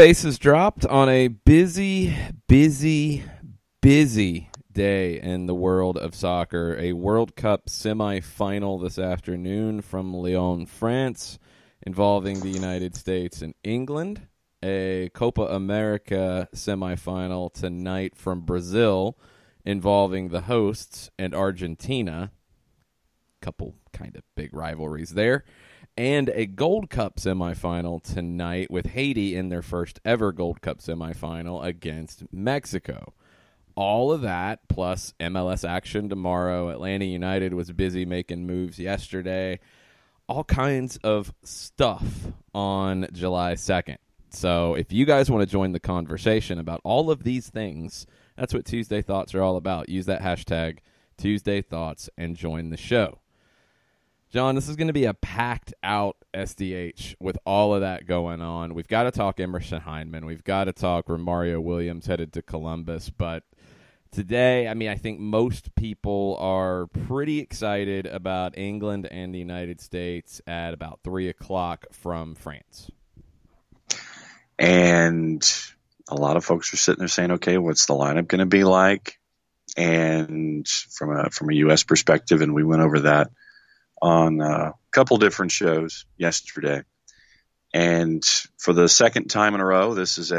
Bases dropped on a busy day in the world of soccer. A World Cup semifinal this afternoon from Lyon, France, involving the United States and England. A Copa America semifinal tonight from Brazil, involving the hosts and Argentina. Couple kind of big rivalries there. And a Gold Cup semifinal tonight with Haiti in their first ever Gold Cup semifinal against Mexico. All of that, plus MLS action tomorrow. Atlanta United was busy making moves yesterday. All kinds of stuff on July 2nd. So if you guys want to join the conversation about all of these things, that's what Tuesday Thoughts are all about. Use that hashtag Tuesday Thoughts and join the show. John, this is going to be a packed-out SDH with all of that going on. We've got to talk Emerson Hyndman. We've got to talk Romario Williams headed to Columbus. But today, I think most people are pretty excited about England and the United States at about 3 o'clock from France. And a lot of folks are sitting there saying, okay, what's the lineup going to be like? And from a U.S. perspective, and we went over that on a couple different shows yesterday. And for the second time in a row, this is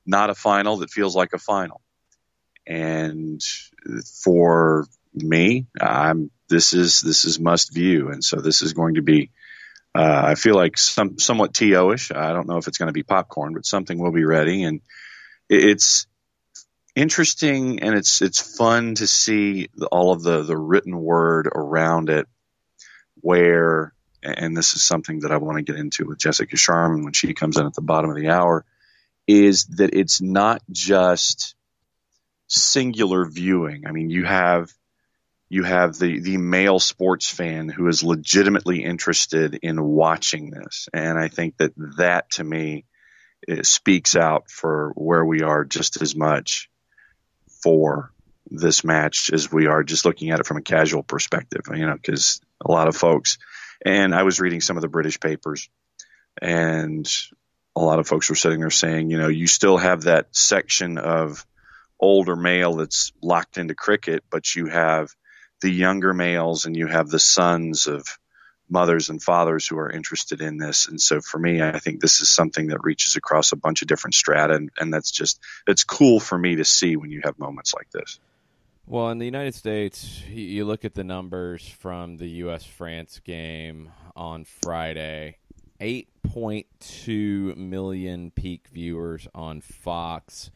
not a final that feels like a final. And for me, this is must view. And so this is going to be, I feel like somewhat TO-ish. I don't know if it's going to be popcorn, but something will be ready. And it's interesting, and it's fun to see all of the written word around it, where, and this is something that I want to get into with Jessica Sharman when she comes in at the bottom of the hour, is that it's not just singular viewing. I mean, you have the male sports fan who is legitimately interested in watching this. And I think that to me, it speaks out for where we are just as much for this match as we are just looking at it from a casual perspective, because a lot of folks, and I was reading some of the British papers, and a lot of folks were sitting there saying, you still have that section of older male that's locked into cricket, but you have the younger males and you have the sons of mothers and fathers who are interested in this. And so for me, I think this is something that reaches across a bunch of different strata, and it's cool for me to see when you have moments like this. Well, in the United States, you look at the numbers from the U.S.-France game on Friday, 8.2 million peak viewers on Fox,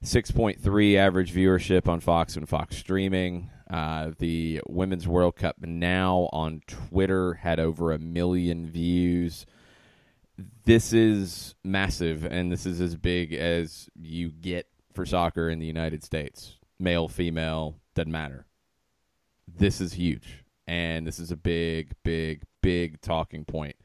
6.3 average viewership on Fox and Fox streaming. The Women's World Cup now on Twitter had over 1 million views. This is massive, and this is as big as you get for soccer in the United States. Male, female, doesn't matter. This is huge, and this is a big talking point.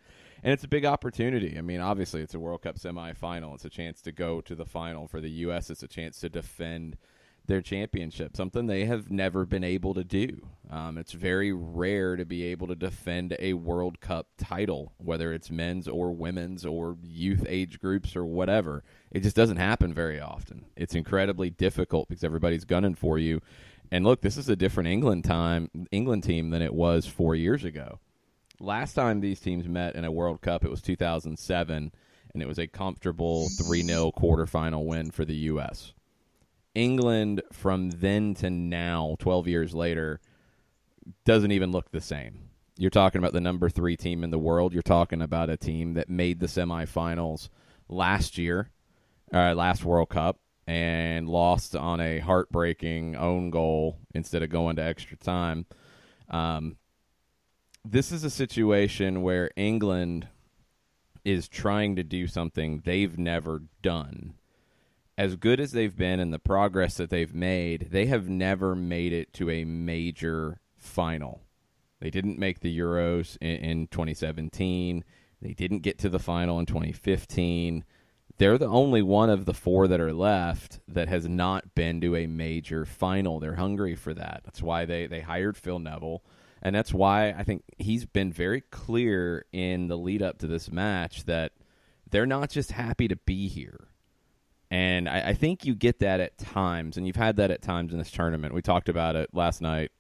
And it's a big opportunity. Obviously, it's a World Cup semifinal. It's a chance to go to the final. For the U.S., it's a chance to defend their championship, something they have never been able to do. It's very rare to be able to defend a World Cup title, whether it's men's or women's or youth age groups or whatever. It just doesn't happen very often. It's incredibly difficult because everybody's gunning for you. And look, this is a different England team than it was 4 years ago. Last time these teams met in a World Cup, it was 2007, and it was a comfortable 3-0 quarterfinal win for the U.S. England, from then to now, 12 years later, doesn't even look the same. You're talking about the number 3 team in the world. You're talking about a team that made the semifinals last World Cup, and lost on a heartbreaking own goal instead of going to extra time. This is a situation where England is trying to do something they've never done. As good as they've been and the progress that they've made, they have never made it to a major final. They didn't make the Euros in 2017. They didn't get to the final in 2015. They're the only one of the 4 that are left that has not been to a major final. They're hungry for that. That's why they hired Phil Neville. And that's why I think he's been very clear in the lead up to this match that they're not just happy to be here. And I think you get that at times, and you've had that at times in this tournament. We talked about it last night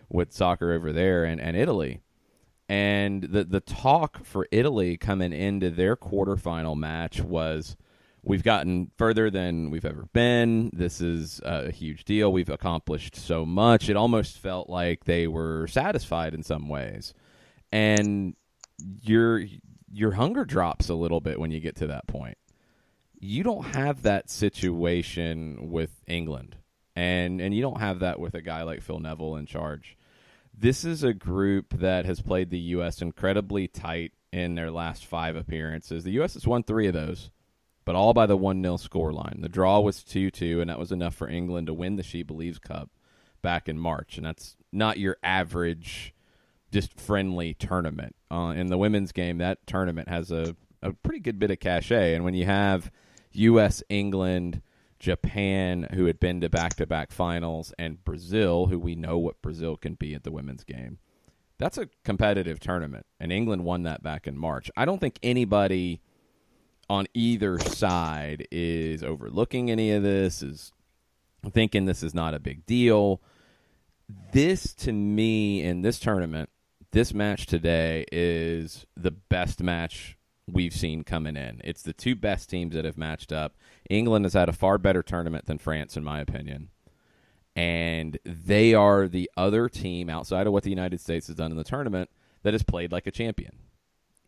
with soccer over there and Italy. And the talk for Italy coming into their quarterfinal match was, we've gotten further than we've ever been. This is a huge deal. We've accomplished so much. It almost felt like they were satisfied in some ways. And your hunger drops a little bit when you get to that point. You don't have that situation with England, and you don't have that with a guy like Phil Neville in charge. This is a group that has played the U.S. incredibly tight in their last 5 appearances. The U.S. has won 3 of those, but all by the 1-0 scoreline. The draw was 2-2, and that was enough for England to win the She Believes Cup back in March, and that's not your average, just friendly tournament. In the women's game, that tournament has a pretty good bit of cachet, and when you have U.S., England, Japan, who had been to back-to-back finals, and Brazil, who we know what Brazil can be at the women's game, that's a competitive tournament, and England won that back in March. I don't think anybody on either side is overlooking any of this, is thinking this is not a big deal. This, to me, in this tournament, this match today is the best match we've seen coming in. It's the 2 best teams that have matched up. England has had a far better tournament than France, in my opinion. And they are the other team outside of what the United States has done in the tournament that has played like a champion.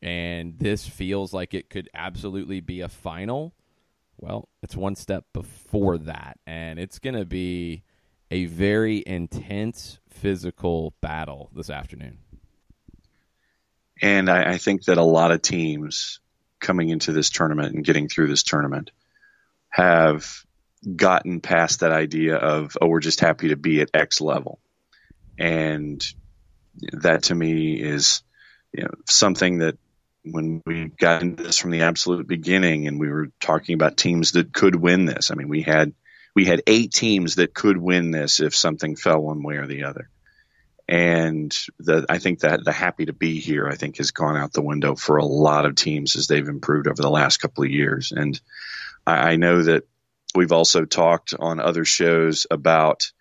And this feels like it could absolutely be a final. Well, it's one step before that. And it's going to be a very intense physical battle this afternoon. And I think that a lot of teams coming into this tournament and getting through this tournament have gotten past that idea of, we're just happy to be at X level. And that to me is, something that when we got into this from the absolute beginning and we were talking about teams that could win this, I mean, we had 8 teams that could win this if something fell one way or the other. And I think that the happy to be here, I think, has gone out the window for a lot of teams as they've improved over the last couple of years. And I know that we've also talked on other shows about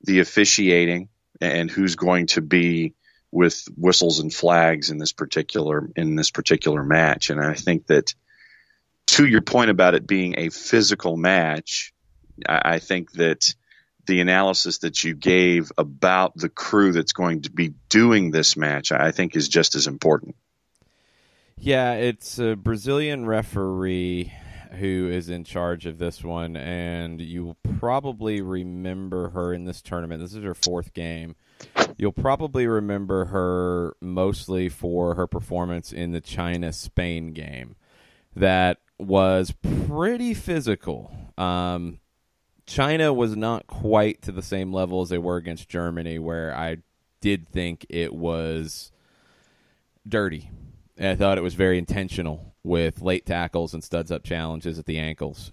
the officiating and who's going to be with whistles and flags in this particular match. And I think that, to your point about it being a physical match, I think that the analysis that you gave about the crew that's going to be doing this match, I think, is just as important. Yeah, it's a Brazilian referee who is in charge of this one, and you will probably remember her in this tournament. This is her 4th game. You'll probably remember her mostly for her performance in the China-Spain game. That was pretty physical. China was not quite to the same level as they were against Germany, where I did think it was dirty. And I thought it was very intentional with late tackles and studs-up challenges at the ankles.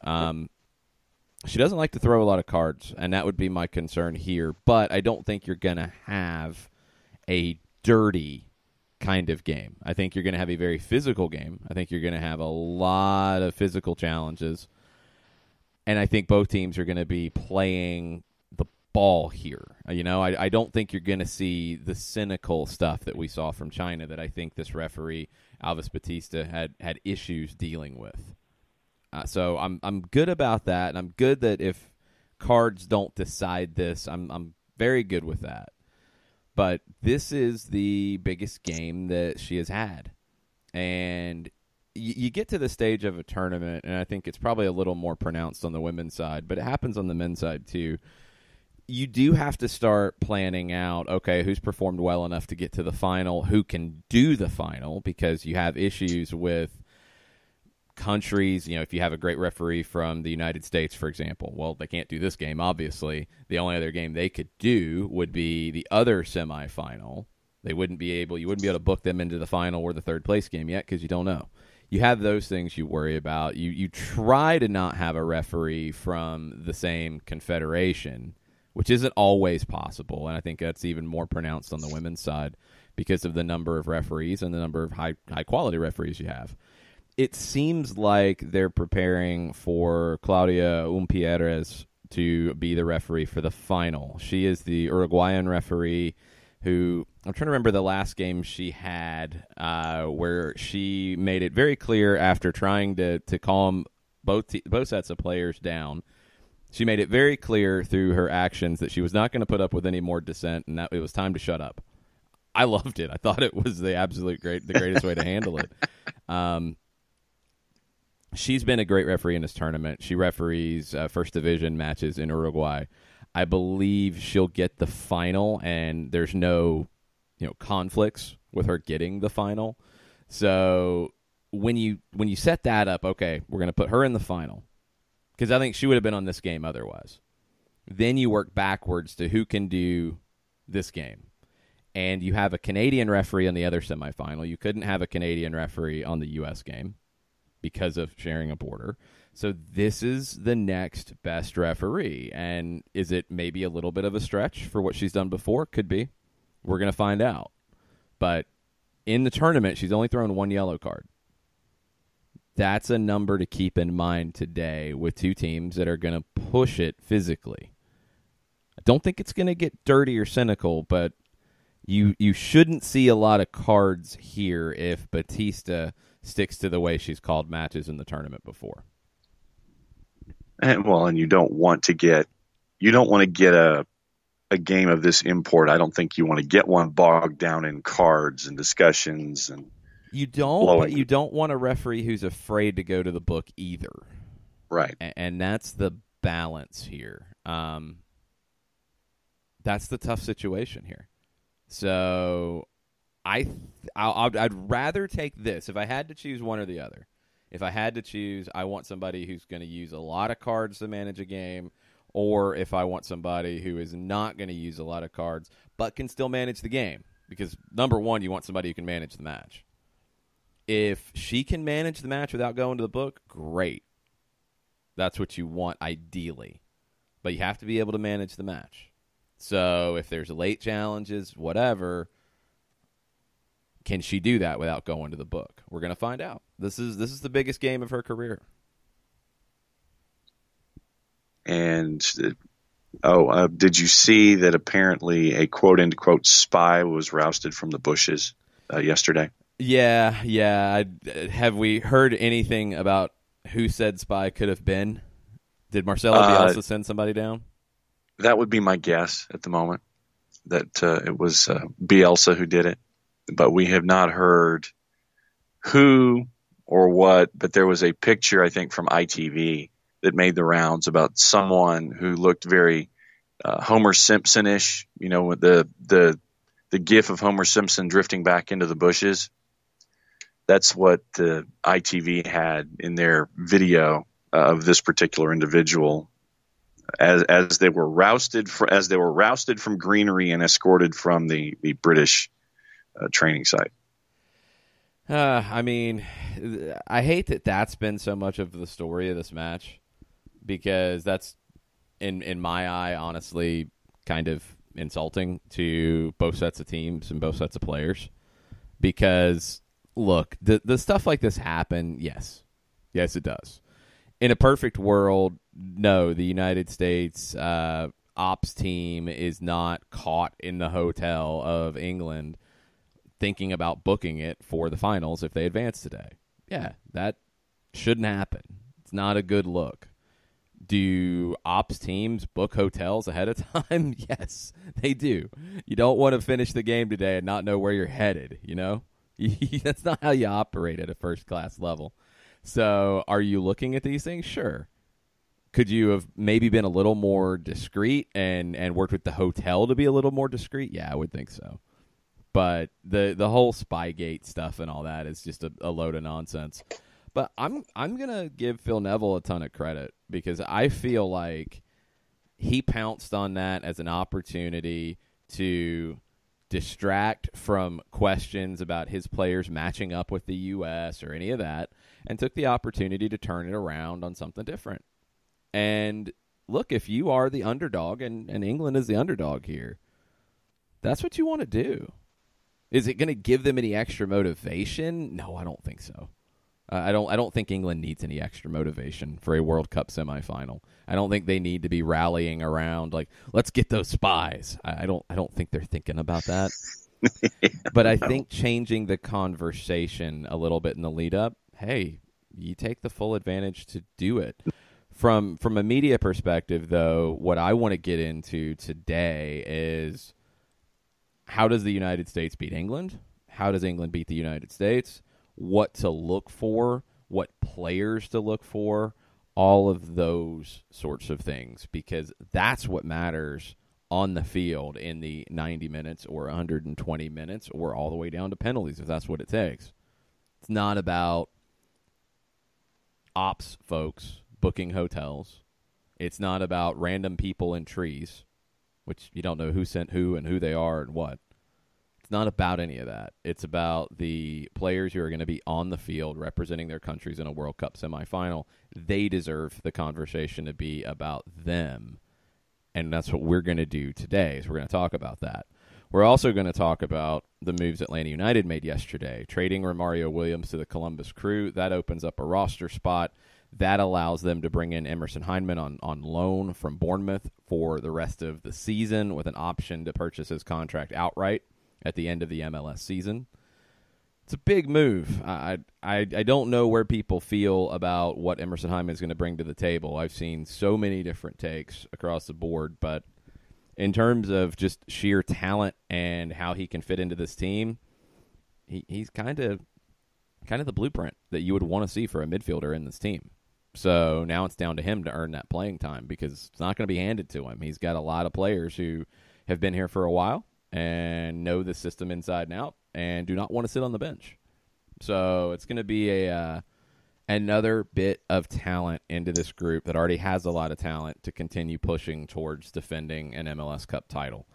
She doesn't like to throw a lot of cards, and that would be my concern here. But I don't think you're going to have a dirty kind of game. I think you're going to have a very physical game. I think you're going to have a lot of physical challenges. And I think both teams are going to be playing the ball here. I don't think you're going to see the cynical stuff that we saw from China that I think this referee, Alves Batista, had issues dealing with. So I'm good about that, and I'm good that if cards don't decide this, I'm very good with that. But this is the biggest game that she has had. And you get to the stage of a tournament, and I think it's probably a little more pronounced on the women's side, but it happens on the men's side too. You do have to start planning out, okay, who's performed well enough to get to the final, who can do the final, because you have issues with countries. If you have a great referee from the United States, for example, well, they can't do this game, obviously. The only other game they could do would be the other semifinal. You wouldn't be able to book them into the final or the third place game yet because you don't know. You have those things you worry about. You try to not have a referee from the same confederation, which isn't always possible, and I think that's even more pronounced on the women's side because of the number of referees and the number of high quality referees you have. it seems like they're preparing for Claudia Umpierrez to be the referee for the final. She is the Uruguayan referee who, I'm trying to remember the last game she had, where she made it very clear after trying to calm both sets of players down. She made it very clear through her actions that she was not going to put up with any more dissent, and that it was time to shut up. I loved it. I thought it was the greatest way to handle it. She's been a great referee in this tournament. She referees first division matches in Uruguay. I believe she'll get the final, and there's no, conflicts with her getting the final. So when you set that up, okay, we're going to put her in the final, because I think she would have been on this game otherwise. Then you work backwards to who can do this game. And you have a Canadian referee on the other semifinal. You couldn't have a Canadian referee on the U.S. game because of sharing a border. So this is the next best referee. And is it maybe a little bit of a stretch for what she's done before? Could be. We're going to find out. But in the tournament, she's only thrown one yellow card. That's a number to keep in mind today with two teams that are going to push it physically. I don't think it's going to get dirty or cynical, but you shouldn't see a lot of cards here if Batista sticks to the way she's called matches in the tournament before. And you don't want to get a game of this import. I don't think you want to get one bogged down in cards and discussions and you don't. blowing. But you don't want a referee who's afraid to go to the book either. Right. And that's the balance here. That's the tough situation here. So I'd rather take this. If I had to choose one or the other, if I had to choose, I want somebody who's going to use a lot of cards to manage a game, or if I want somebody who is not going to use a lot of cards but can still manage the game. Because, number one, you want somebody who can manage the match. If she can manage the match without going to the book, great. That's what you want ideally. But you have to be able to manage the match. So if there's late challenges, whatever, can she do that without going to the book? We're going to find out. This is the biggest game of her career. And did you see that apparently a quote-unquote spy was rousted from the bushes yesterday? Yeah. Have we heard anything about who said spy could have been? Did Marcelo Bielsa send somebody down? That would be my guess at the moment, that it was Bielsa who did it. But we have not heard who or what, but there was a picture, I think, from ITV that made the rounds about someone who looked very Homer Simpson-ish, with the gif of Homer Simpson drifting back into the bushes. That's what the ITV had in their video of this particular individual as they were rousted from greenery and escorted from the British training site. I mean, I hate that that's been so much of the story of this match, because that's, in my eye, honestly, kind of insulting to both sets of teams and both sets of players. Because, look, the stuff like this happen, yes, it does. In a perfect world, no, the United States ops team is not caught in the hotel of England thinking about booking it for the finals if they advance today. Yeah, that shouldn't happen. It's not a good look. Do ops teams book hotels ahead of time? Yes, they do. You don't want to finish the game today and not know where you're headed, That's not how you operate at a first-class level. So are you looking at these things? Sure. Could you have maybe been a little more discreet and worked with the hotel to be a little more discreet? Yeah, I would think so. But the whole Spygate stuff and all that is just a load of nonsense. But I'm gonna give Phil Neville a ton of credit, because I feel like he pounced on that as an opportunity to distract from questions about his players matching up with the U.S. or any of that, and took the opportunity to turn it around on something different. And look, if you are the underdog and England is the underdog here, that's what you want to do. Is it going to give them any extra motivation? No, I don't think so. I don't think England needs any extra motivation for a World Cup semifinal. I don't think they need to be rallying around like, let's get those spies. I don't think they're thinking about that. But I think changing the conversation a little bit in the lead up, hey, you take the full advantage to do it. From a media perspective, though, what I want to get into today is how does the United States beat England? How does England beat the United States? What to look for, what players to look for, all of those sorts of things, because that's what matters on the field in the 90 minutes or 120 minutes or all the way down to penalties if that's what it takes. It's not about ops folks booking hotels. It's not about random people in trees, which you don't know who sent who and who they are and what. It's not about any of that. It's about the players who are going to be on the field representing their countries in a World Cup semifinal. They deserve the conversation to be about them. And that's what we're going to do today, is we're going to talk about that. We're also going to talk about the moves Atlanta United made yesterday, trading Romario Williams to the Columbus Crew. That opens up a roster spot. That allows them to bring in Emerson Hyndman on loan from Bournemouth for the rest of the season with an option to purchase his contract outright at the end of the MLS season. It's a big move. I don't know where people feel about what Emerson Hyndman is going to bring to the table. I've seen so many different takes across the board, but in terms of just sheer talent and how he can fit into this team, he's kind of the blueprint that you would want to see for a midfielder in this team. So now it's down to him to earn that playing time because it's not going to be handed to him. He's got a lot of players who have been here for a while and know the system inside and out and do not want to sit on the bench. So it's going to be another bit of talent into this group that already has a lot of talent to continue pushing towards defending an MLS Cup title.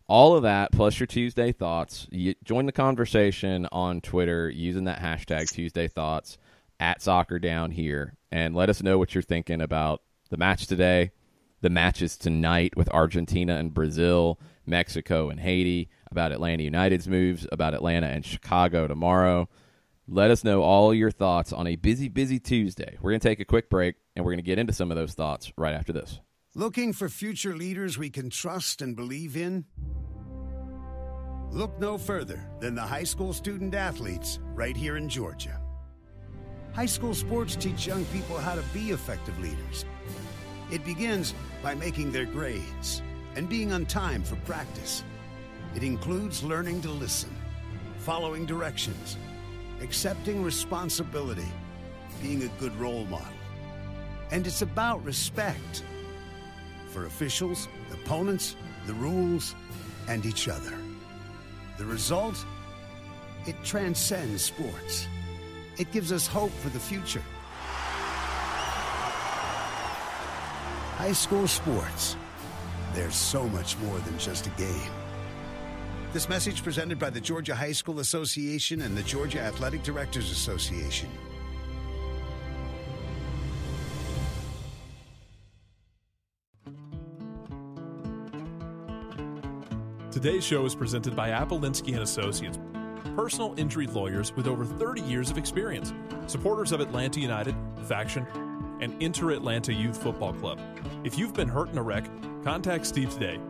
All of that, plus your Tuesday thoughts. You join the conversation on Twitter using that hashtag Tuesday Thoughts at Soccer Down Here, and let us know what you're thinking about the match today, the matches tonight with Argentina and Brazil, Mexico and Haiti, about Atlanta United's moves, about Atlanta and Chicago tomorrow. Let us know all your thoughts on a busy, busy Tuesday. We're going to take a quick break, and we're going to get into some of those thoughts right after this. Looking for future leaders we can trust and believe in? Look no further than the high school student athletes right here in Georgia. High school sports teach young people how to be effective leaders. It begins by making their grades and being on time for practice. It includes learning to listen, following directions, accepting responsibility, being a good role model. And it's about respect for officials, opponents, the rules, and each other. The result? It transcends sports. It gives us hope for the future. High school sports. There's so much more than just a game. This message presented by the Georgia High School Association and the Georgia Athletic Directors Association. Today's show is presented by Appolinsky & Associates, personal injury lawyers with over 30 years of experience, supporters of Atlanta United, Faction, and Inter-Atlanta Youth Football Club. If you've been hurt in a wreck, contact Steve today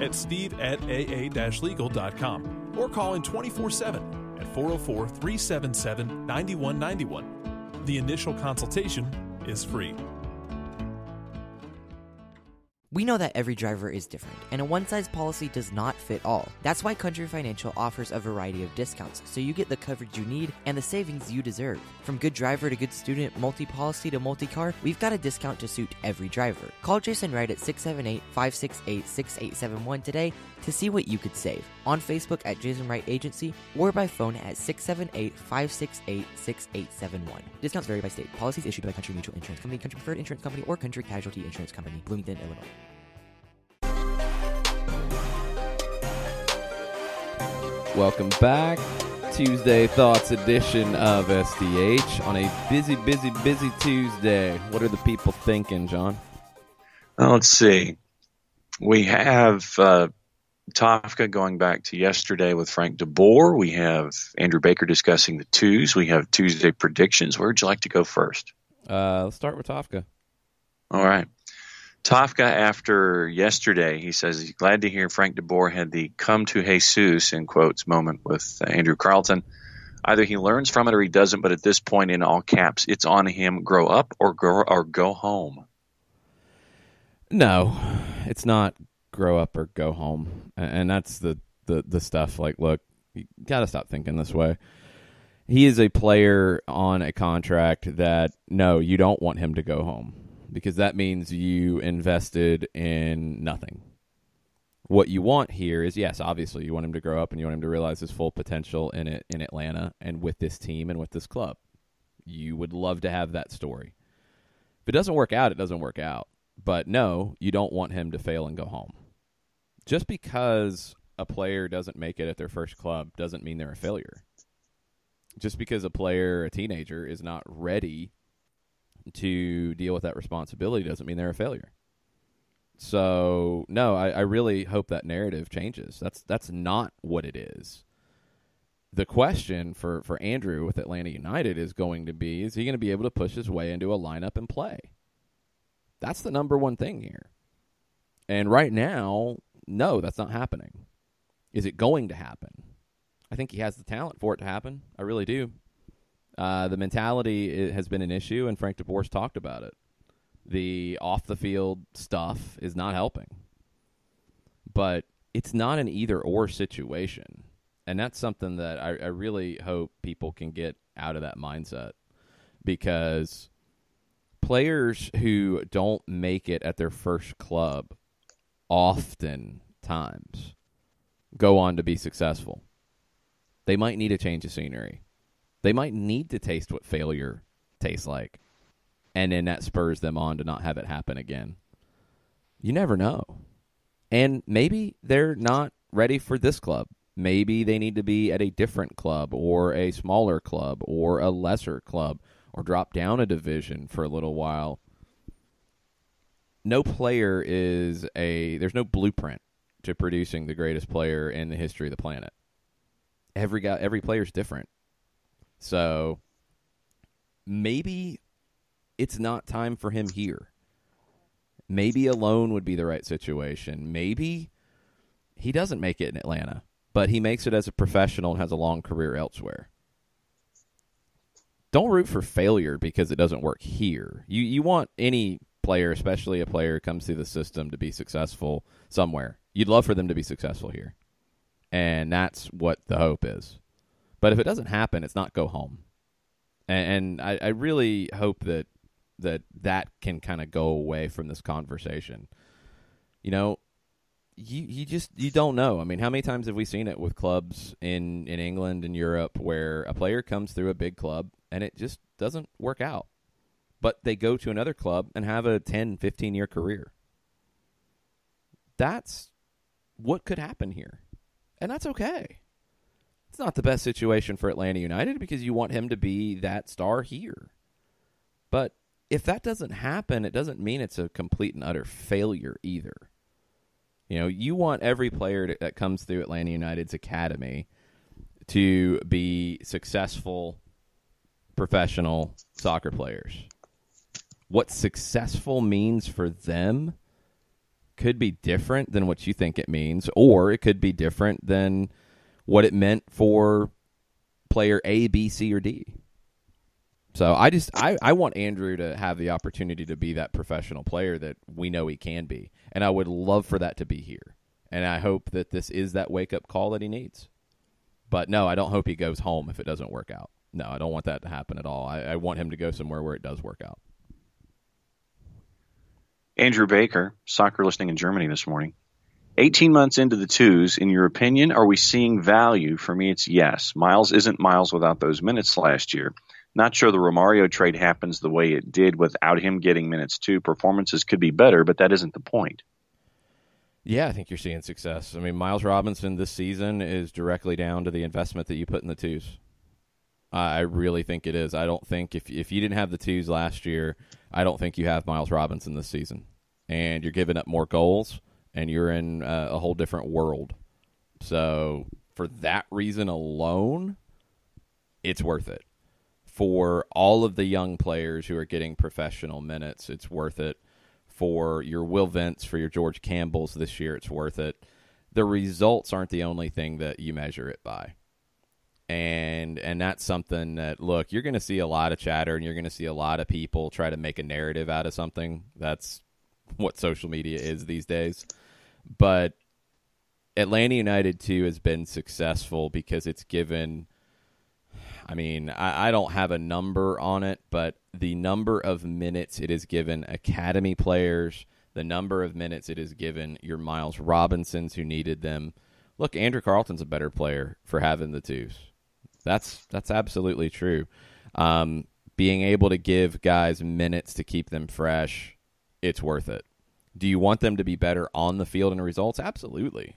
at steve@aa-legal.com or call in 24/7 at 404-377-9191. The initial consultation is free. We know that every driver is different, and a one-size policy does not fit all. That's why Country Financial offers a variety of discounts, so you get the coverage you need and the savings you deserve. From good driver to good student, multi-policy to multi-car, we've got a discount to suit every driver. Call Jason Wright at 678-568-6871 today to see what you could save. On Facebook at Jason Wright Agency or by phone at 678-568-6871. Discounts vary by state. Policies issued by Country Mutual Insurance Company, Country Preferred Insurance Company, or Country Casualty Insurance Company, Bloomington, Illinois. Welcome back. Tuesday Thoughts edition of SDH on a busy, busy, busy Tuesday. What are the people thinking, John? Well, let's see. We have Tofka going back to yesterday with Frank DeBoer. We have Andrew Baker discussing the twos. We have Tuesday predictions. Where would you like to go first? Let's start with Tofka. All right. Tofka, after yesterday, he says he's glad to hear Frank DeBoer had the come to Jesus, in quotes, moment with Andrew Carlton. Either he learns from it or he doesn't, but at this point, in all caps, it's on him. Grow up or go home. No, it's not grow up or go home. And that's the stuff. Like, look, you got to stop thinking this way. He is a player on a contract that, no, you don't want him to go home, because that means you invested in nothing. What you want here is, yes, obviously, you want him to grow up and you want him to realize his full potential in Atlanta and with this team and with this club. You would love to have that story. If it doesn't work out, it doesn't work out. But no, you don't want him to fail and go home. Just because a player doesn't make it at their first club doesn't mean they're a failure. Just because a player, a teenager, is not ready to deal with that responsibility doesn't mean they're a failure. So, no, I really hope that narrative changes. That's not what it is. The question for Andrew with Atlanta United is going to be, is he going to be able to push his way into a lineup and play? That's the number one thing here. And right now, no, that's not happening. Is it going to happen? I think he has the talent for it to happen. I really do. The mentality has been an issue, and Frank DeBoer's talked about it. The off-the-field stuff is not helping. But it's not an either-or situation. And that's something that I really hope people can get out of that mindset. Because players who don't make it at their first club oftentimes go on to be successful. They might need a change of scenery. They might need to taste what failure tastes like. And then that spurs them on to not have it happen again. You never know. And maybe they're not ready for this club. Maybe they need to be at a different club or a smaller club or a lesser club or drop down a division for a little while. No player there's no blueprint to producing the greatest player in the history of the planet. Every player's different. So maybe it's not time for him here. Maybe a loan would be the right situation. Maybe he doesn't make it in Atlanta, but he makes it as a professional and has a long career elsewhere. Don't root for failure because it doesn't work here. You want any player, especially a player who comes through the system, to be successful somewhere. You'd love for them to be successful here. And that's what the hope is. But if it doesn't happen, it's not go home. And I really hope that can kind of go away from this conversation. You know, you don't know. I mean, how many times have we seen it with clubs in England and Europe where a player comes through a big club and it just doesn't work out, but they go to another club and have a 10, 15-year career? That's what could happen here, and that's okay. It's not the best situation for Atlanta United because you want him to be that star here. But if that doesn't happen, it doesn't mean it's a complete and utter failure either. You know, you want every player that comes through Atlanta United's academy to be successful professional soccer players. What successful means for them could be different than what you think it means, or it could be different than what it meant for player A, B, C, or D. So I want Andrew to have the opportunity to be that professional player that we know he can be. And I would love for that to be here. And I hope that this is that wake-up call that he needs. But no, I don't hope he goes home if it doesn't work out. No, I don't want that to happen at all. I want him to go somewhere where it does work out. Andrew Baker, soccer listening in Germany this morning. 18 months into the twos, in your opinion, are we seeing value? For me, it's yes. Miles isn't Miles without those minutes last year. Not sure the Romario trade happens the way it did without him getting minutes too. Performances could be better, but that isn't the point. Yeah, I think you're seeing success. I mean, Miles Robinson this season is directly down to the investment that you put in the twos. I really think it is. I don't think if you didn't have the twos last year, I don't think you have Miles Robinson this season. And you're giving up more goals, and you're in a whole different world. So for that reason alone, it's worth it. For all of the young players who are getting professional minutes, it's worth it. For your Will Vince, for your George Campbells this year, it's worth it. The results aren't the only thing that you measure it by. And that's something that, look, you're going to see a lot of chatter, and you're going to see a lot of people try to make a narrative out of something. That's what social media is these days. But Atlanta United, too, has been successful because it's given, I mean, I don't have a number on it, but the number of minutes it has given academy players, the number of minutes it has given your Miles Robinsons who needed them. Look, Andrew Carlton's a better player for having the twos. That's absolutely true. Being able to give guys minutes to keep them fresh, it's worth it. Do you want them to be better on the field and results? Absolutely.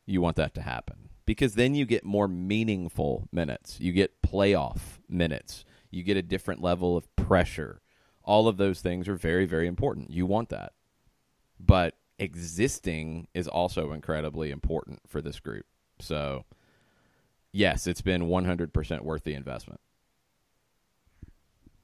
You want that to happen because then you get more meaningful minutes. You get playoff minutes. You get a different level of pressure. All of those things are very, very important. You want that. But existing is also incredibly important for this group. So, yes, it's been 100% worth the investment.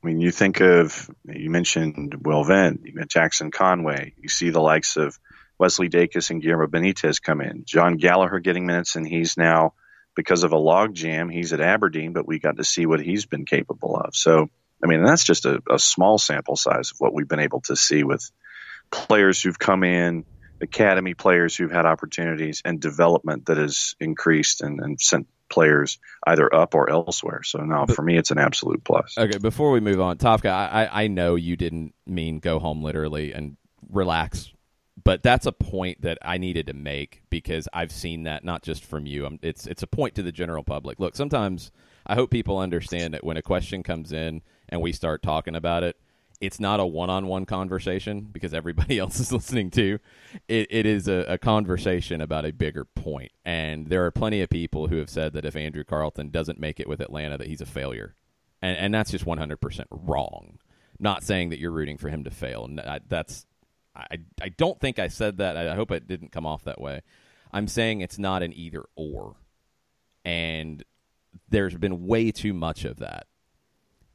I mean, you mentioned Will Vent, you mentioned Jackson Conway. You see the likes of Wesley Dacus and Guillermo Benitez come in. John Gallagher getting minutes, and he's now, because of a log jam, he's at Aberdeen, but we got to see what he's been capable of. So, I mean, that's just a small sample size of what we've been able to see with players who've come in, academy players who've had opportunities, and development that has increased and sent players either up or elsewhere. So, no, for me, it's an absolute plus. Okay, before we move on, Tafka, I know you didn't mean go home literally and relax, but that's a point that I needed to make because I've seen that not just from you. It's a point to the general public. Look, sometimes I hope people understand that when a question comes in and we start talking about it, it's not a one-on-one conversation because everybody else is listening too. It is a conversation about a bigger point. And there are plenty of people who have said that if Andrew Carlton doesn't make it with Atlanta, that he's a failure. And that's just 100% wrong. Not saying that you're rooting for him to fail. I don't think I said that. I hope it didn't come off that way. I'm saying it's not an either or. And there's been way too much of that.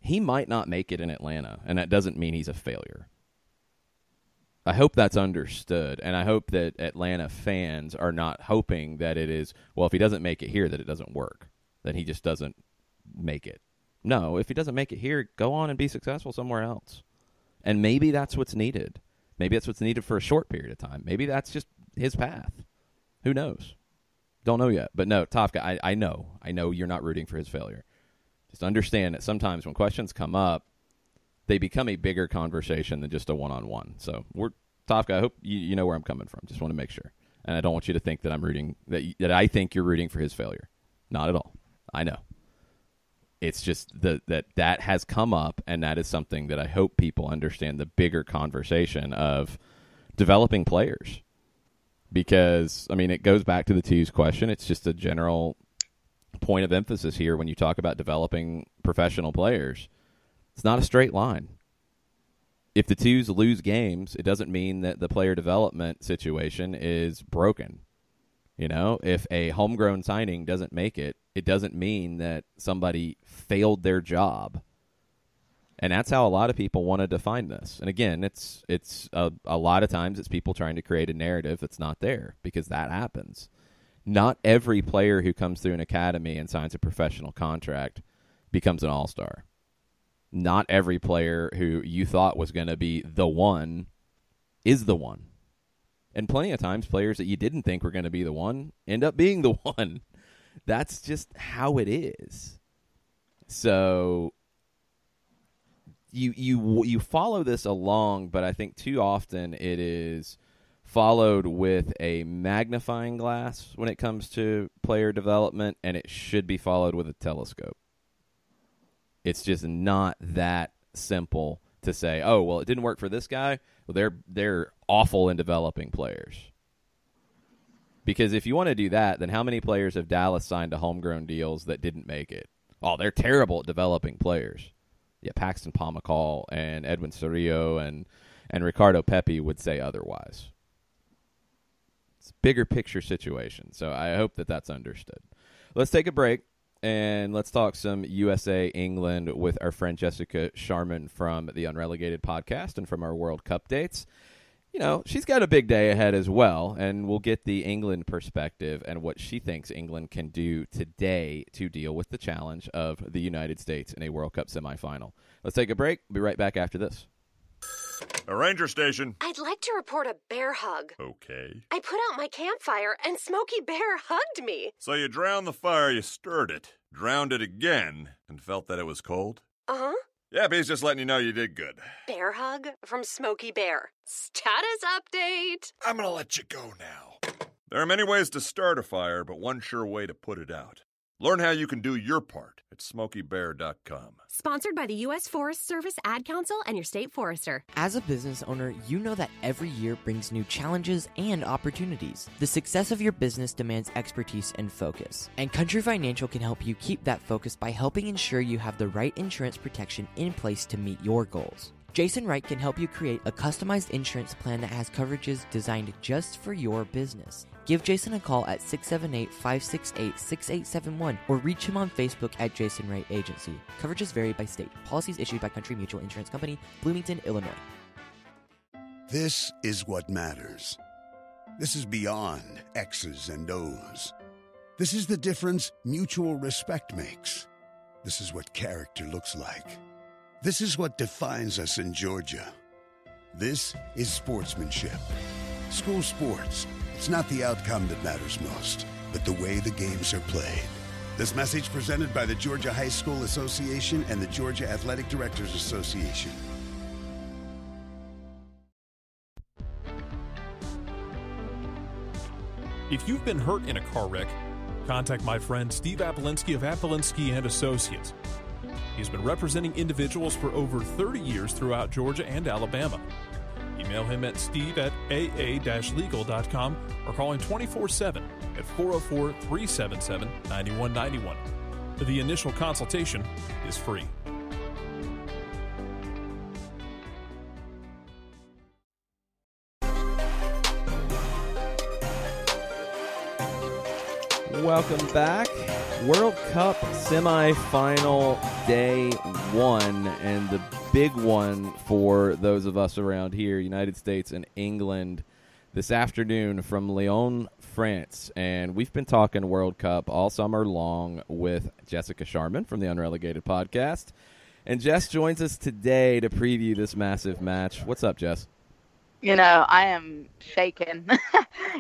He might not make it in Atlanta, and that doesn't mean he's a failure. I hope that's understood, and I hope that Atlanta fans are not hoping that it is, well, if he doesn't make it here, that it doesn't work, that he just doesn't make it. No, if he doesn't make it here, go on and be successful somewhere else. And maybe that's what's needed. Maybe that's what's needed for a short period of time. Maybe that's just his path. Who knows? Don't know yet. But no, Tafka, I know you're not rooting for his failure. Just understand that sometimes when questions come up, they become a bigger conversation than just a one-on-one. So, Tafka, I hope you know where I'm coming from. Just want to make sure. And I don't want you to think that I'm rooting, that I think you're rooting for his failure. Not at all. I know. It's just that has come up, and that is something that I hope people understand the bigger conversation of developing players. Because, I mean, it goes back to the twos question. It's just a general point of emphasis here when you talk about developing professional players. It's not a straight line. If the twos lose games, it doesn't mean that the player development situation is broken. You know, if a homegrown signing doesn't make it, it doesn't mean that somebody failed their job. And that's how a lot of people want to define this. And again, it's a lot of times it's people trying to create a narrative that's not there, because that happens. Not every player who comes through an academy and signs a professional contract becomes an all-star. Not every player who you thought was going to be the one is the one. And plenty of times players that you didn't think were going to be the one end up being the one. That's just how it is. So you follow this along, but I think too often it is followed with a magnifying glass when it comes to player development, and it should be followed with a telescope. It's just not that simple to say, oh, well, it didn't work for this guy. Well, they're awful in developing players. Because if you want to do that, then how many players have Dallas signed to homegrown deals that didn't make it? Oh, they're terrible at developing players. Yeah, Paxton Pomacall and Edwin Cerrillo and Ricardo Pepi would say otherwise. bigger picture situation. So I hope that that's understood. Let's take a break, and let's talk some USA England with our friend Jessica Sharman from the Unrelegated podcast and from our World Cup dates. You know, she's got a big day ahead as well, and we'll get the England perspective and what she thinks England can do today to deal with the challenge of the United States in a World Cup semifinal. Let's take a break. We'll be right back after this. A ranger station. I'd like to report a bear hug. Okay. I put out my campfire and Smokey Bear hugged me. So you drowned the fire, you stirred it, drowned it again, and felt that it was cold? Uh-huh. Yeah, but he's just letting you know you did good. Bear hug from Smokey Bear. Status update. I'm gonna let you go now. There are many ways to start a fire, but one sure way to put it out. Learn how you can do your part at SmokeyBear.com. Sponsored by the U.S. Forest Service Ad Council and your state forester. As a business owner, you know that every year brings new challenges and opportunities. The success of your business demands expertise and focus. And Country Financial can help you keep that focus by helping ensure you have the right insurance protection in place to meet your goals. Jason Wright can help you create a customized insurance plan that has coverages designed just for your business. Give Jason a call at 678-568-6871 or reach him on Facebook at Jason Wright Agency. Coverages vary by state. Policies issued by Country Mutual Insurance Company, Bloomington, Illinois. This is what matters. This is beyond X's and O's. This is the difference mutual respect makes. This is what character looks like. This is what defines us in Georgia. This is sportsmanship. School sports. It's not the outcome that matters most, but the way the games are played. This message presented by the Georgia High School Association and the Georgia Athletic Directors Association. If you've been hurt in a car wreck, contact my friend Steve Apolinski of Apolinski and Associates. He's been representing individuals for over 30 years throughout Georgia and Alabama. Email him at steve@aa-legal.com or call him 24/7 at 404-377-9191. The initial consultation is free. Welcome back. World Cup semifinal day one, and the big one for those of us around here, United States and England, this afternoon from Lyon, France. And we've been talking World Cup all summer long with Jessica Sharman from the Unrelegated podcast. And Jess joins us today to preview this massive match. What's up, Jess? You know, I am shaken.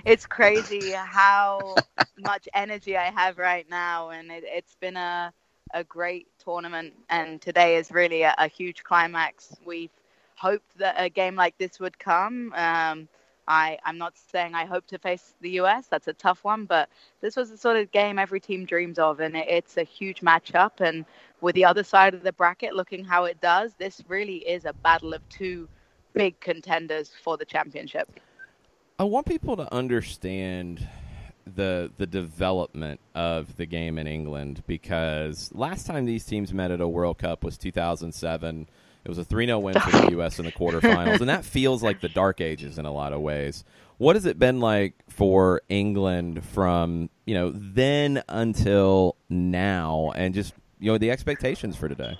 It's crazy how much energy I have right now, and it's been a great tournament, and today is really a huge climax. We've hoped that a game like this would come. I'm not saying I hope to face the US. That's a tough one, but this was the sort of game every team dreams of, and it's a huge matchup. And with the other side of the bracket looking how it does, this really is a battle of two big contenders for the championship. I want people to understand the development of the game in England, because last time these teams met at a World Cup was 2007. It was a 3-0 win for the U.S. in the quarterfinals, and that feels like the dark ages in a lot of ways. What has it been like for England from, then until now, and just, the expectations for today?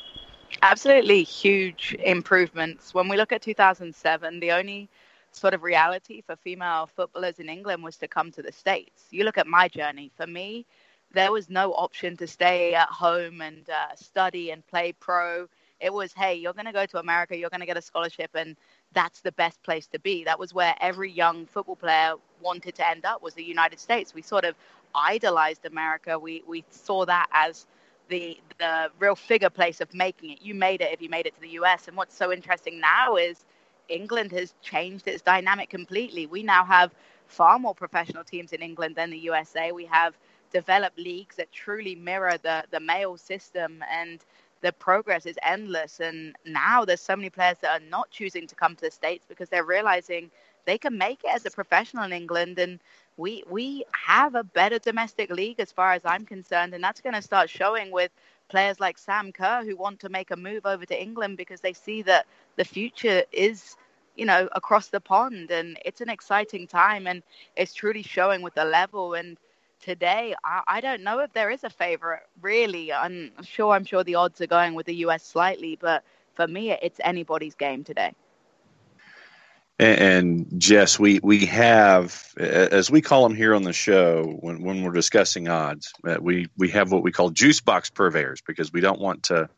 Absolutely huge improvements. When we look at 2007, the only sort of reality for female footballers in England was to come to the States. You look at my journey. For me, there was no option to stay at home and study and play pro. It was, hey, you're going to go to America, you're going to get a scholarship, and that's the best place to be. That was where every young football player wanted to end up, was the United States. We sort of idolized America. We saw that as the real figure place of making it. You made it if you made it to the US. And what's so interesting now is England has changed its dynamic completely. We now have far more professional teams in England than the USA. We have developed leagues that truly mirror the male system, and the progress is endless. And now there's so many players that are not choosing to come to the States because they're realizing they can make it as a professional in England. And we have a better domestic league as far as I'm concerned, and that's going to start showing with players like Sam Kerr who want to make a move over to England because they see that the future is, across the pond. And it's an exciting time, and it's truly showing with the level. And today, I don't know if there is a favorite, really. I'm sure the odds are going with the U.S. slightly, but for me, it's anybody's game today. And Jess, we have, as we call them here on the show, when we're discussing odds, we have what we call juice box purveyors, because we don't want to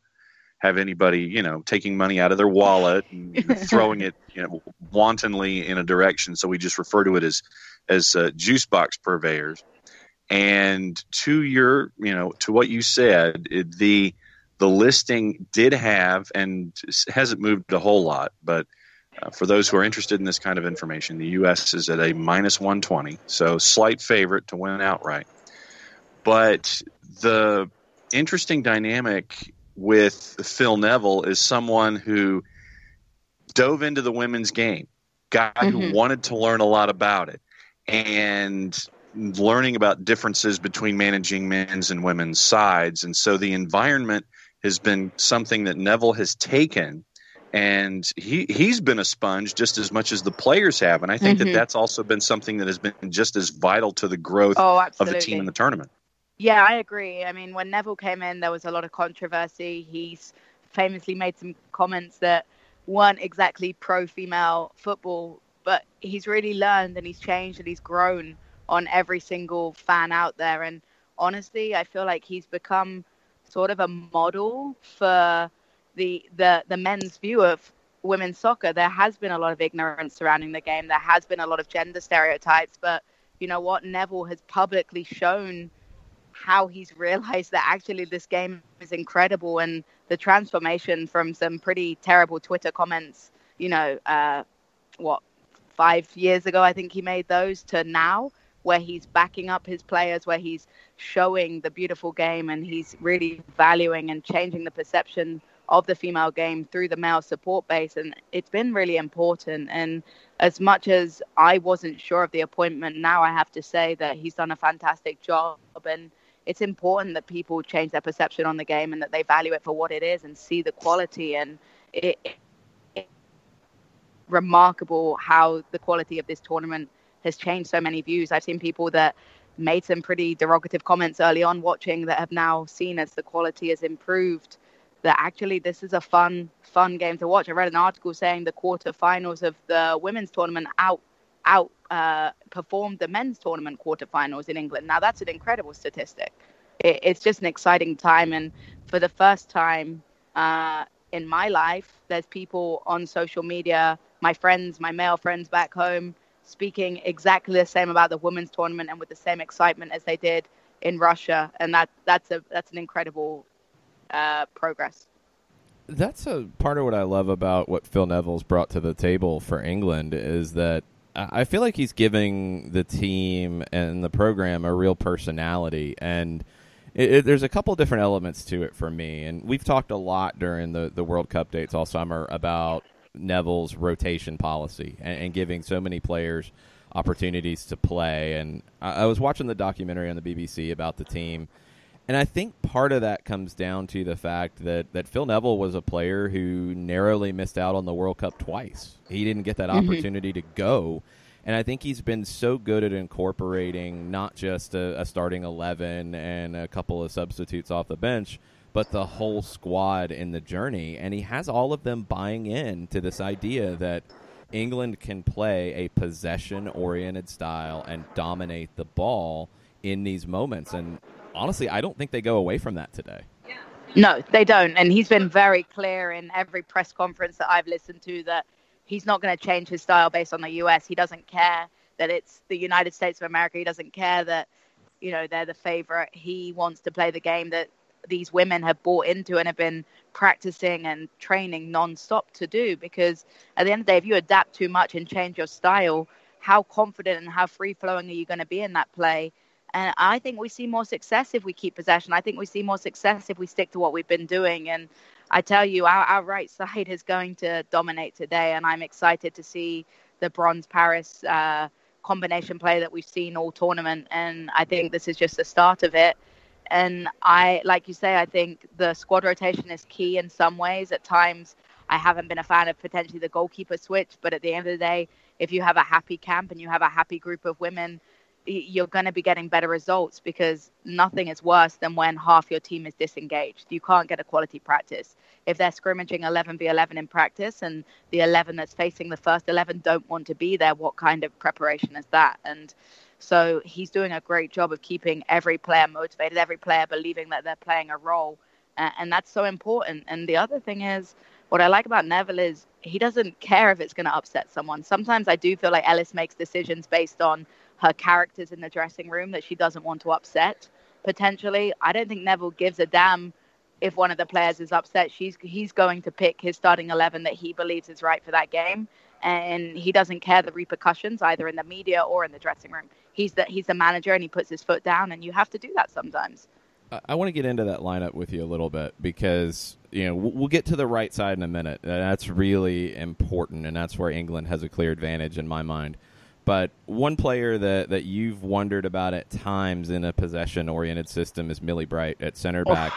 have anybody, taking money out of their wallet and throwing it, wantonly in a direction. So we just refer to it as juice box purveyors. And to what you said, the listing did have, and hasn't moved a whole lot, but for those who are interested in this kind of information, the U.S. is at a -120, so slight favorite to win outright. But the interesting dynamic with Phil Neville is someone who dove into the women's game, guy who wanted to learn a lot about it, and learning about differences between managing men's and women's sides. And so the environment has been something that Neville has taken, and he's been a sponge just as much as the players have. And I think that that's also been something that has been just as vital to the growth of the team in the tournament. Yeah, I agree. I mean, when Neville came in, there was a lot of controversy. He's famously made some comments that weren't exactly pro-female football, but he's really learned and he's changed and he's grown on every single fan out there. And honestly, I feel like he's become sort of a model for the men's view of women's soccer. There has been a lot of ignorance surrounding the game. There has been a lot of gender stereotypes, but you know what? Neville has publicly shown how he's realized that actually this game is incredible, and the transformation from some pretty terrible Twitter comments, 5 years ago, I think he made those, to now, where he's backing up his players, where he's showing the beautiful game, and he's really valuing and changing the perception of the female game through the male support base. And it's been really important. And as much as I wasn't sure of the appointment, now I have to say that he's done a fantastic job. And it's important that people change their perception on the game and that they value it for what it is and see the quality. And it's remarkable how the quality of this tournament has changed so many views. I've seen people that made some pretty derogative comments early on watching that have now seen, as the quality has improved, that actually this is a fun game to watch. I read an article saying the quarterfinals of the women's tournament outperformed the men's tournament quarterfinals in England. Now that's an incredible statistic. It's just an exciting time, and for the first time in my life, there's people on social media, my friends, my male friends back home, speaking exactly the same about the women's tournament and with the same excitement as they did in Russia, and that's an incredible progress. That's a part of what I love about what Phil Neville's brought to the table for England, is that I feel like he's giving the team and the program a real personality, and there's a couple different elements to it for me. And we've talked a lot during the World Cup dates all summer about Neville's rotation policy and giving so many players opportunities to play. And I was watching the documentary on the BBC about the team, and I think part of that comes down to the fact that Phil Neville was a player who narrowly missed out on the World Cup twice. He didn't get that opportunity to go. And I think he's been so good at incorporating not just a starting 11 and a couple of substitutes off the bench, but the whole squad in the journey. And he has all of them buying in to this idea that England can play a possession-oriented style and dominate the ball in these moments. And honestly, I don't think they go away from that today. No, they don't. And he's been very clear in every press conference that I've listened to that he's not going to change his style based on the U.S. He doesn't care that it's the United States of America. He doesn't care that, they're the favorite. He wants to play the game that these women have bought into and have been practicing and training nonstop to do. Because at the end of the day, if you adapt too much and change your style, how confident and how free-flowing are you going to be in that play? And I think we see more success if we keep possession. I think we see more success if we stick to what we've been doing. And I tell you, our right side is going to dominate today. And I'm excited to see the Bronze-Paris combination play that we've seen all tournament. And I think this is just the start of it. And like you say, I think the squad rotation is key in some ways. At times, I haven't been a fan of potentially the goalkeeper switch, but at the end of the day, if you have a happy camp and you have a happy group of women, you're going to be getting better results, because nothing is worse than when half your team is disengaged. You can't get a quality practice. If they're scrimmaging 11v11 in practice and the 11 that's facing the first 11 don't want to be there, what kind of preparation is that? And so he's doing a great job of keeping every player motivated, every player believing that they're playing a role. And that's so important. And the other thing is, what I like about Neville is he doesn't care if it's going to upset someone. Sometimes I do feel like Ellis makes decisions based on her characters in the dressing room that she doesn't want to upset, potentially. I don't think Neville gives a damn if one of the players is upset. He's going to pick his starting 11 that he believes is right for that game. And he doesn't care the repercussions, either in the media or in the dressing room. He's the manager, and he puts his foot down, and you have to do that sometimes. I want to get into that lineup with you a little bit, because we'll get to the right side in a minute. That's really important, and that's where England has a clear advantage in my mind. But one player that you've wondered about at times in a possession-oriented system is Millie Bright at center back.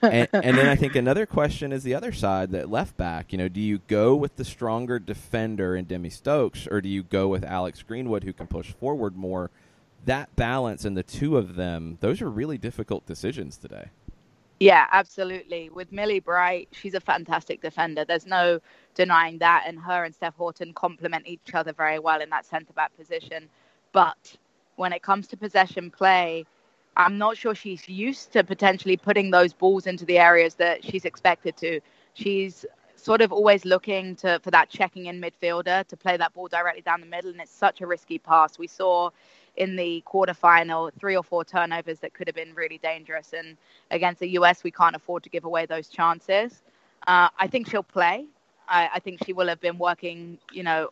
and then I think another question is the other side, that left back. Do you go with the stronger defender in Demi Stokes, or do you go with Alex Greenwood, who can push forward more? That balance in the two of them, those are really difficult decisions today. Yeah, absolutely. With Millie Bright, she's a fantastic defender. There's no denying that. And her and Steph Horton complement each other very well in that centre-back position. But when it comes to possession play, I'm not sure she's used to potentially putting those balls into the areas that she's expected to. She's sort of always looking for that checking in midfielder to play that ball directly down the middle. And it's such a risky pass. We saw in the quarterfinal 3 or 4 turnovers that could have been really dangerous. And against the US, we can't afford to give away those chances. I think she'll play. I think she will have been working,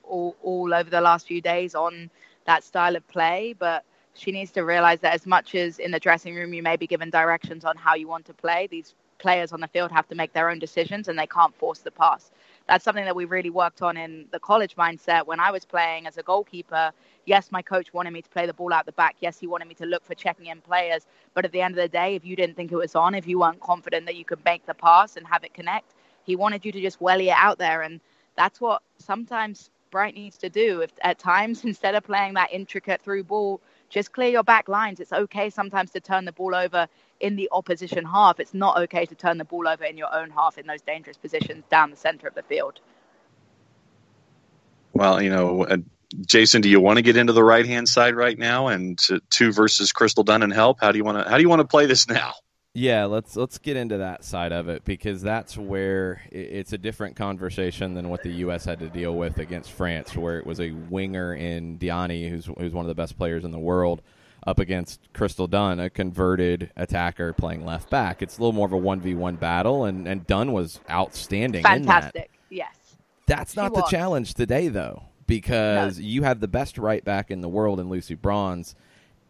all over the last few days on that style of play. But she needs to realize that as much as in the dressing room you may be given directions on how you want to play, these players on the field have to make their own decisions, and they can't force the pass. That's something that we really worked on in the college mindset. When I was playing as a goalkeeper, yes, my coach wanted me to play the ball out the back. Yes, he wanted me to look for checking in players. But at the end of the day, if you didn't think it was on, if you weren't confident that you could make the pass and have it connect, he wanted you to just welly it out there. And that's what sometimes Bright needs to do. If at times, instead of playing that intricate through ball, just clear your back lines. It's okay sometimes to turn the ball over in the opposition half. It's not okay to turn the ball over in your own half in those dangerous positions down the center of the field. Well, Jason, do you want to get into the right-hand side right now and 2 versus Crystal Dunn and help? How do you want to play this now? Yeah, let's get into that side of it, because that's where it's a different conversation than what the U.S. had to deal with against France, where it was a winger in Diani, who's one of the best players in the world, up against Crystal Dunn, a converted attacker playing left back. It's a little more of a 1v1 battle, and Dunn was outstanding. Fantastic, in that. Yes. That's not the challenge today, though, because you have the best right back in the world in Lucy Bronze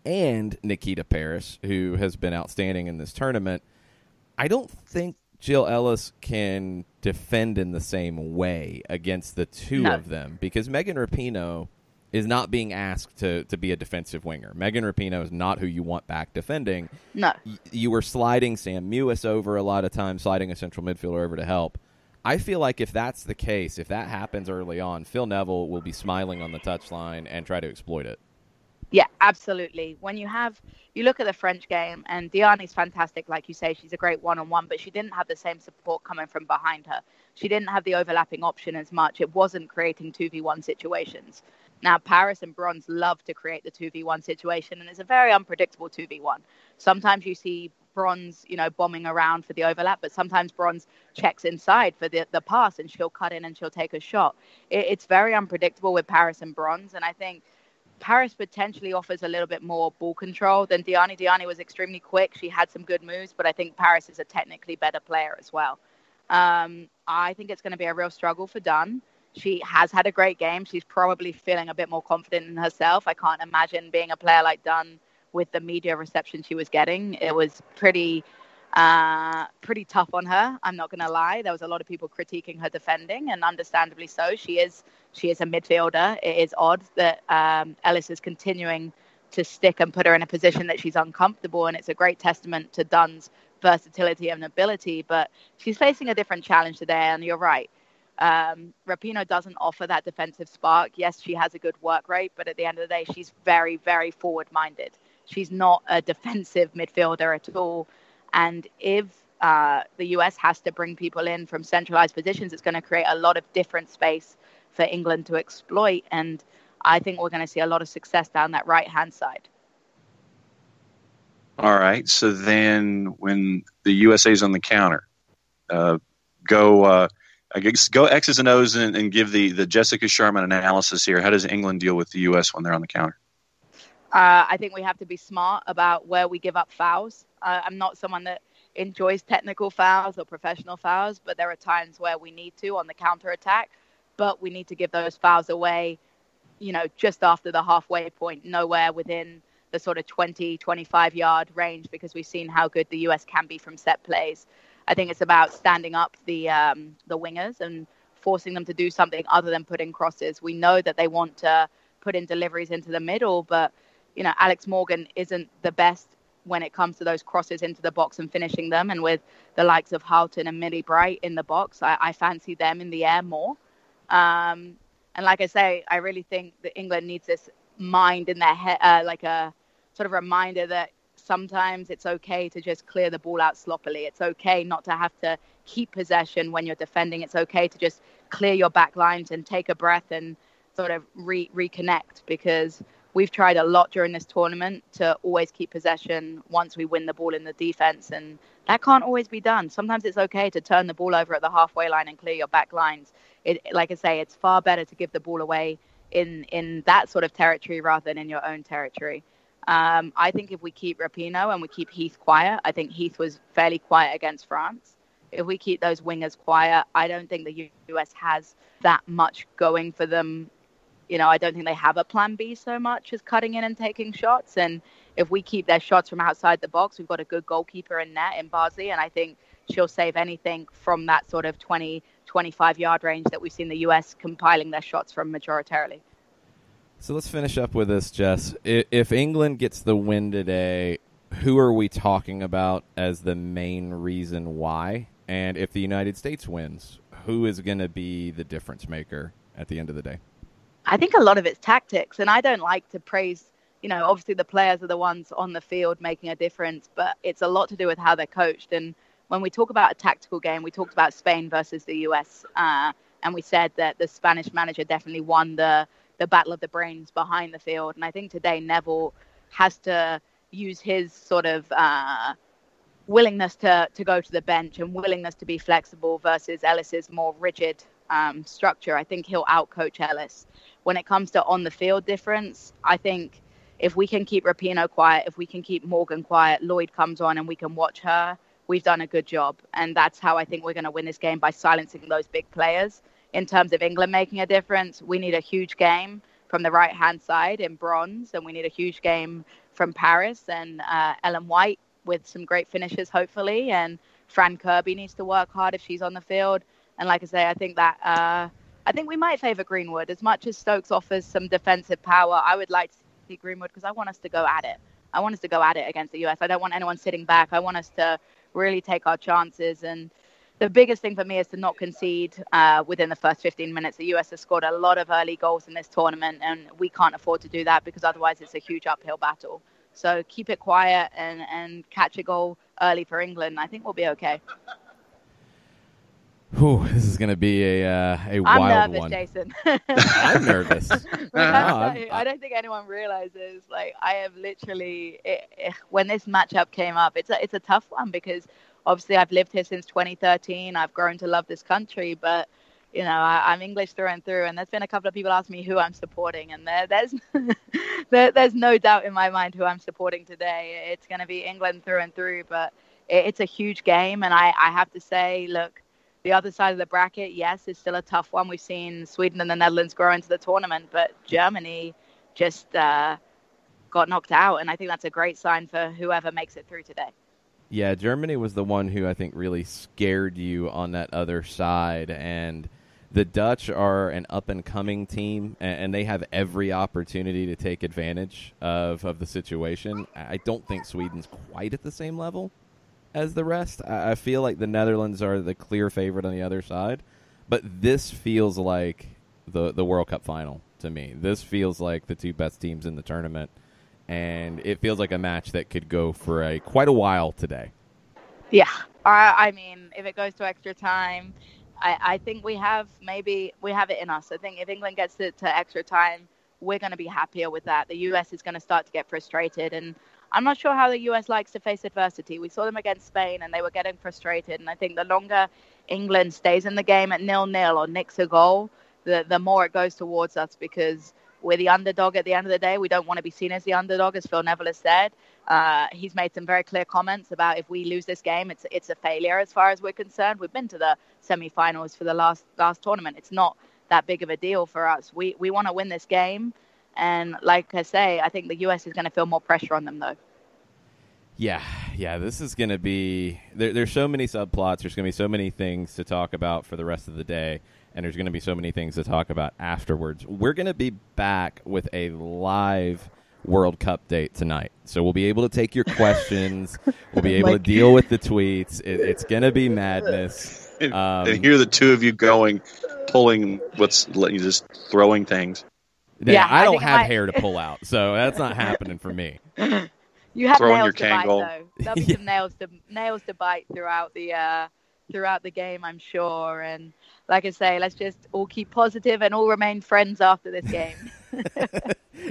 and Nikita Paris, who has been outstanding in this tournament. I don't think Jill Ellis can defend in the same way against the two of them, because Megan Rapinoe is not being asked to be a defensive winger. Megan Rapinoe is not who you want back defending. No. You were sliding Sam Mewis over a lot of times, sliding a central midfielder over to help. I feel like if that's the case, if that happens early on, Phil Neville will be smiling on the touchline and try to exploit it. Yeah, absolutely. When you look at the French game, and Diani's fantastic, like you say, she's a great one-on-one, but she didn't have the same support coming from behind her. She didn't have the overlapping option as much. It wasn't creating 2v1 situations. Now, Paris and Bronze love to create the 2v1 situation, and it's a very unpredictable 2v1. Sometimes you see Bronze, bombing around for the overlap, but sometimes Bronze checks inside for the pass, and she'll cut in and she'll take a shot. It's very unpredictable with Paris and Bronze, and I think Paris potentially offers a little bit more ball control than Diani. Diani was extremely quick. She had some good moves, but I think Paris is a technically better player as well. I think it's going to be a real struggle for Dunn. She has had a great game. She's probably feeling a bit more confident in herself. I can't imagine being a player like Dunn with the media reception she was getting. It was pretty tough on her. I'm not going to lie. There was a lot of people critiquing her defending, and understandably so. She is a midfielder. It is odd that Ellis is continuing to stick and put her in a position that she's uncomfortable, and it's a great testament to Dunn's versatility and ability. But she's facing a different challenge today, and you're right. Rapinoe doesn't offer that defensive spark. Yes, she has a good work rate, but at the end of the day, she's very, very forward-minded. She's not a defensive midfielder at all. And if the US has to bring people in from centralized positions, it's going to create a lot of different space for England to exploit. And I think we're going to see a lot of success down that right-hand side. All right. So then when the USA's on the counter, go X's and O's and give the Jessica Sharman analysis here. How does England deal with the US when they're on the counter? I think we have to be smart about where we give up fouls. I'm not someone that enjoys technical fouls or professional fouls, but there are times where we need to on the counter attack, but we need to give those fouls away, just after the halfway point, nowhere within the sort of 20, 25-yard range, because we've seen how good the US can be from set plays. I think it's about standing up the wingers and forcing them to do something other than put in crosses. We know that they want to put in deliveries into the middle, but Alex Morgan isn't the best when it comes to those crosses into the box and finishing them. And with the likes of Houghton and Millie Bright in the box, I fancy them in the air more. And like I say, I really think that England needs this mind in their head, like a sort of reminder that sometimes it's okay to just clear the ball out sloppily. It's okay not to have to keep possession when you're defending. It's okay to just clear your back lines and take a breath and sort of reconnect, because we've tried a lot during this tournament to always keep possession once we win the ball in the defense, and that can't always be done. Sometimes it's okay to turn the ball over at the halfway line and clear your back lines. Like I say, it's far better to give the ball away in that sort of territory rather than in your own territory. I think if we keep Rapinoe and we keep Heath quiet, I think Heath was fairly quiet against France. If we keep those wingers quiet, I don't think the US has that much going for them. I don't think they have a plan B so much as cutting in and taking shots. And if we keep their shots from outside the box, we've got a good goalkeeper in net in Barzi, and I think she'll save anything from that sort of 20, 25-yard range that we've seen the US compiling their shots from majoritarily. So let's finish up with this, Jess. If England gets the win today, who are we talking about as the main reason why? And if the United States wins, who is going to be the difference maker at the end of the day? I think a lot of it's tactics, and I don't like to praise, obviously the players are the ones on the field making a difference, but it's a lot to do with how they're coached. And when we talk about a tactical game, we talked about Spain versus the US, and we said that the Spanish manager definitely won the battle of the brains behind the field. And I think today Neville has to use his sort of willingness to go to the bench and willingness to be flexible versus Ellis's more rigid structure. I think he'll outcoach Ellis. When it comes to on the field difference, I think if we can keep Rapinoe quiet, if we can keep Morgan quiet, Lloyd comes on and we can watch her, we've done a good job. And that's how I think we're going to win this game, by silencing those big players. In terms of England making a difference, we need a huge game from the right-hand side in bronze, and we need a huge game from Paris and Ellen White with some great finishes, hopefully. And Fran Kirby needs to work hard if she's on the field. And like I say, I think that I think we might favour Greenwood. As much as Stokes offers some defensive power, I would like to see Greenwood, because I want us to go at it. I want us to go at it against the US. I don't want anyone sitting back. I want us to really take our chances. And the biggest thing for me is to not concede within the first 15 minutes. The US has scored a lot of early goals in this tournament, and we can't afford to do that, because otherwise it's a huge uphill battle. So keep it quiet and catch a goal early for England. I think we'll be okay. Whew, this is going to be a I'm wild nervous, one. Jason. I'm nervous. I don't think anyone realizes. Like, I have literally, when this matchup came up, it's a tough one, because obviously I've lived here since 2013. I've grown to love this country, but I'm English through and through. And there's been a couple of people ask me who I'm supporting, and there's no doubt in my mind who I'm supporting today. It's going to be England through and through, but it's a huge game, and I have to say, look. The other side of the bracket, yes, is still a tough one. We've seen Sweden and the Netherlands grow into the tournament, but Germany just got knocked out, and I think that's a great sign for whoever makes it through today. Yeah, Germany was the one who I think really scared you on that other side, and the Dutch are an up-and-coming team, and they have every opportunity to take advantage of the situation. I don't think Sweden's quite at the same level as the rest. I feel like the Netherlands are the clear favorite on the other side, But this feels like the World Cup final to me. This feels like the two best teams in the tournament, and it feels like a match that could go for quite a while today. Yeah. I mean, if it goes to extra time, I think we have it in us. I think if England gets to extra time, we're going to be happier with that. The US is going to start to get frustrated, and I'm not sure how the US likes to face adversity. We saw them against Spain, and they were getting frustrated, and I think the longer England stays in the game at 0-0 or nicks a goal, the more it goes towards us, because we're the underdog at the end of the day. We don't want to be seen as the underdog, as Phil Neville has said. He's made some very clear comments about if we lose this game, it's a failure as far as we're concerned. We've been to the semifinals for the last tournament. It's not that big of a deal for us. We want to win this game. And like I say, I think the US is going to feel more pressure on them, though. Yeah, this is going to be there's so many subplots. There's going to be so many things to talk about for the rest of the day, and there's going to be so many things to talk about afterwards. We're going to be back with a live World Cup date tonight, so we'll be able to take your questions. We'll be able to deal with the tweets. It's going to be madness. And hear the two of you pulling just throwing things. Yeah, I don't have hair to pull out, so that's not happening for me. You have throwing nails your to bite, Kangol. though. There'll be some nails to bite throughout the game, I'm sure. And like I say, let's just all keep positive and all remain friends after this game.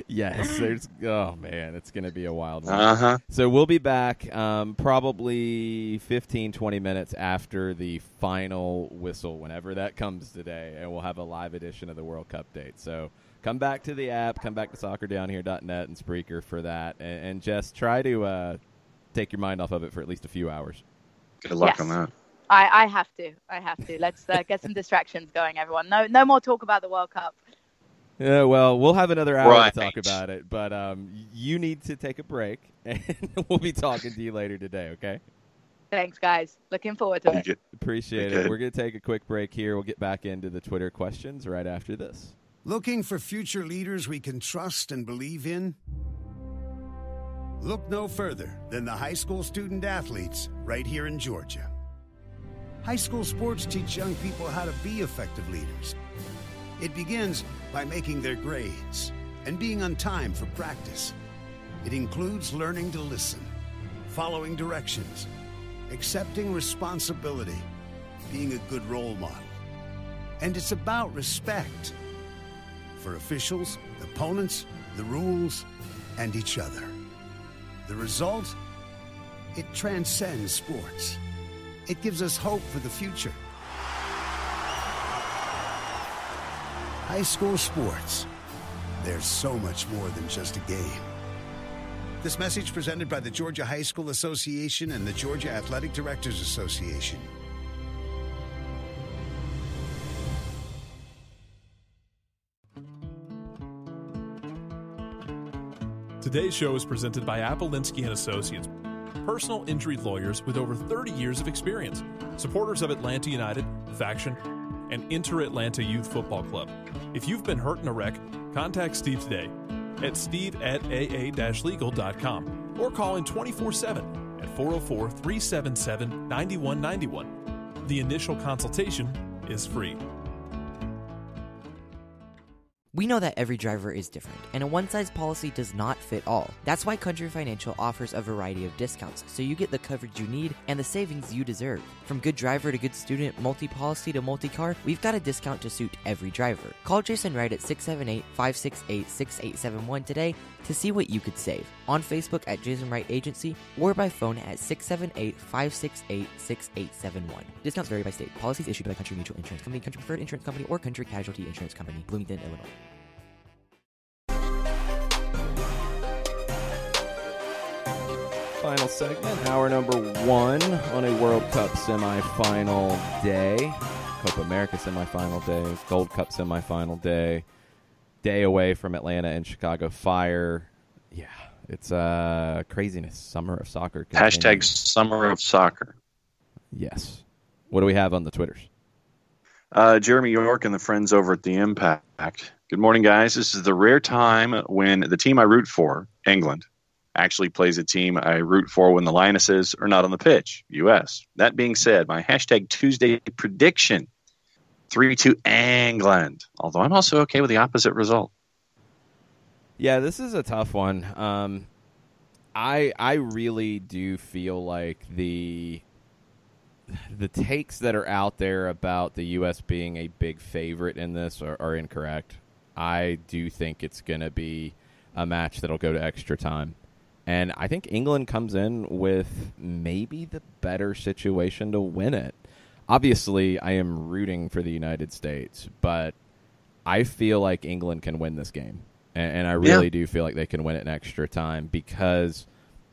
Yes, oh man, it's going to be a wild one. Uh-huh. So we'll be back probably 15, 20 minutes after the final whistle, whenever that comes today, and we'll have a live edition of the World Cup date. So come back to the app, come back to soccerdownhere.net and Spreaker for that, and just try to take your mind off of it for at least a few hours. Good luck on that. I have to. Let's get some distractions going, everyone. No more talk about the World Cup. Yeah, well, we'll have another hour to talk about it, but you need to take a break, and we'll be talking to you later today, okay? Thanks, guys. Looking forward to it. Appreciate it. We're going to take a quick break here. We'll get back into the Twitter questions right after this. Looking for future leaders we can trust and believe in? Look no further than the high school student athletes right here in Georgia. High school sports teach young people how to be effective leaders. It begins by making their grades and being on time for practice. It includes learning to listen, following directions, accepting responsibility, being a good role model. And it's about respect for officials, opponents, the rules, and each other. The result? It transcends sports. It gives us hope for the future. High school sports. There's so much more than just a game. This message presented by the Georgia High School Association and the Georgia Athletic Directors Association. Today's show is presented by ATLUTD Associates, personal injury lawyers with over 30 years of experience, supporters of Atlanta United, Faction, and Inter-Atlanta Youth Football Club. If you've been hurt in a wreck, contact Steve today at steve@aa-legal.com or call in 24/7 at 404-377-9191. The initial consultation is free. We know that every driver is different, and a one-size policy does not fit all. That's why Country Financial offers a variety of discounts, so you get the coverage you need and the savings you deserve. From good driver to good student, multi-policy to multi-car, we've got a discount to suit every driver. Call Jason Wright at 678-568-6871 today to see what you could save. On Facebook at Jason Wright Agency or by phone at 678-568-6871. Discounts vary by state. Policies issued by Country Mutual Insurance Company, Country Preferred Insurance Company, or Country Casualty Insurance Company, Bloomington, Illinois. Final segment, hour number 1 on a World Cup semifinal day. Copa America semifinal day, Gold Cup semifinal day. Day away from Atlanta and Chicago Fire. Yeah, it's craziness. Summer of soccer. Hashtag Summer of Soccer. Yes. What do we have on the Twitters? Jeremy York and the friends over at The Impact. Good morning, guys. This is the rare time when the team I root for, England, actually plays a team I root for when the Lionesses are not on the pitch, U.S. That being said, my hashtag Tuesday prediction 3-2 England. Although I'm also okay with the opposite result. Yeah, this is a tough one. I really do feel like the takes that are out there about the U.S. being a big favorite in this are incorrect. I do think it's going to be a match that'll go to extra time. And I think England comes in with maybe the better situation to win it. Obviously, I am rooting for the United States, but I feel like England can win this game. And I really do feel like they can win it in extra time because,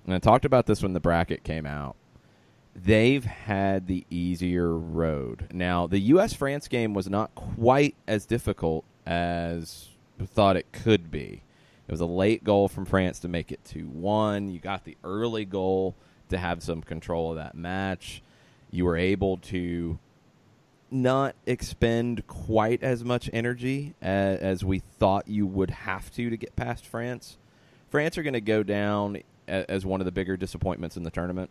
and I talked about this when the bracket came out, they've had the easier road. Now, the U.S.-France game was not quite as difficult as we thought it could be. It was a late goal from France to make it 2-1. You got the early goal to have some control of that match. You were able to not expend quite as much energy as we thought you would have to get past France. France are going to go down as one of the bigger disappointments in the tournament.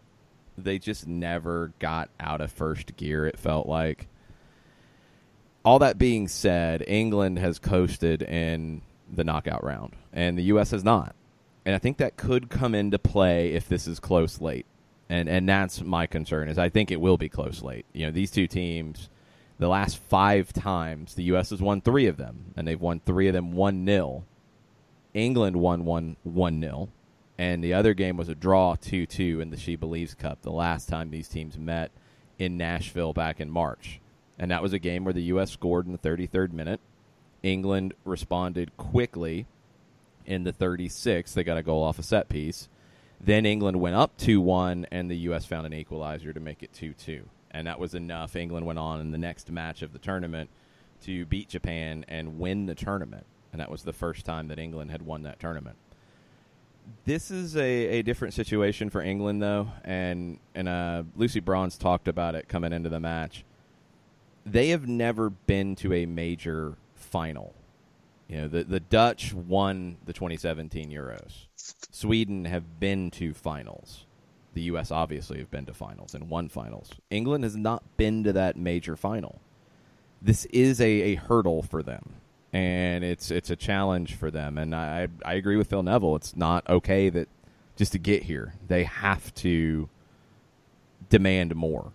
They just never got out of first gear, it felt like. All that being said, England has coasted in the knockout round, and the U.S. has not. And I think that could come into play if this is close late. And that's my concern, is I think it will be close late. You know, these two teams, the last 5 times, the U.S. has won 3 of them, and they've won 3 of them 1-0. England won 1-0, and the other game was a draw 2-2 in the She Believes Cup, the last time these teams met in Nashville back in March. And that was a game where the U.S. scored in the 33rd minute. England responded quickly in the 36th. They got a goal off a set piece. Then England went up 2-1, and the U.S. found an equalizer to make it 2-2. And that was enough. England went on in the next match of the tournament to beat Japan and win the tournament. And that was the first time that England had won that tournament. This is a different situation for England, though, and Lucy Bronze talked about it coming into the match. They have never been to a major final. You know, the Dutch won the 2017 Euros. Sweden have been to finals. The U.S. obviously have been to finals and won finals. England has not been to that major final. This is a hurdle for them, and it's a challenge for them. And I agree with Phil Neville. It's not okay that just to get here, they have to demand more,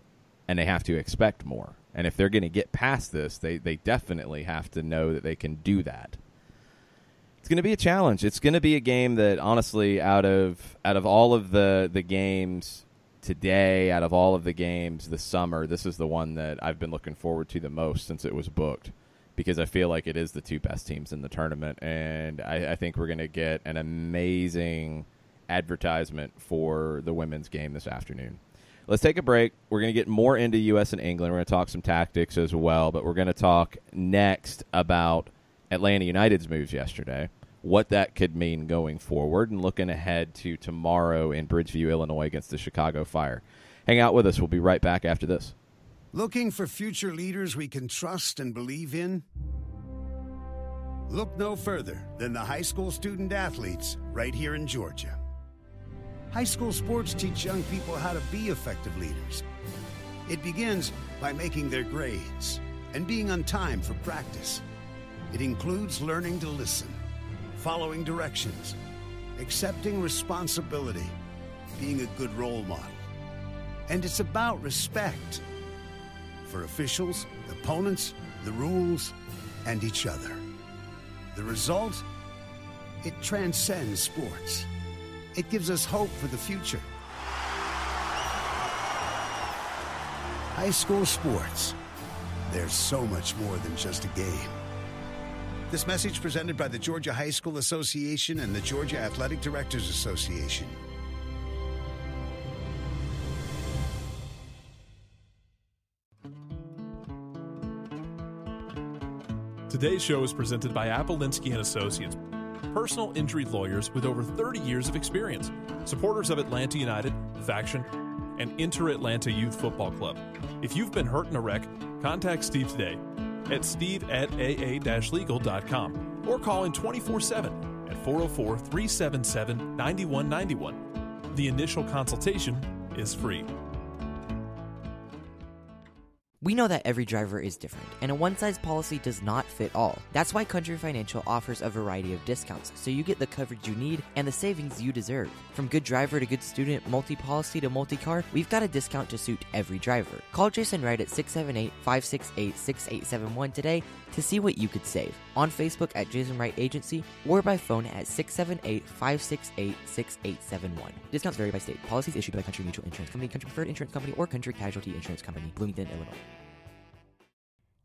and they have to expect more. And if they're going to get past this, they definitely have to know that they can do that. It's going to be a challenge. It's going to be a game that, honestly, out of all of the games today, out of all of the games this summer, this is the one that I've been looking forward to the most since it was booked, because I feel like it is the 2 best teams in the tournament, and I think we're going to get an amazing advertisement for the women's game this afternoon. Let's take a break. We're going to get more into U.S. and England. We're going to talk some tactics as well, but we're going to talk next about Atlanta United's moves yesterday, what that could mean going forward, and looking ahead to tomorrow in Bridgeview, Illinois against the Chicago Fire. Hang out with us. We'll be right back after this. Looking for future leaders we can trust and believe in? Look no further than the high school student athletes right here in Georgia. High school sports teach young people how to be effective leaders. It begins by making their grades and being on time for practice. It includes learning to listen, following directions, accepting responsibility, being a good role model. And it's about respect for officials, opponents, the rules, and each other. The result? It transcends sports. It gives us hope for the future. High school sports. There's so much more than just a game. This message presented by the Georgia High School Association and the Georgia Athletic Directors Association. Today's show is presented by ATLUTD Associates, personal injury lawyers with over 30 years of experience, supporters of Atlanta United, Faction, and Inter-Atlanta Youth Football Club. If you've been hurt in a wreck, contact Steve today at steve@aa-legal.com or call in 24/7 at 404-377-9191. The initial consultation is free. We know that every driver is different, and a one-size policy does not fit all. That's why Country Financial offers a variety of discounts, so you get the coverage you need and the savings you deserve. From good driver to good student, multi-policy to multi-car, we've got a discount to suit every driver. Call Jason Wright at 678-568-6871 today to see what you could save. On Facebook at Jason Wright Agency or by phone at 678-568-6871. Discounts vary by state. Policies issued by Country Mutual Insurance Company, Country Preferred Insurance Company, or Country Casualty Insurance Company, Bloomington, Illinois.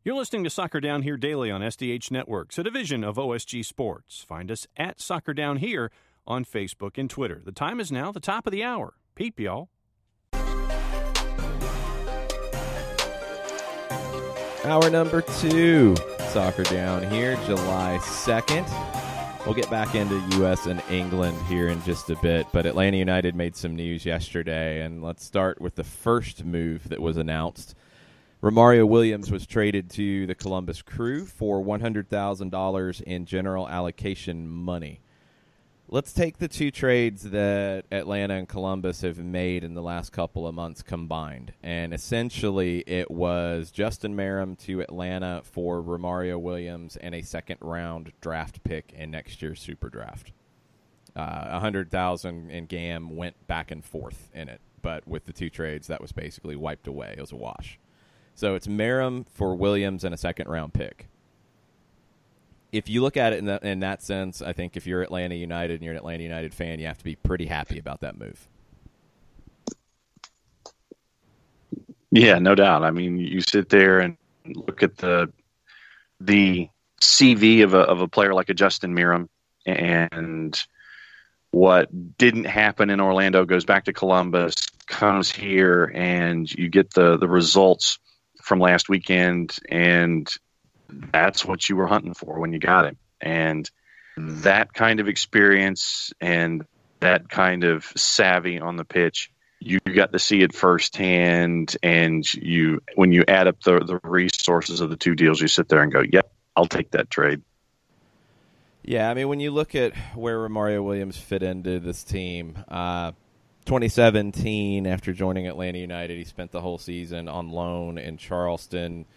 You're listening to Soccer Down Here daily on SDH Networks, a division of OSG Sports. Find us at Soccer Down Here on Facebook and Twitter. The time is now the top of the hour. Peep, y'all. Hour number 2, Soccer Down Here, July 2nd. We'll get back into U.S. and England here in just a bit, but Atlanta United made some news yesterday, and let's start with the first move that was announced. Romario Williams was traded to the Columbus Crew for $100,000 in general allocation money. Let's take the two trades that Atlanta and Columbus have made in the last couple of months combined. And essentially it was Justin Merrim to Atlanta for Romario Williams and a second-round draft pick in next year's Super Draft. $100,000 in GAM went back and forth in it. But with the two trades, that was basically wiped away. It was a wash. So it's Merrim for Williams and a second-round pick. If you look at it in that sense, I think if you're Atlanta United and you're an Atlanta United fan, you have to be pretty happy about that move. Yeah, no doubt. I mean, you sit there and look at the CV of a player like a Justin Merrim, and what didn't happen in Orlando goes back to Columbus, comes here, and you get the results from last weekend, and that's what you were hunting for when you got him. And that kind of experience and that kind of savvy on the pitch, you got to see it firsthand. And when you add up the resources of the two deals, you sit there and go, yep, I'll take that trade. Yeah, I mean, when you look at where Romario Williams fit into this team, 2017, after joining Atlanta United, he spent the whole season on loan in Charleston.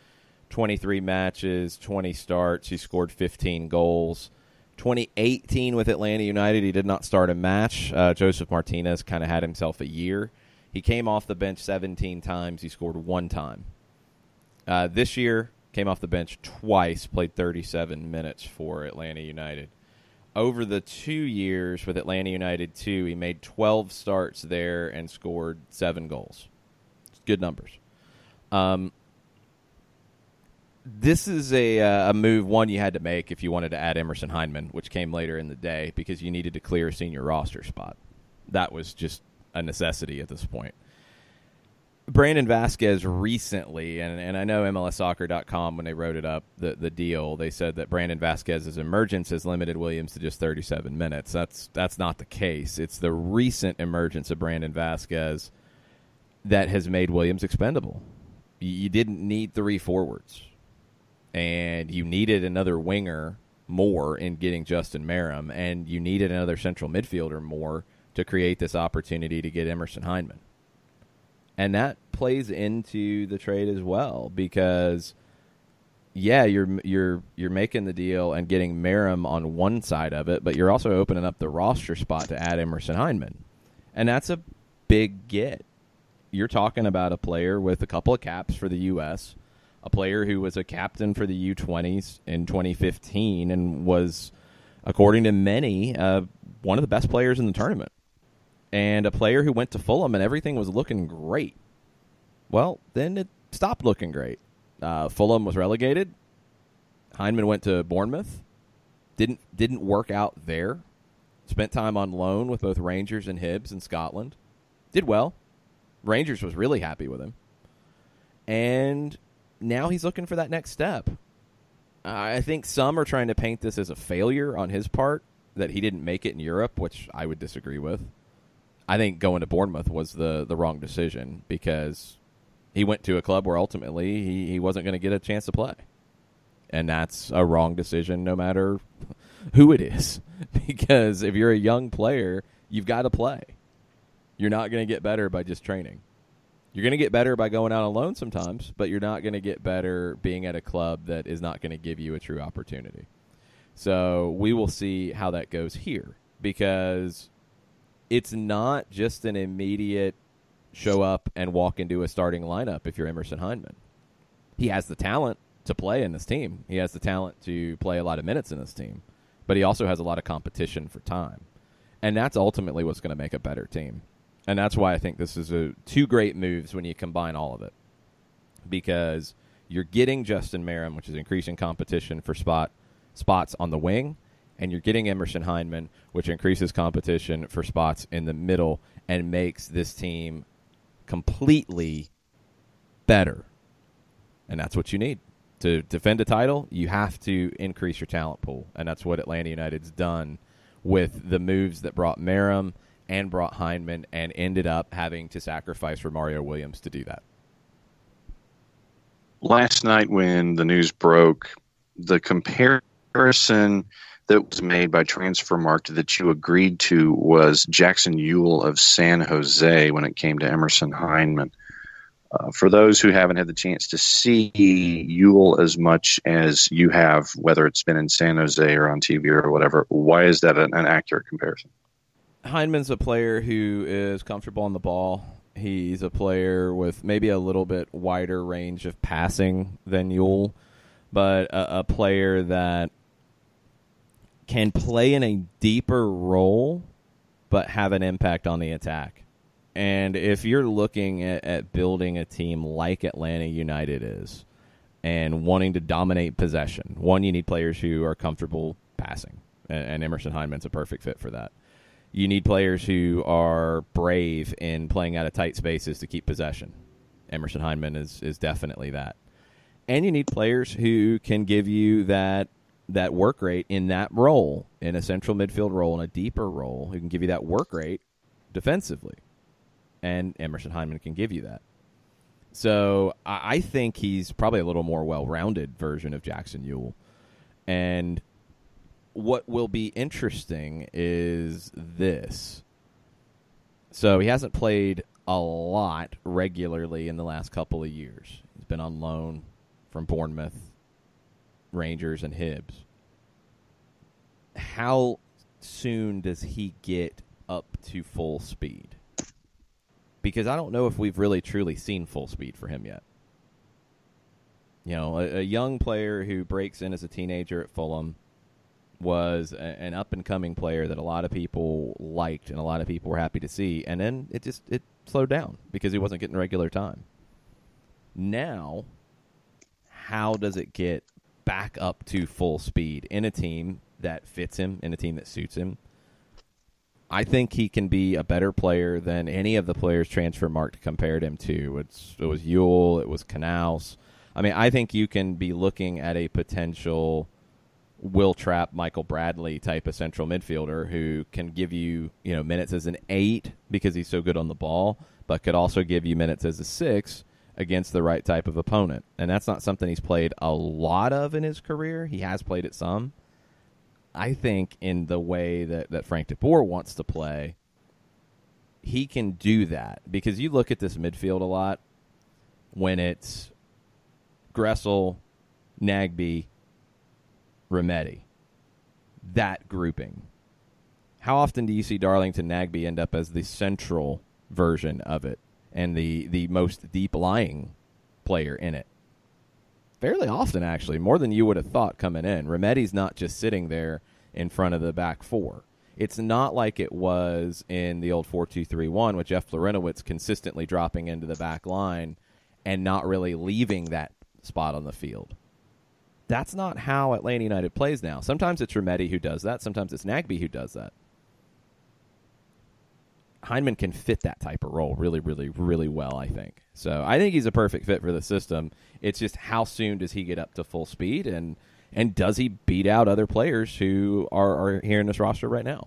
23 matches, 20 starts. He scored 15 goals. 2018 with Atlanta United, he did not start a match. Joseph Martinez kind of had himself a year. He came off the bench 17 times. He scored 1 time. This year, came off the bench twice, played 37 minutes for Atlanta United. Over the 2 years with Atlanta United 2, he made 12 starts there and scored 7 goals. Good numbers. This is a move, one, you had to make if you wanted to add Emerson Hyndman, which came later in the day because you needed to clear a senior roster spot. That was just a necessity at this point. Brandon Vasquez recently, and I know MLSsoccer.com, when they wrote it up, the deal, they said that Brandon Vasquez's emergence has limited Williams to just 37 minutes. That's not the case. It's the recent emergence of Brandon Vasquez that has made Williams expendable. You didn't need 3 forwards. And you needed another winger more in getting Justin Merrim, and you needed another central midfielder more to create this opportunity to get Emerson Hyndman. And that plays into the trade as well because, yeah, you're making the deal and getting Merrim on one side of it, but you're also opening up the roster spot to add Emerson Hyndman. And that's a big get. You're talking about a player with a couple of caps for the U.S., a player who was a captain for the U-20s in 2015 and was, according to many, one of the best players in the tournament. And a player who went to Fulham and everything was looking great. Well, then it stopped looking great. Fulham was relegated. Hyndman went to Bournemouth. Didn't work out there. Spent time on loan with both Rangers and Hibs in Scotland. Did well. Rangers was really happy with him. And now he's looking for that next step. I think some are trying to paint this as a failure on his part, that he didn't make it in Europe, which I would disagree with. I think going to Bournemouth was the wrong decision because he went to a club where ultimately he wasn't going to get a chance to play. And that's a wrong decision no matter who it is. Because if you're a young player, you've got to play. You're not going to get better by just training. You're going to get better by going out on loan sometimes, but you're not going to get better being at a club that is not going to give you a true opportunity. So we will see how that goes here, because it's not just an immediate show up and walk into a starting lineup if you're Emerson Hyndman. He has the talent to play in this team. He has the talent to play a lot of minutes in this team, but he also has a lot of competition for time. And that's ultimately what's going to make a better team. And that's why I think this is two great moves when you combine all of it, because you're getting Justin Merrim, which is increasing competition for spots on the wing, and you're getting Emerson Hyndman, which increases competition for spots in the middle and makes this team completely better. And that's what you need. To defend a title, you have to increase your talent pool, and that's what Atlanta United's done with the moves that brought Merrim and brought Hyndman, and ended up having to sacrifice for Mario Williams to do that. Last night when the news broke, the comparison that was made by Transfermarkt that you agreed to was Jackson Ewell of San Jose when it came to Emerson Hyndman. For those who haven't had the chance to see Ewell as much as you have, whether it's been in San Jose or on TV or whatever, why is that an accurate comparison? Hyndman's a player who is comfortable on the ball. He's a player with maybe a little bit wider range of passing than Ewell, but a player that can play in a deeper role but have an impact on the attack. And if you're looking at building a team like Atlanta United is and wanting to dominate possession, one, you need players who are comfortable passing, and Emerson Hyndman's a perfect fit for that. You need players who are brave in playing out of tight spaces to keep possession. Emerson Hyndman is definitely that. And you need players who can give you that work rate in that role, in a central midfield role, in a deeper role, who can give you that work rate defensively. And Emerson Hyndman can give you that. So I think he's probably a little more well-rounded version of Jackson Ewell. And what will be interesting is this. So he hasn't played a lot regularly in the last couple of years. He's been on loan from Bournemouth, Rangers, and Hibs. How soon does he get up to full speed? Because I don't know if we've really truly seen full speed for him yet. You know, a young player who breaks in as a teenager at Fulham was an up-and-coming player that a lot of people liked and a lot of people were happy to see, and then it slowed down because he wasn't getting regular time. Now, how does it get back up to full speed in a team that fits him, in a team that suits him? I think he can be a better player than any of the players Transfermarkt compared him to. It was Ewell, it was Knaus. I mean, I think you can be looking at a potential Will Trapp, Michael Bradley type of central midfielder who can give you, minutes as an 8 because he's so good on the ball, but could also give you minutes as a 6 against the right type of opponent. And that's not something he's played a lot of in his career. He has played it some. I think in the way that Frank de Boer wants to play, he can do that. Because you look at this midfield a lot when it's Gressel, Nagbe, Remedi, that grouping. How often do you see Darlington Nagbe end up as the central version of it and the most deep-lying player in it? Fairly often, actually, more than you would have thought coming in. Remedi's not just sitting there in front of the back four. It's not like it was in the old 4-2-3-1 with Jeff Florinowicz consistently dropping into the back line and not really leaving that spot on the field. That's not how Atlanta United plays now. Sometimes it's Remedi who does that. Sometimes it's Nagbe who does that. Hyndman can fit that type of role really, really, really well, I think. So I think he's a perfect fit for the system. It's just how soon does he get up to full speed, and does he beat out other players who are here in this roster right now?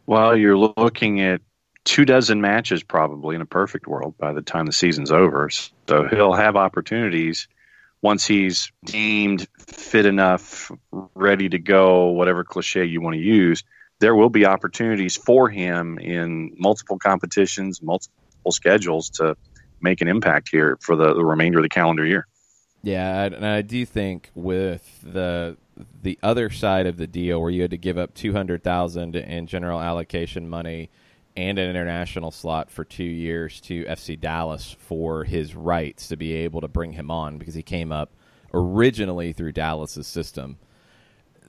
Well, you're looking at 24 matches probably in a perfect world by the time the season's over. So he'll have opportunities once he's deemed fit enough, ready to go, whatever cliche you want to use. There will be opportunities for him in multiple competitions, multiple multiple schedules to make an impact here for the remainder of the calendar year. Yeah, and I do think with the other side of the deal where you had to give up $200,000 in general allocation money and an international slot for 2 years to FC Dallas for his rights to be able to bring him on because he came up originally through Dallas's system.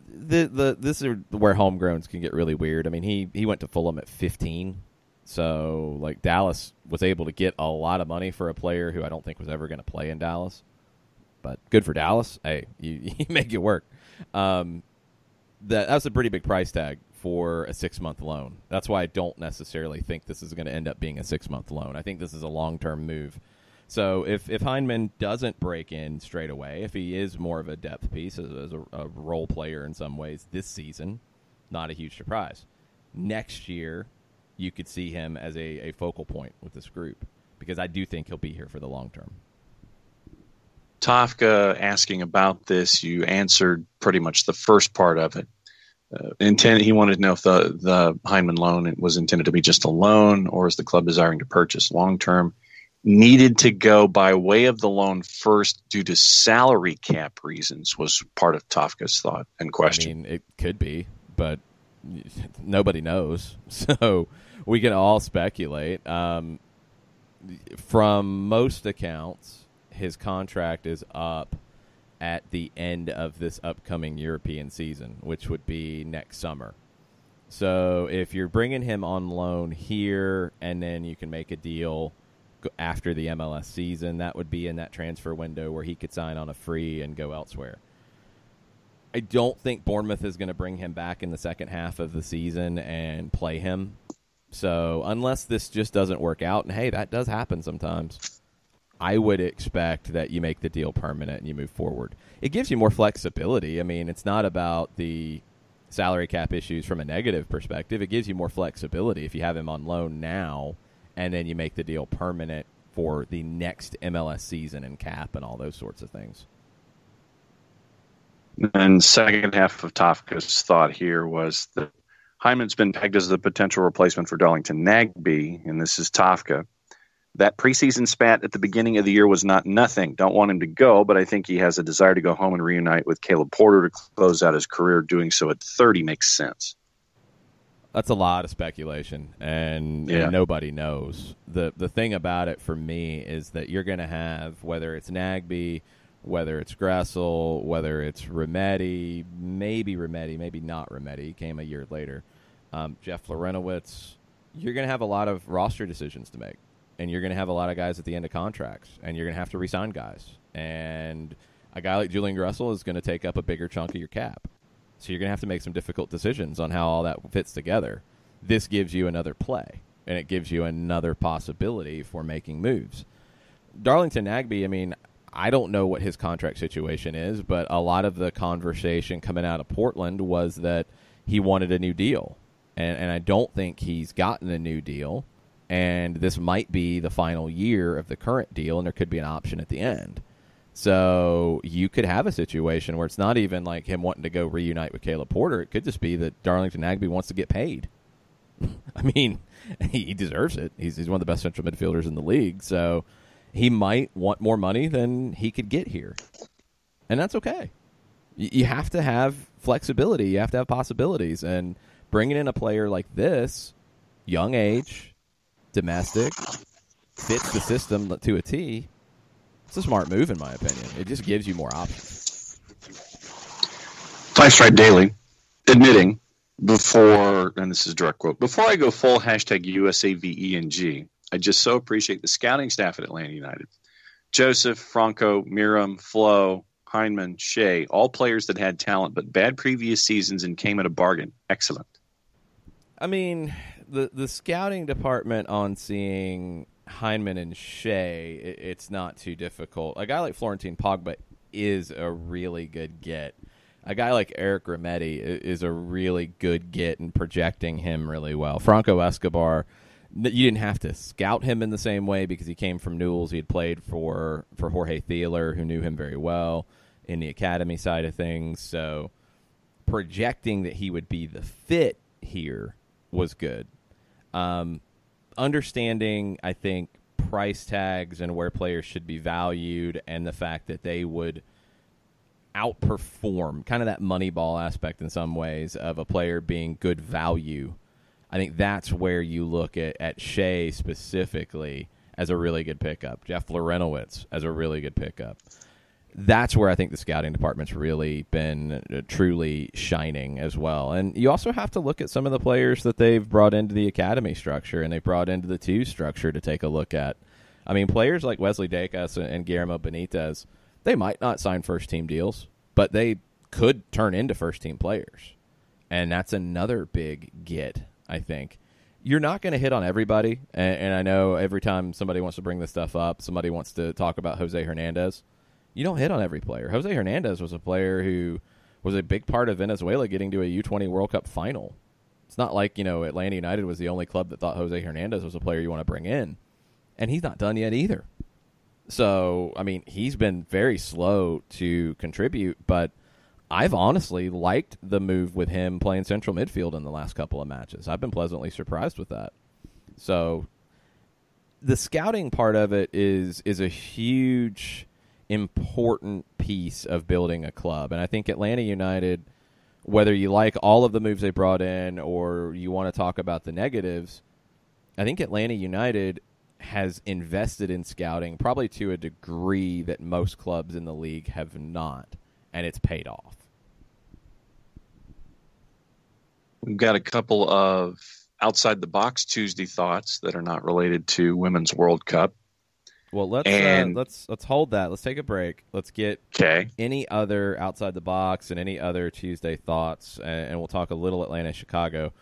This is where homegrowns can get really weird. I mean, he went to Fulham at 15, so like Dallas was able to get a lot of money for a player who I don't think was ever going to play in Dallas. But good for Dallas. Hey, you make it work. That was a pretty big price tag for a 6-month loan. That's why I don't necessarily think this is going to end up being a 6-month loan. I think this is a long-term move. So if Heinemann doesn't break in straight away, if he is more of a depth piece as a role player in some ways this season, not a huge surprise. Next year, you could see him as a focal point with this group because I do think he'll be here for the long term. Tafka asking about this, you answered pretty much the first part of it. He wanted to know if the Heinemann loan was intended to be just a loan or is the club desiring to purchase long-term. Needed to go by way of the loan first due to salary cap reasons was part of Tafka's thought and question. I mean, it could be, but nobody knows. So we can all speculate. From most accounts, his contract is up at the end of this upcoming European season, which would be next summer. So if you're bringing him on loan here and then you can make a deal after the MLS season, that would be in that transfer window where he could sign on a free and go elsewhere. I don't think Bournemouth is going to bring him back in the second half of the season and play him. So unless this just doesn't work out, and hey, that does happen sometimes, I would expect that you make the deal permanent and you move forward. It gives you more flexibility. I mean, it's not about the salary cap issues from a negative perspective. It gives you more flexibility if you have him on loan now and then you make the deal permanent for the next MLS season and cap and all those sorts of things. And second half of Tafka's thought here was that Hyman's been pegged as the potential replacement for Darlington Nagbe, and this is Tafka. That preseason spat at the beginning of the year was not nothing. Don't want him to go, but I think he has a desire to go home and reunite with Caleb Porter to close out his career. Doing so at 30 makes sense. That's a lot of speculation, and nobody knows. The thing about it for me is that you're going to have, whether it's Nagbe, whether it's Gressel, whether it's Remedi, maybe not Remedi, he came a year later, Jeff Lorenowitz, you're going to have a lot of roster decisions to make. And you're going to have a lot of guys at the end of contracts, and you're going to have to re-sign guys. And a guy like Julian Gressel is going to take up a bigger chunk of your cap. So you're going to have to make some difficult decisions on how all that fits together. This gives you another play, and it gives you another possibility for making moves. Darlington Nagbe, I mean, I don't know what his contract situation is, but a lot of the conversation coming out of Portland was that he wanted a new deal. And I don't think he's gotten a new deal. And this might be the final year of the current deal, and there could be an option at the end. So you could have a situation where it's not even like him wanting to go reunite with Caleb Porter. It could just be that Darlington Nagbe wants to get paid. I mean, he deserves it. He's one of the best central midfielders in the league, so he might want more money than he could get here. And that's okay. You have to have flexibility. You have to have possibilities. And bringing in a player like this, young age, domestic, fits the system to a T, it's a smart move in my opinion. It just gives you more options. Five Stripe Daily, admitting before, and this is a direct quote, before I go full #USAVENG, I just so appreciate the scouting staff at Atlanta United. Joseph, Franco, Miram, Flo, Heinemann, Shea, all players that had talent but bad previous seasons and came at a bargain. Excellent. I mean, the scouting department on seeing Heinemann and Shea, it's not too difficult. A guy like Florentine Pogba is a really good get. A guy like Eric Remedi is a really good get and projecting him really well. Franco Escobar, you didn't have to scout him in the same way because he came from Newell's. He had played for Jorge Thieler, who knew him very well in the academy side of things. So projecting that he would be the fit here was good. understanding, I think, price tags and where players should be valued, and the fact that they would outperform, kind of that Moneyball aspect in some ways of a player being good value. I think that's where you look at Shea specifically as a really good pickup, Jeff Lorenowitz as a really good pickup. That's where I think the scouting department's really been truly shining as well. And you also have to look at some of the players that they've brought into the academy structure and they brought into the 2 structure to take a look at. I mean, players like Wesley Dacus and Guillermo Benitez, they might not sign first-team deals, but they could turn into first-team players. And that's another big get, I think. You're not going to hit on everybody, and I know every time somebody wants to bring this stuff up, somebody wants to talk about Jose Hernandez. You don't hit on every player. Jose Hernandez was a player who was a big part of Venezuela getting to a U20 World Cup final. It's not like, Atlanta United was the only club that thought Jose Hernandez was a player you want to bring in. And he's not done yet either. So, I mean, he's been very slow to contribute, but I've honestly liked the move with him playing central midfield in the last couple of matches. I've been pleasantly surprised with that. So, the scouting part of it is a huge, important piece of building a club. And I think Atlanta United, whether you like all of the moves they brought in or you want to talk about the negatives, I think Atlanta United has invested in scouting probably to a degree that most clubs in the league have not, and it's paid off. We've got a couple of outside-the-box Tuesday thoughts that are not related to Women's World Cup. Well, let's hold that. Let's take a break. Let's get any other outside the box and any other Tuesday thoughts, and we'll talk a little Atlanta-Chicago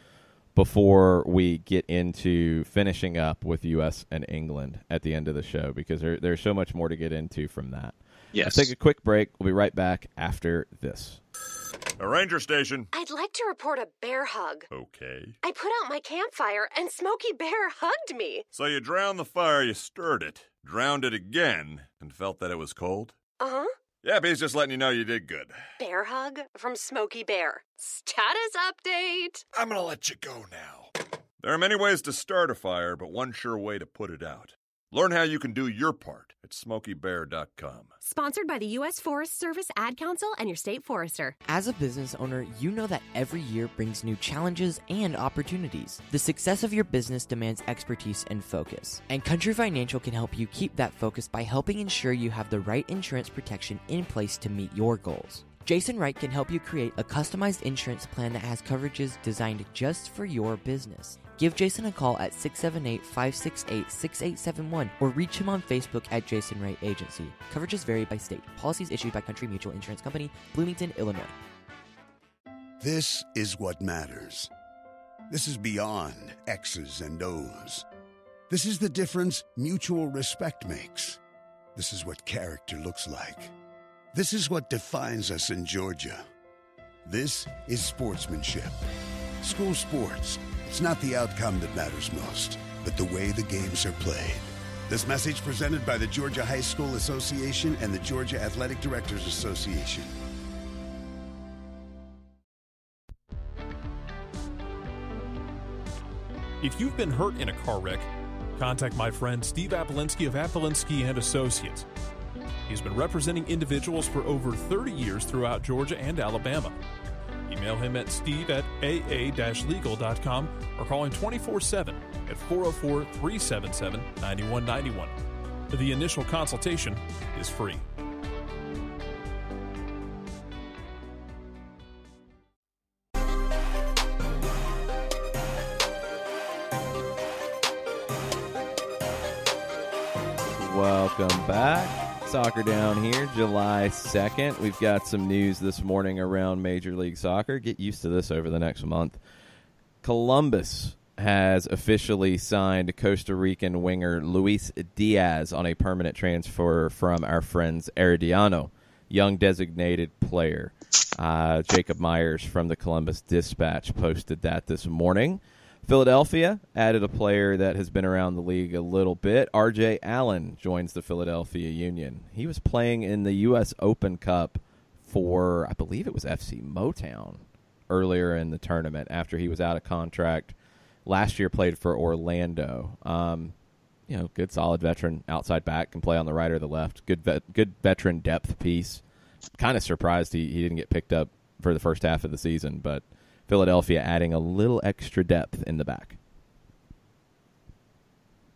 before we get into finishing up with U.S. and England at the end of the show, because there's so much more to get into from that. Yes. Let's take a quick break. We'll be right back after this. A ranger station. I'd like to report a bear hug. Okay. I put out my campfire and Smokey Bear hugged me. So you drowned the fire, you stirred it, drowned it again, and felt that it was cold? Uh-huh. Yeah, he's just letting you know you did good. Bear hug from Smokey Bear. Status update. I'm gonna let you go now. There are many ways to start a fire, but one sure way to put it out. Learn how you can do your part at SmokeyBear.com. Sponsored by the U.S. Forest Service, Ad Council, and your state forester. As a business owner, you know that every year brings new challenges and opportunities. The success of your business demands expertise and focus. And Country Financial can help you keep that focus by helping ensure you have the right insurance protection in place to meet your goals. Jason Wright can help you create a customized insurance plan that has coverages designed just for your business. Give Jason a call at 678-568-6871 or reach him on Facebook at Jason Wright Agency. Coverages vary by state. Policies issued by Country Mutual Insurance Company, Bloomington, Illinois. This is what matters. This is beyond X's and O's. This is the difference mutual respect makes. This is what character looks like. This is what defines us in Georgia. This is sportsmanship. School sports. It's not the outcome that matters most, but the way the games are played. This message presented by the Georgia High School Association and the Georgia Athletic Directors Association. If you've been hurt in a car wreck, contact my friend Steve Apolinski of Apolinski & Associates. He's been representing individuals for over 30 years throughout Georgia and Alabama. Email him at steve@aa-legal.com or call him 24/7 at 404-377-9191. The initial consultation is free. Welcome back. Soccer Down here, July 2nd. We've got some news this morning around Major League Soccer. Get used to this over the next month. Columbus has officially signed Costa Rican winger Luis Diaz on a permanent transfer from our friends Herediano, young designated player. Jacob Myers from the Columbus Dispatch posted that this morning. Philadelphia added a player that has been around the league a little bit. R.J. Allen joins the Philadelphia Union. He was playing in the U.S. Open Cup for, I believe it was FC Motown, earlier in the tournament after he was out of contract Last year played for Orlando. Good solid veteran outside back, can play on the right or the left. Good veteran depth piece. Kind of surprised he didn't get picked up for the first half of the season, but Philadelphia adding a little extra depth in the back.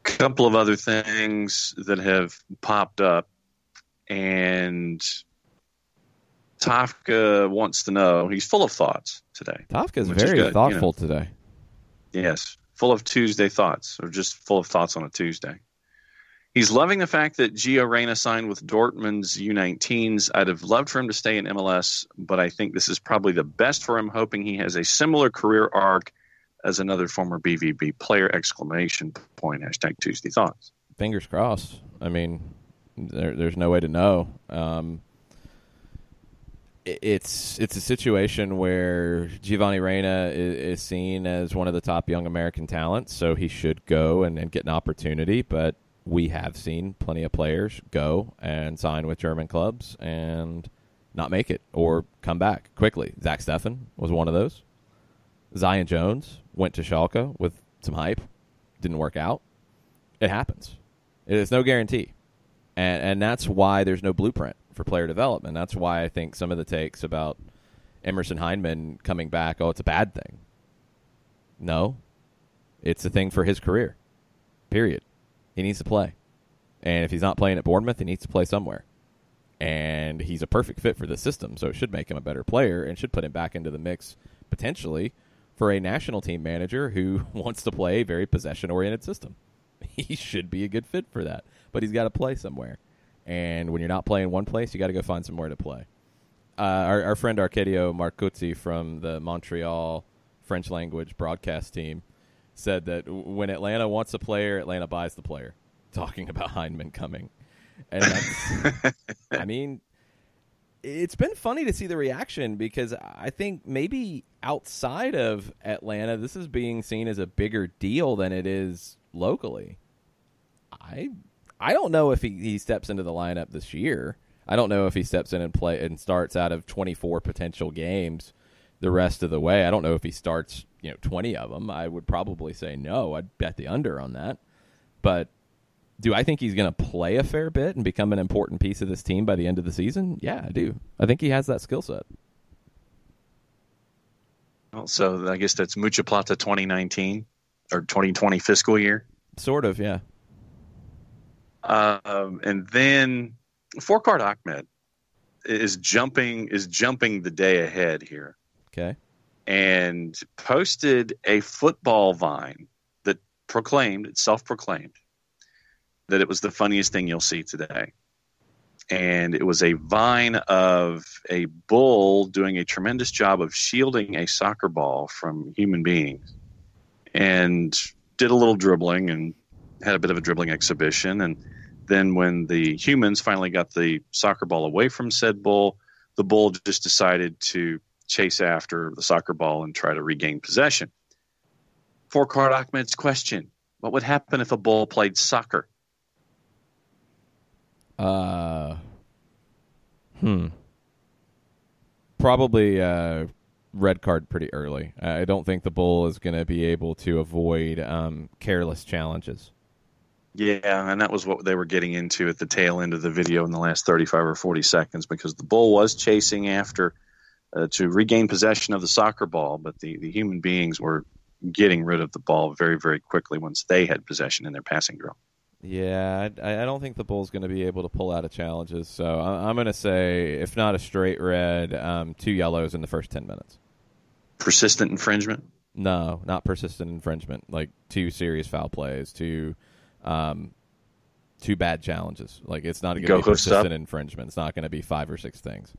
Couple of other things that have popped up, and Tafka wants to know. He's full of thoughts today. Tafka's very thoughtful today. Yes, full of Tuesday thoughts, or just full of thoughts on a Tuesday. He's loving the fact that Gio Reyna signed with Dortmund's U19s. I'd have loved for him to stay in MLS, but I think this is probably the best for him, hoping he has a similar career arc as another former BVB player, ! #Tuesday thoughts. Fingers crossed. I mean, there's no way to know. It's a situation where Giovanni Reyna is seen as one of the top young American talents, so he should go and get an opportunity. But we have seen plenty of players go and sign with German clubs and not make it or come back quickly. Zach Steffen was one of those. Zion Jones went to Schalke with some hype. Didn't work out. It happens. It is no guarantee. And that's why there's no blueprint for player development. That's why I think some of the takes about Emerson Hyndman coming back, it's a bad thing. No. It's a thing for his career. Period. He needs to play. And if he's not playing at Bournemouth, he needs to play somewhere. And he's a perfect fit for the system, so it should make him a better player and should put him back into the mix, potentially, for a national team manager who wants to play a very possession-oriented system. He should be a good fit for that. But he's got to play somewhere. And when you're not playing one place, you got to go find somewhere to play. Our friend Arcadio Marcuzzi from the Montreal French language broadcast team said that when Atlanta wants a player, Atlanta buys the player, talking about Hyndman coming. And that's, I mean, it's been funny to see the reaction because I think maybe outside of Atlanta, this is being seen as a bigger deal than it is locally. I don't know if he steps into the lineup this year. I don't know if he steps in and starts out of 24 potential games the rest of the way. I don't know if he starts 20 of them. I would probably say no. I'd bet the under on that. But do I think he's going to play a fair bit and become an important piece of this team by the end of the season? Yeah, I do. I think he has that skill set. Well, so I guess that's Mucha Plata 2019 or 2020 fiscal year. Sort of, yeah. And then Fourcard Ahmed is jumping the day ahead here. Okay. And posted a football vine that self-proclaimed, that it was the funniest thing you'll see today. And it was a vine of a bull doing a tremendous job of shielding a soccer ball from human beings, and did a little dribbling and had a bit of a dribbling exhibition. And then when the humans finally got the soccer ball away from said bull, the bull just decided to chase after the soccer ball and try to regain possession. Fourcard Ahmed's question: what would happen if a bull played soccer? Probably red card pretty early. I don't think the bull is going to be able to avoid careless challenges. Yeah, and that was what they were getting into at the tail end of the video in the last 35 or 40 seconds, because the bull was chasing after to regain possession of the soccer ball, but the human beings were getting rid of the ball very, very quickly once they had possession in their passing drill. Yeah, I don't think the bull's going to be able to pull out of challenges, so I'm going to say, if not a straight red, 2 yellows in the first 10 minutes. Persistent infringement? No, not persistent infringement. Like 2 serious foul plays, 2 bad challenges. Like, it's not going to be persistent infringement. It's not going to be 5 or 6 things.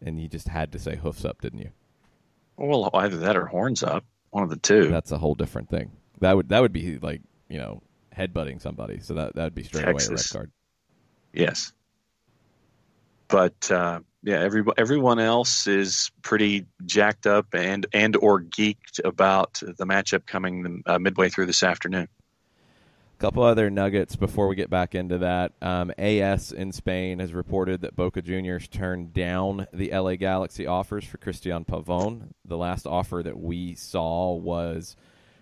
And you just had to say hoofs up, didn't you? Well, either that or horns up. One of the two. That's a whole different thing. That would be like, headbutting somebody. So that would be straight away a red card. Yes. But everyone else is pretty jacked up and or geeked about the matchup coming midway through this afternoon. Couple other nuggets before we get back into that. AS in Spain has reported that Boca Juniors turned down the LA Galaxy offers for Cristian Pavón. The last offer that we saw was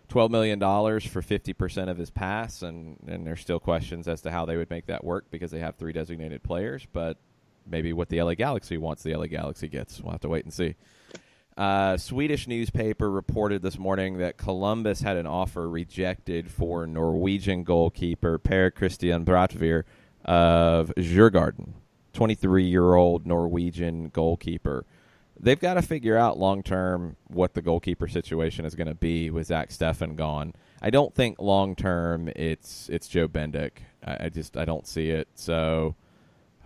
$12 million for 50% of his pass, and there's still questions as to how they would make that work because they have 3 designated players, but maybe what the LA Galaxy wants, the LA Galaxy gets. We'll have to wait and see. Swedish newspaper reported this morning that Columbus had an offer rejected for Norwegian goalkeeper Per Christian Brattver of Djurgården, 23-year-old Norwegian goalkeeper. They've got to figure out long-term what the goalkeeper situation is going to be with Zach Steffen gone. I don't think long-term it's Joe Bendik. I don't see it. So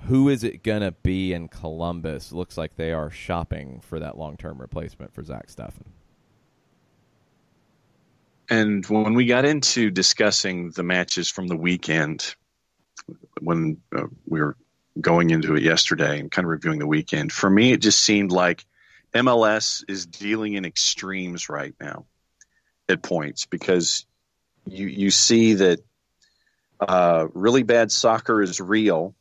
who is it going to be in Columbus? Looks like they are shopping for that long-term replacement for Zach Steffen. And when we got into discussing the matches from the weekend, when we were going into it yesterday and kind of reviewing the weekend, for me, it just seemed like MLS is dealing in extremes right now at points, because you see that really bad soccer is real.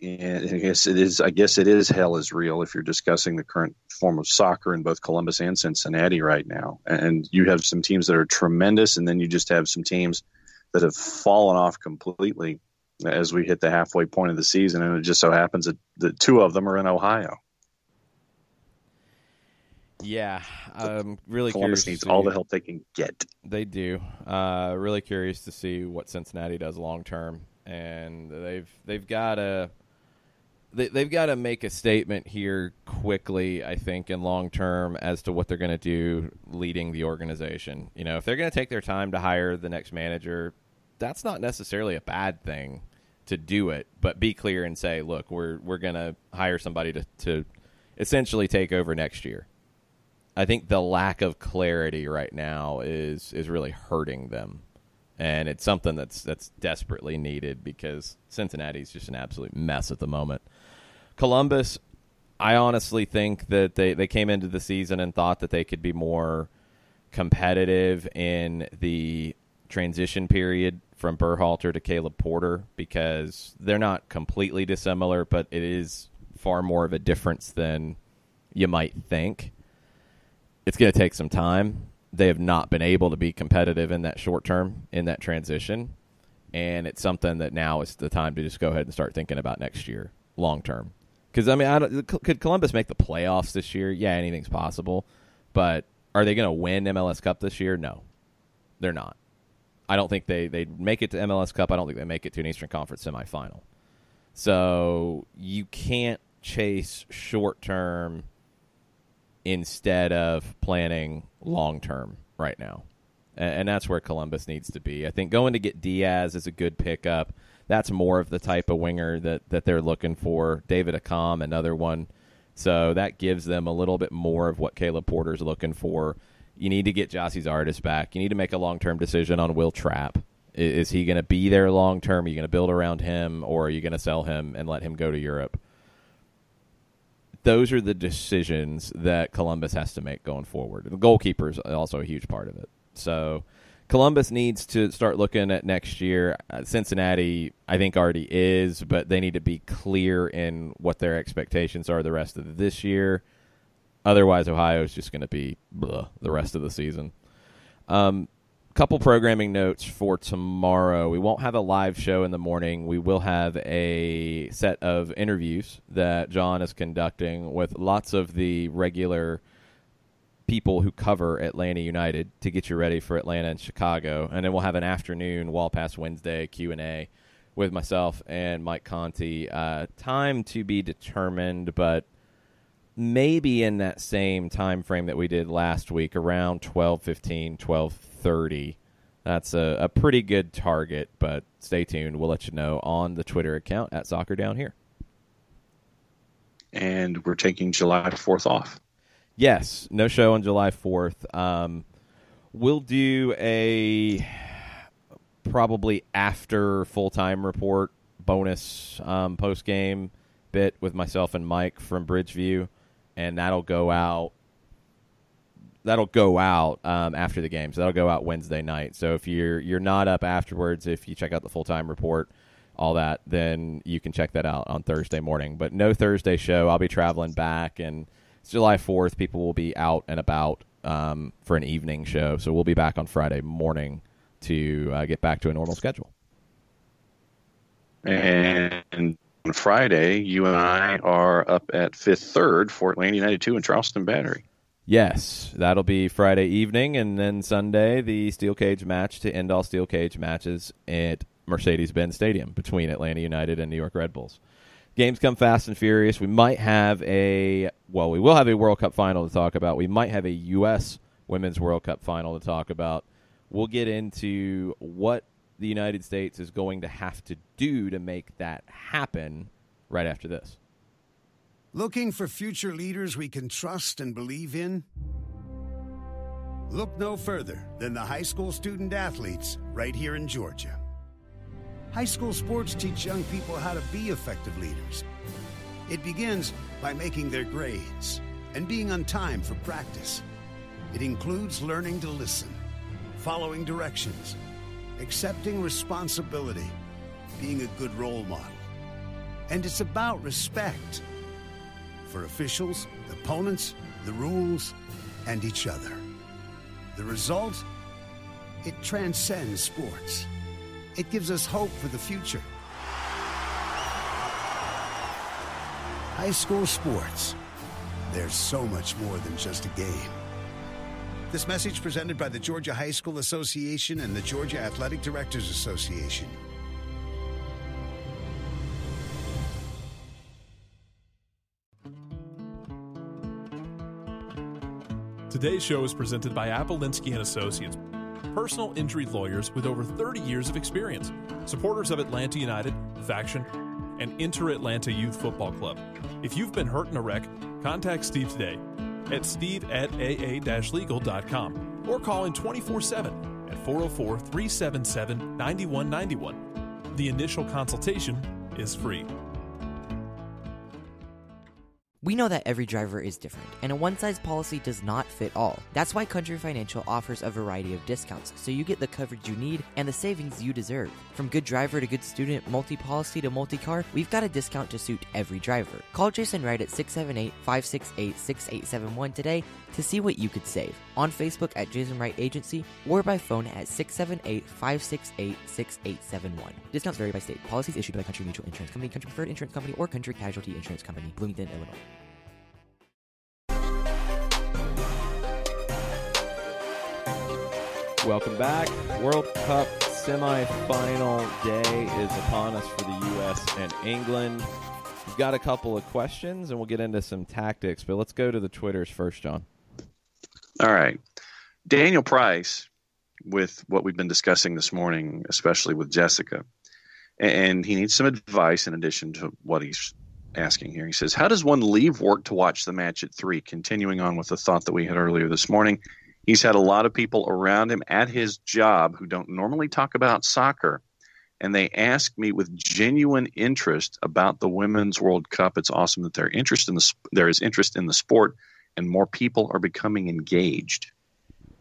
And I guess it is hell is real if you're discussing the current form of soccer in both Columbus and Cincinnati right now. And you have some teams that are tremendous, and then you just have some teams that have fallen off completely as we hit the halfway point of the season, and it just so happens that the 2 of them are in Ohio. Yeah, really Columbus curious. Needs all the help they can get. They do. Really curious to see what Cincinnati does long term, and they've got to make a statement here quickly, I think, in long term as to what they're going to do leading the organization. You know, if they're going to take their time to hire the next manager, that's not necessarily a bad thing to do it, but be clear and say, look, we're going to hire somebody to essentially take over next year. I think the lack of clarity right now is really hurting them, and it's something that's desperately needed because Cincinnati's just an absolute mess at the moment. Columbus, I honestly think that they came into the season and thought that they could be more competitive in the transition period from Berhalter to Caleb Porter, because they're not completely dissimilar, but it is far more of a difference than you might think. It's going to take some time. They have not been able to be competitive in that short term, in that transition, and it's something that now is the time to just go ahead and start thinking about next year, long term. Because, I mean, could Columbus make the playoffs this year? Yeah, anything's possible, but are they going to win MLS Cup this year? No, they're not. I don't think they make it to MLS Cup. I don't think they make it to an Eastern Conference semifinal. So you can't chase short-term instead of planning long-term right now. And that's where Columbus needs to be. I think going to get Diaz is a good pickup. That's more of the type of winger that they're looking for. David Accam, another one. So that gives them a little bit more of what Caleb Porter's looking for. You need to get Jossie's Artis back. You need to make a long-term decision on Will Trapp. Is he going to be there long-term? Are you going to build around him, or are you going to sell him and let him go to Europe? Those are the decisions that Columbus has to make going forward. The goalkeeper is also a huge part of it. So Columbus needs to start looking at next year. Cincinnati, I think, already is, but they need to be clear in what their expectations are the rest of this year. Otherwise, Ohio is just going to be the rest of the season. Couple programming notes for tomorrow. We won't have a live show in the morning. We will have a set of interviews that John is conducting with lots of the regular people who cover Atlanta United to get you ready for Atlanta and Chicago. And then we'll have an afternoon, Wall Pass Wednesday Q&A with myself and Mike Conti. Time to be determined, but maybe in that same time frame that we did last week, around 12:15, 12:30. That's a pretty good target, but stay tuned. We'll let you know on the Twitter account at Soccer Down Here. And we're taking July 4th off. Yes, no show on July 4th. We'll do a probably after full-time report bonus post-game bit with myself and Mike from Bridgeview. And that'll go out after the game. So that'll go out Wednesday night. So if you're not up afterwards, if you check out the full-time report, all that, then you can check that out on Thursday morning. But no Thursday show. I'll be traveling back, and it's July 4th. People will be out and about for an evening show. So we'll be back on Friday morning to get back to a normal schedule. And on Friday, you and I are up at Fifth Third for Atlanta United 2 and Charleston Battery. Yes, that'll be Friday evening, and then Sunday, the steel cage match to end all steel cage matches at Mercedes-Benz Stadium between Atlanta United and New York Red Bulls. Games come fast and furious. We will have a World Cup final to talk about. We might have a U.S. Women's World Cup final to talk about. We'll get into what the United States is going to have to do to make that happen right after this. Looking for future leaders we can trust and believe in? Look no further than the high school student athletes right here in Georgia. High school sports teach young people how to be effective leaders. It begins by making their grades and being on time for practice. It includes learning to listen, following directions, accepting responsibility, being a good role model. And it's about respect for officials, opponents, the rules, and each other. The result? It transcends sports. It gives us hope for the future. High school sports. There's so much more than just a game. This message presented by the Georgia High School Association and the Georgia Athletic Directors Association. Today's show is presented by ATLUTD Associates, personal injury lawyers with over 30 years of experience, supporters of Atlanta United, Faction, and Inter-Atlanta Youth Football Club. If you've been hurt in a wreck, contact Steve today at steve@aa-legal.com or call in 24/7 at 404-377-9191. The initial consultation is free. We know that every driver is different, and a one-size policy does not fit all. That's why Country Financial offers a variety of discounts, so you get the coverage you need and the savings you deserve. From good driver to good student, multi-policy to multi-car, we've got a discount to suit every driver. Call Jason Wright at 678-568-6871 today to see what you could save. On Facebook at Jason Wright Agency or by phone at 678-568-6871. Discounts vary by state. Policies issued by Country Mutual Insurance Company, Country Preferred Insurance Company, or Country Casualty Insurance Company, Bloomington, Illinois. Welcome back. World Cup semifinal day is upon us for the U.S. and England. We've got a couple of questions, and we'll get into some tactics, but let's go to the Twitters first, John. All right. Daniel Price, with what we've been discussing this morning, especially with Jessica, and he needs some advice in addition to what he's asking here. He says, how does one leave work to watch the match at 3? Continuing on with the thought that we had earlier this morning, he's had a lot of people around him at his job who don't normally talk about soccer, and they ask me with genuine interest about the Women's World Cup. It's awesome that there is interest in the sport, and more people are becoming engaged.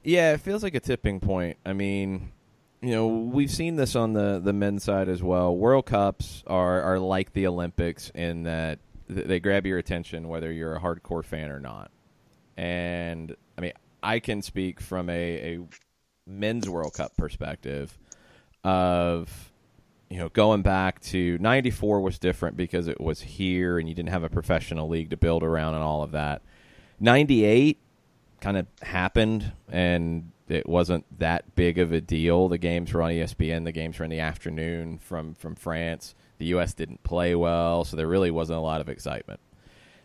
Yeah, it feels like a tipping point. I mean, we've seen this on the men's side as well. World Cups are like the Olympics in that they grab your attention whether you're a hardcore fan or not. And, I mean, I can speak from a men's World Cup perspective of, going back to 94 was different because it was here and you didn't have a professional league to build around and all of that. 98 kind of happened and it wasn't that big of a deal. The games were on ESPN. The games were in the afternoon from France. The U.S. didn't play well, so there really wasn't a lot of excitement.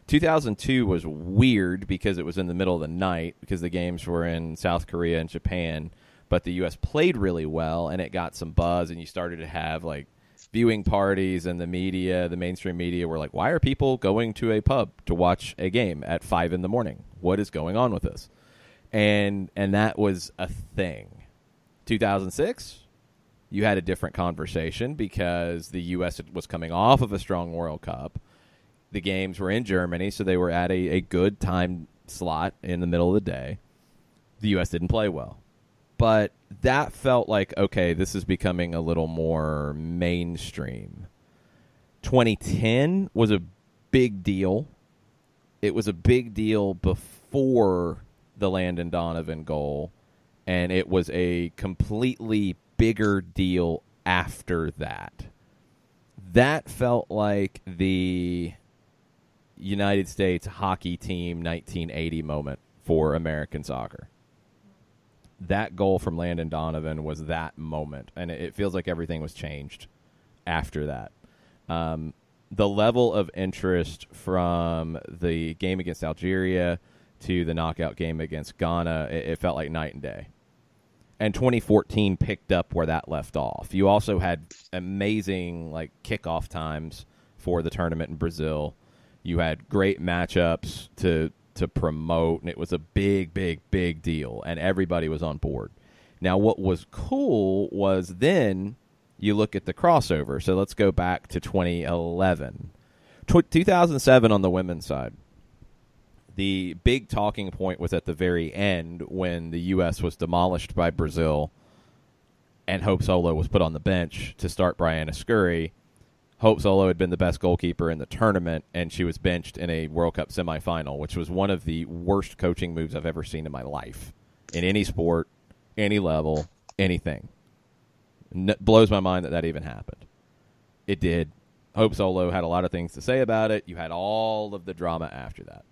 2002 was weird because it was in the middle of the night because the games were in South Korea and Japan, but the U.S. played really well, and it got some buzz, and you started to have, viewing parties, and the mainstream media were like, why are people going to a pub to watch a game at 5 in the morning? What is going on with this? And that was a thing. 2006, you had a different conversation because the U.S. was coming off of a strong World Cup. The games were in Germany, so they were at a good time slot in the middle of the day. The U.S. didn't play well. But that felt like, okay, this is becoming a little more mainstream. 2010 was a big deal. It was a big deal before the Landon Donovan goal, and it was a completely bigger deal after that. That felt like the United States hockey team 1980 moment for American soccer. That goal from Landon Donovan was that moment, and it feels like everything was changed after that. The level of interest from the game against Algeria to the knockout game against Ghana, it felt like night and day. And 2014 picked up where that left off. You also had amazing kickoff times for the tournament in Brazil. You had great matchups to promote, and it was a big, big, big deal, and everybody was on board. Now, what was cool was then you look at the crossover. So let's go back to 2011. 2007 on the women's side. The big talking point was at the very end when the U.S. was demolished by Brazil and Hope Solo was put on the bench to start Brianna Scurry. Hope Solo had been the best goalkeeper in the tournament, and she was benched in a World Cup semifinal, which was one of the worst coaching moves I've ever seen in my life. In any sport, any level, anything. Blows my mind that even happened. It did. Hope Solo had a lot of things to say about it. You had all of the drama after that.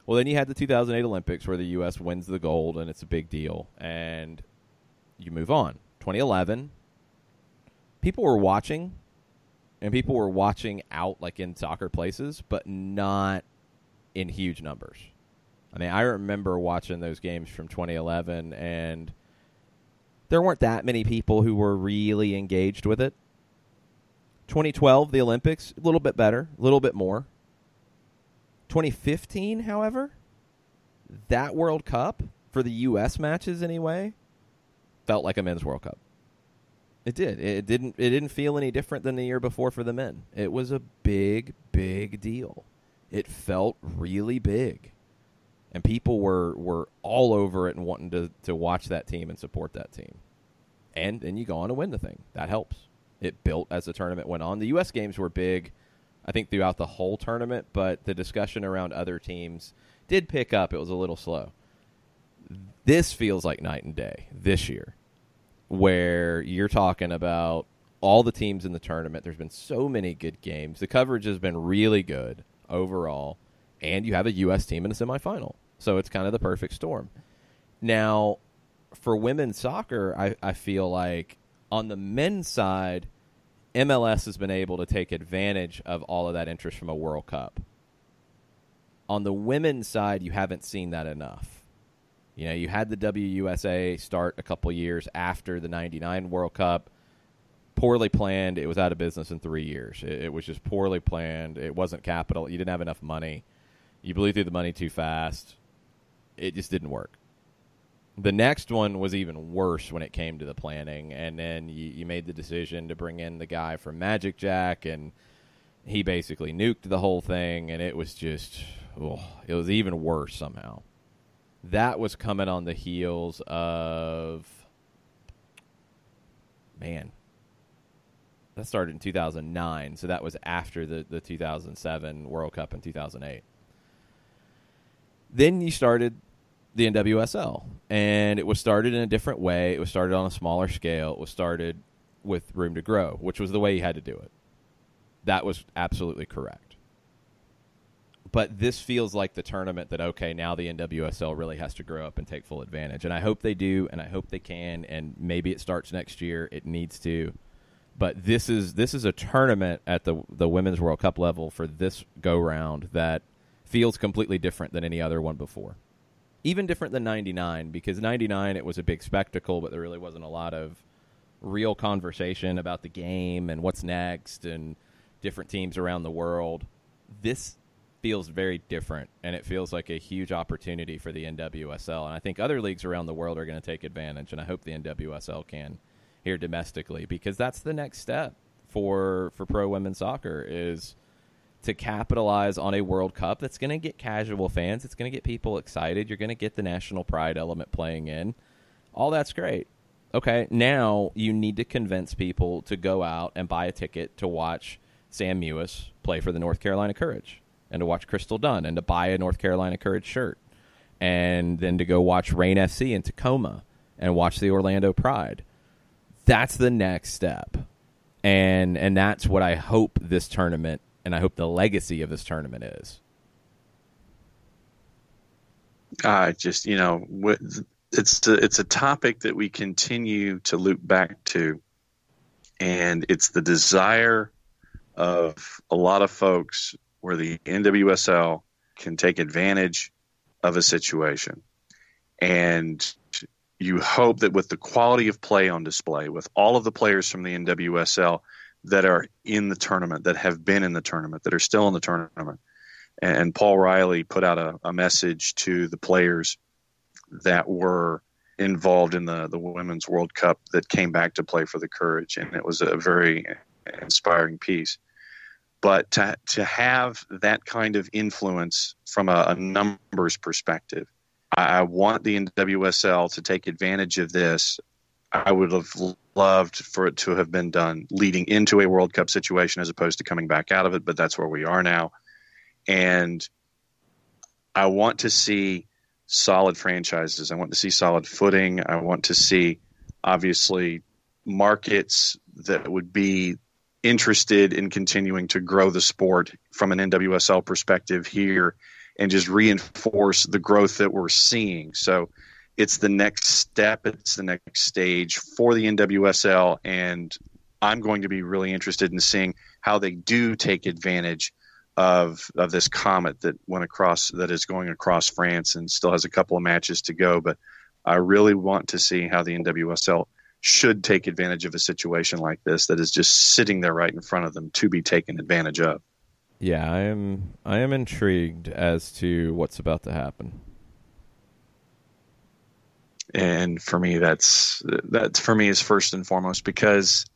Well, then you had the 2008 Olympics where the U.S. wins the gold, and it's a big deal. And you move on. 2011, people were watching, and people were watching out in soccer places, but not in huge numbers. I mean, I remember watching those games from 2011, and there weren't that many people who were really engaged with it. 2012, the Olympics, a little bit better, a little bit more. 2015, however, that World Cup, for the U.S. matches anyway, felt like a men's World Cup. It did. It didn't feel any different than the year before for the men. It was a big, big deal. It felt really big. And people were all over it and wanting to watch that team and support that team. And then you go on to win the thing. That helps. It built as the tournament went on. The U.S. games were big, I think, throughout the whole tournament, but the discussion around other teams did pick up. It was a little slow. This feels like night and day this year, where you're talking about all the teams in the tournament. There's been so many good games. The coverage has been really good overall, and you have a U.S. team in the semifinal. So it's kind of the perfect storm. Now, for women's soccer, I feel like on the men's side, MLS has been able to take advantage of all of that interest from a World Cup. On the women's side, you haven't seen that enough. You know, you had the WUSA start a couple years after the 99 World Cup. Poorly planned. It was out of business in 3 years. It was just poorly planned. It wasn't capital. You didn't have enough money. You blew through the money too fast. It just didn't work. The next one was even worse when it came to the planning, and then you made the decision to bring in the guy from Magic Jack, and he basically nuked the whole thing, and it was just, it was even worse somehow. That was coming on the heels of, that started in 2009, so that was after the 2007 World Cup in 2008. Then you started the NWSL, and it was started in a different way. It was started on a smaller scale. It was started with room to grow, which was the way you had to do it. That was absolutely correct. But this feels like the tournament that, okay, now the NWSL really has to grow up and take full advantage. And I hope they do, and I hope they can, and maybe it starts next year. It needs to. But this is a tournament at the Women's World Cup level for this go-round that feels completely different than any other one before. Even different than 99, because 99 it was a big spectacle, but there really wasn't a lot of real conversation about the game and what's next and different teams around the world. This feels very different, and it feels like a huge opportunity for the NWSL. And I think other leagues around the world are going to take advantage, and I hope the NWSL can here domestically, because that's the next step for pro women's soccer, is to capitalize on a World Cup that's going to get casual fans. It's going to get people excited. You're going to get the national pride element playing in. All that's great. Okay, now you need to convince people to go out and buy a ticket to watch Sam Mewis play for the North Carolina Courage, and to watch Crystal Dunn, and to buy a North Carolina Courage shirt. and then to go watch Reign FC in Tacoma and watch the Orlando Pride. That's the next step. And that's what I hope this tournament, and I hope the legacy of this tournament is. Just, it's a topic that we continue to loop back to, and it's the desire of a lot of folks where the NWSL can take advantage of a situation. And you hope that with the quality of play on display, with all of the players from the NWSL that are in the tournament, that have been in the tournament, that are still in the tournament, and Paul Riley put out a message to the players that were involved in the Women's World Cup that came back to play for the Courage, and it was a very inspiring piece. But to have that kind of influence from a numbers perspective, I want the NWSL to take advantage of this. I would have loved for it to have been done leading into a World Cup situation as opposed to coming back out of it, but that's where we are now. And I want to see solid franchises. I want to see solid footing. I want to see, obviously, markets that would be interested in continuing to grow the sport from an NWSL perspective here and just reinforce the growth that we're seeing. So it's the next step. It's the next stage for the NWSL. And I'm going to be really interested in seeing how they do take advantage of this comet that went across, that is going across France and still has a couple of matches to go. But I really want to see how the NWSL should take advantage of a situation like this that is just sitting there right in front of them to be taken advantage of. Yeah, I am intrigued as to what's about to happen. And for me, that's for me is first and foremost, because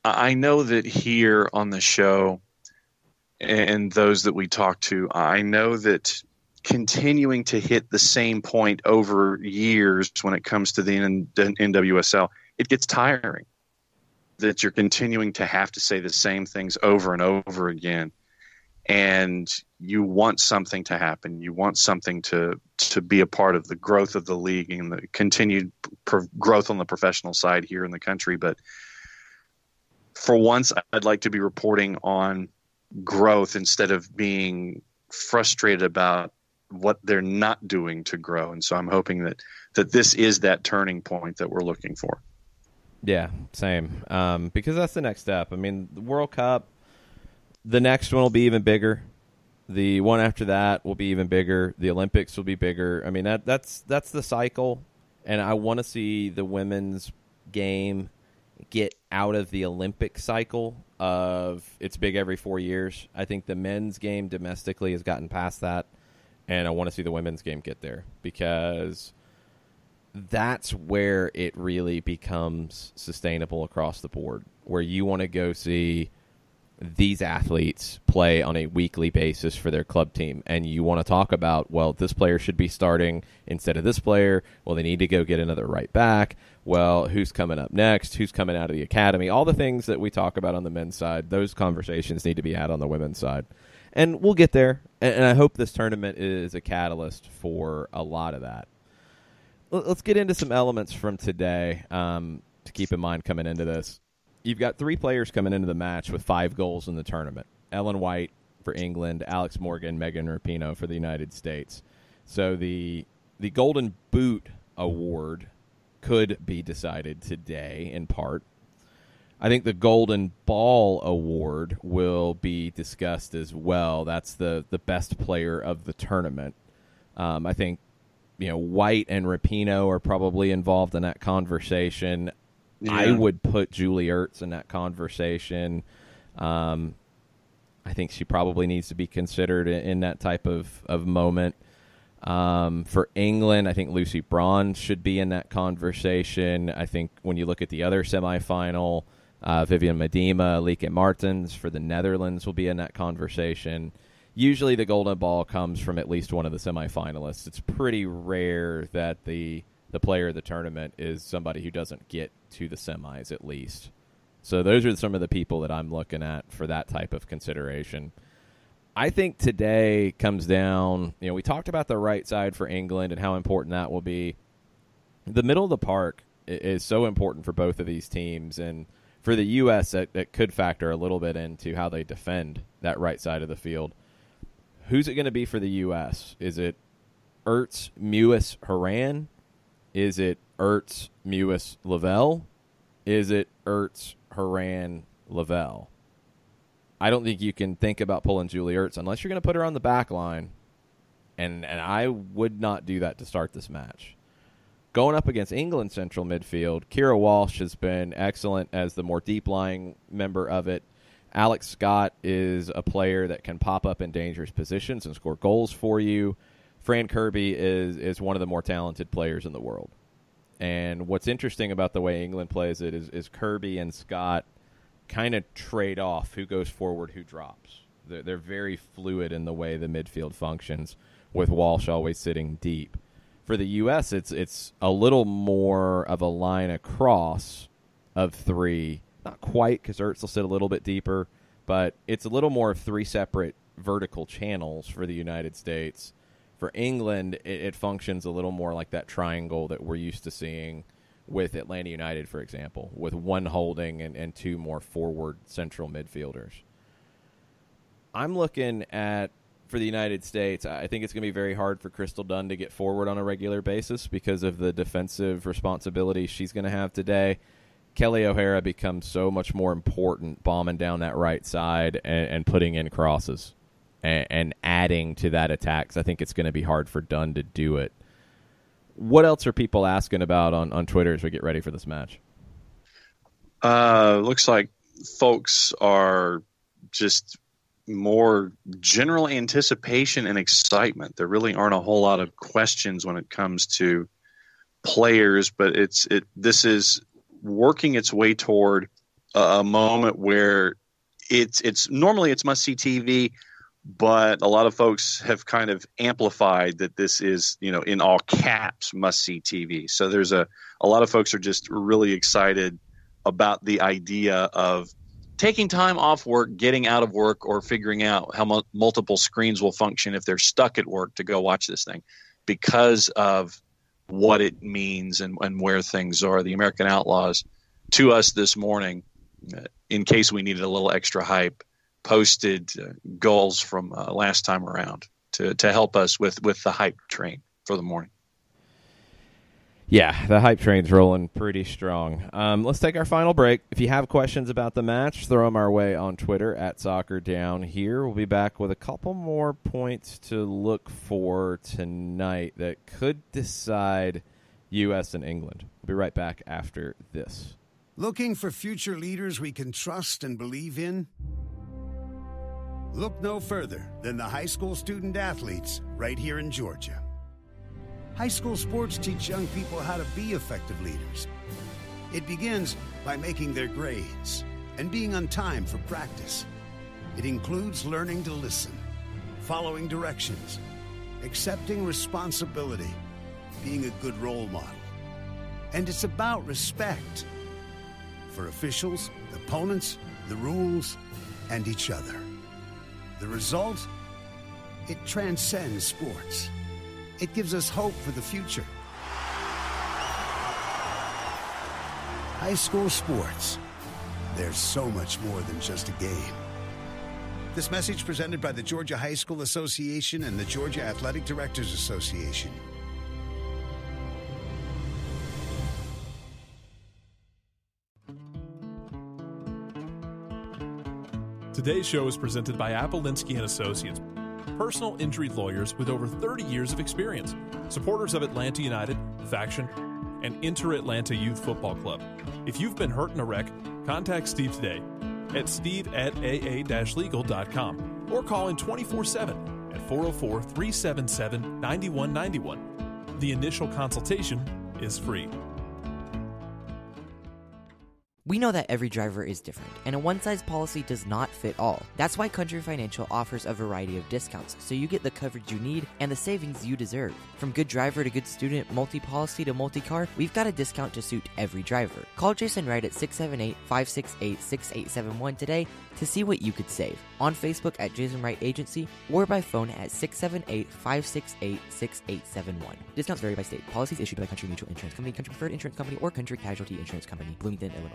I know that here on the show and those that we talk to, I know that continuing to hit the same point over years when it comes to the NWSL, it gets tiring. That you're continuing to have to say the same things over and over again. And you want something to happen. You want something to be a part of the growth of the league and the continued growth on the professional side here in the country. But for once, I'd like to be reporting on growth instead of being frustrated about what they're not doing to grow. And so I'm hoping that this is that turning point that we're looking for. Yeah, same. Because that's the next step. I mean, the World Cup, the next one will be even bigger. The one after that will be even bigger. The Olympics will be bigger. I mean, that's the cycle. And I want to see the women's game get out of the Olympic cycle of it's big every 4 years. I think the men's game domestically has gotten past that. And I want to see the women's game get there, because that's where it really becomes sustainable across the board, where you want to go see these athletes play on a weekly basis for their club team, and you want to talk about, well, this player should be starting instead of this player. Well, they need to go get another right back. Well, who's coming up next? Who's coming out of the academy? All the things that we talk about on the men's side, those conversations need to be had on the women's side. And we'll get there, and I hope this tournament is a catalyst for a lot of that. Let's get into some elements from today to keep in mind coming into this. You've got 3 players coming into the match with 5 goals in the tournament. Ellen White for England, Alex Morgan, Megan Rapinoe for the United States. So the Golden Boot Award could be decided today in part. I think the Golden Ball Award will be discussed as well. That's the best player of the tournament. I think White and Rapinoe are probably involved in that conversation. Yeah. I would put Julie Ertz in that conversation. I think she probably needs to be considered in that type of moment. For England, I think Lucy Braun should be in that conversation. I think when you look at the other semifinal, Vivian Miedema, Lieke Martens for the Netherlands will be in that conversation. Usually the Golden Ball comes from at least one of the semifinalists. It's pretty rare that the player of the tournament is somebody who doesn't get to the semis at least. So those are some of the people that I'm looking at for that type of consideration. I think today comes down, we talked about the right side for England and how important that will be. The middle of the park is so important for both of these teams, and for the U.S., that could factor a little bit into how they defend that right side of the field. Who's it going to be for the U.S.? Is it Ertz, Mewis, Horan? Is it Ertz, Mewis, Lavelle? Is it Ertz, Horan, Lavelle? I don't think you can think about pulling Julie Ertz unless you're going to put her on the back line, and I would not do that to start this match. Going up against England's central midfield, Keira Walsh has been excellent as the more deep-lying member of it. Alex Scott is a player that can pop up in dangerous positions and score goals for you. Fran Kirby is one of the more talented players in the world. And what's interesting about the way England plays it is Kirby and Scott kind of trade off who goes forward, who drops. They're very fluid in the way the midfield functions, with Walsh always sitting deep. For the U.S., it's a little more of a line across of three. Not quite, because Ertz will sit a little bit deeper, but it's a little more of three separate vertical channels for the United States. For England, it functions a little more like that triangle that we're used to seeing with Atlanta United, for example, with one holding and two more forward central midfielders. I'm looking at, for the United States, I think it's going to be very hard for Crystal Dunn to get forward on a regular basis because of the defensive responsibility she's going to have today. Kelly O'Hara becomes so much more important bombing down that right side and putting in crosses and adding to that attack. So I think it's going to be hard for Dunn to do it. What else are people asking about on Twitter as we get ready for this match? Looks like folks are just more general anticipation and excitement. There really aren't a whole lot of questions when it comes to players, but this is working its way toward a moment where it's normally it's must-see TV, but a lot of folks have kind of amplified that this is, in all caps, must-see TV. So there's a lot of folks are just really excited about the idea of taking time off work, getting out of work, or figuring out how multiple screens will function if they're stuck at work to go watch this thing because of what it means and where things are. The American Outlaws, to us this morning, in case we needed a little extra hype, posted goals from last time around to help us with the hype train for the morning. Yeah, the hype train's rolling pretty strong. Let's take our final break. If you have questions about the match, throw them our way on Twitter at @SoccerDownHere. We'll be back with a couple more points to look for tonight that could decide U.S. and England. We'll be right back after this. Looking for future leaders we can trust and believe in? Look no further than the high school student athletes right here in Georgia. High school sports teach young people how to be effective leaders. It begins by making their grades and being on time for practice. It includes learning to listen, following directions, accepting responsibility, being a good role model. And it's about respect for officials, opponents, the rules, and each other. The result? It transcends sports. It gives us hope for the future. High school sports. There's so much more than just a game. This message presented by the Georgia High School Association and the Georgia Athletic Directors Association. Today's show is presented by ATLUTD Associates, personal injury lawyers with over 30 years of experience, supporters of Atlanta United, Faction, and Inter-Atlanta Youth Football Club. If you've been hurt in a wreck, contact Steve today at steve@aa-legal.com or call in 24/7 at 404-377-9191. The initial consultation is free. We know that every driver is different, and a one-size policy does not fit all. That's why Country Financial offers a variety of discounts, so you get the coverage you need and the savings you deserve. From good driver to good student, multi-policy to multi-car, we've got a discount to suit every driver. Call Jason Wright at 678-568-6871 today to see what you could save. On Facebook at Jason Wright Agency, or by phone at 678-568-6871. Discounts vary by state. Policies issued by Country Mutual Insurance Company, Country Preferred Insurance Company, or Country Casualty Insurance Company, Bloomington, Illinois.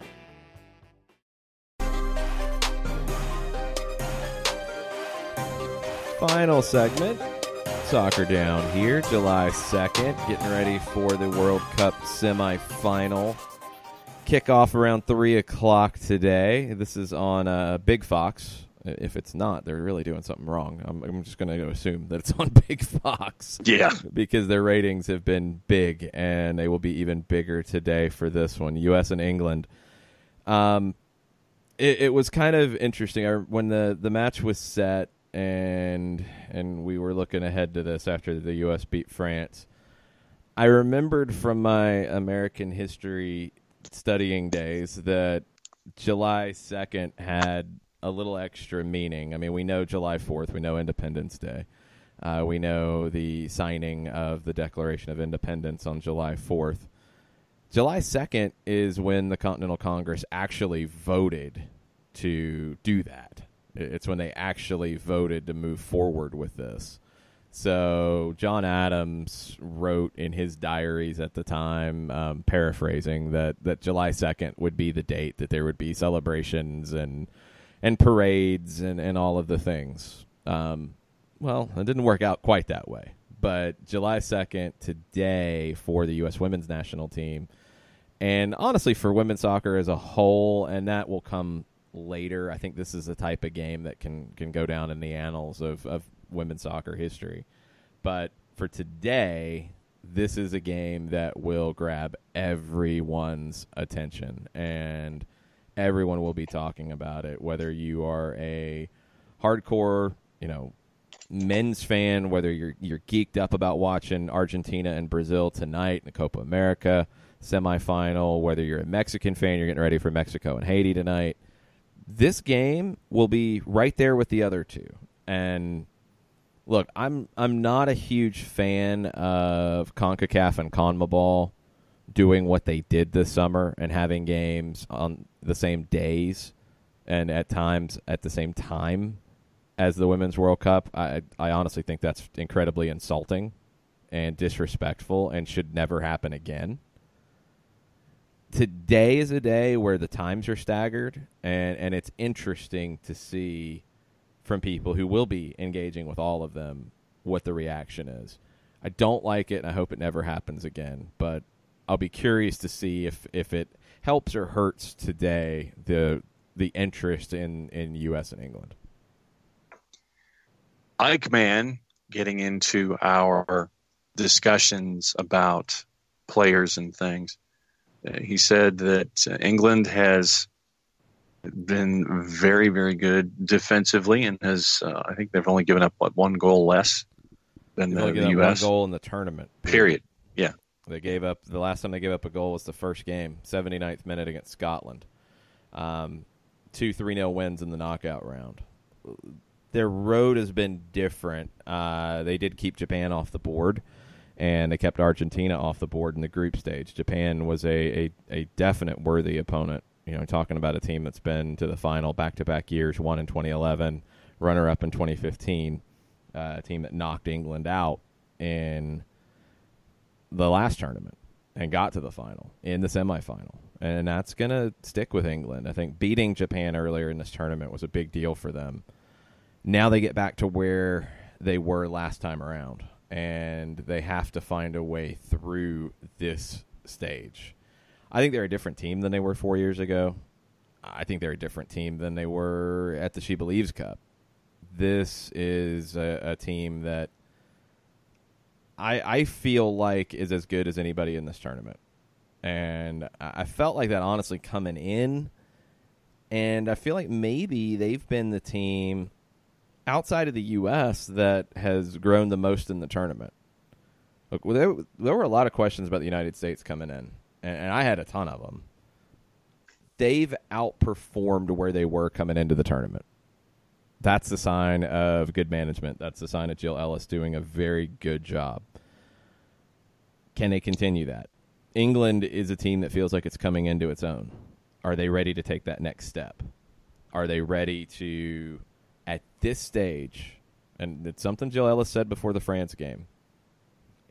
Final segment, Soccer Down here, July 2nd, getting ready for the World Cup semifinal. Kickoff around 3 o'clock today. This is on Big Fox. If it's not, they're really doing something wrong. I'm just going to assume that it's on Big Fox. Yeah. Because their ratings have been big, and they will be even bigger today for this one, U.S. and England. It was kind of interesting. When the match was set, and we were looking ahead to this after the U.S. beat France, I remembered from my American history studying days that July 2nd had a little extra meaning. I mean, we know July 4th, we know Independence Day. We know the signing of the Declaration of Independence on July 4th. July 2nd is when the Continental Congress actually voted to do that. It's when they actually voted to move forward with this. So John Adams wrote in his diaries at the time, paraphrasing, that July 2nd would be the date that there would be celebrations and parades and all of the things. Well, it didn't work out quite that way. But July 2nd today for the U.S. women's national team, and honestly for women's soccer as a whole, and that will come later. I think this is the type of game that can go down in the annals of women's soccer history. But for today, this is a game that will grab everyone's attention, and everyone will be talking about it, whether you are a hardcore, men's fan, whether you're geeked up about watching Argentina and Brazil tonight in the Copa America semifinal, whether you're a Mexican fan, you're getting ready for Mexico and Haiti tonight. This game will be right there with the other two. And look, I'm not a huge fan of CONCACAF and CONMEBOL doing what they did this summer and having games on the same days and at times at the same time as the Women's World Cup. I honestly think that's incredibly insulting and disrespectful and should never happen again. Today is a day where the times are staggered, and it's interesting to see from people who will be engaging with all of them what the reaction is. I don't like it, and I hope it never happens again, but I'll be curious to see if it helps or hurts today the interest in U.S. and England. Eichmann, getting into our discussions about players and things, he said that England has been very, very good defensively and has, I think they've only given up, one goal less than the U.S. One goal in the tournament. Period. Yeah. They gave up, the last time they gave up a goal was the first game, 79th minute against Scotland. 2 3-0 wins in the knockout round. Their road has been different. They did keep Japan off the board, and they kept Argentina off the board in the group stage. Japan was a definite worthy opponent. Talking about a team that's been to the final back-to-back years, won in 2011, runner-up in 2015, a team that knocked England out in the last tournament and got to the final in the semifinal. And that's going to stick with England. I think beating Japan earlier in this tournament was a big deal for them. Now they get back to where they were last time around, and they have to find a way through this stage. I think they're a different team than they were 4 years ago. I think they're a different team than they were at the She Believes Cup. This is a team that I feel like is as good as anybody in this tournament. And I felt like that honestly coming in, and I feel like maybe they've been the team outside of the U.S. that has grown the most in the tournament. Look, there were a lot of questions about the United States coming in, and I had a ton of them. they've outperformed where they were coming into the tournament. That's the sign of good management. That's the sign of Jill Ellis doing a very good job. Can they continue that? England is a team that feels like it's coming into its own. Are they ready to take that next step? Are they ready to, at this stage, and it's something Jill Ellis said before the France game,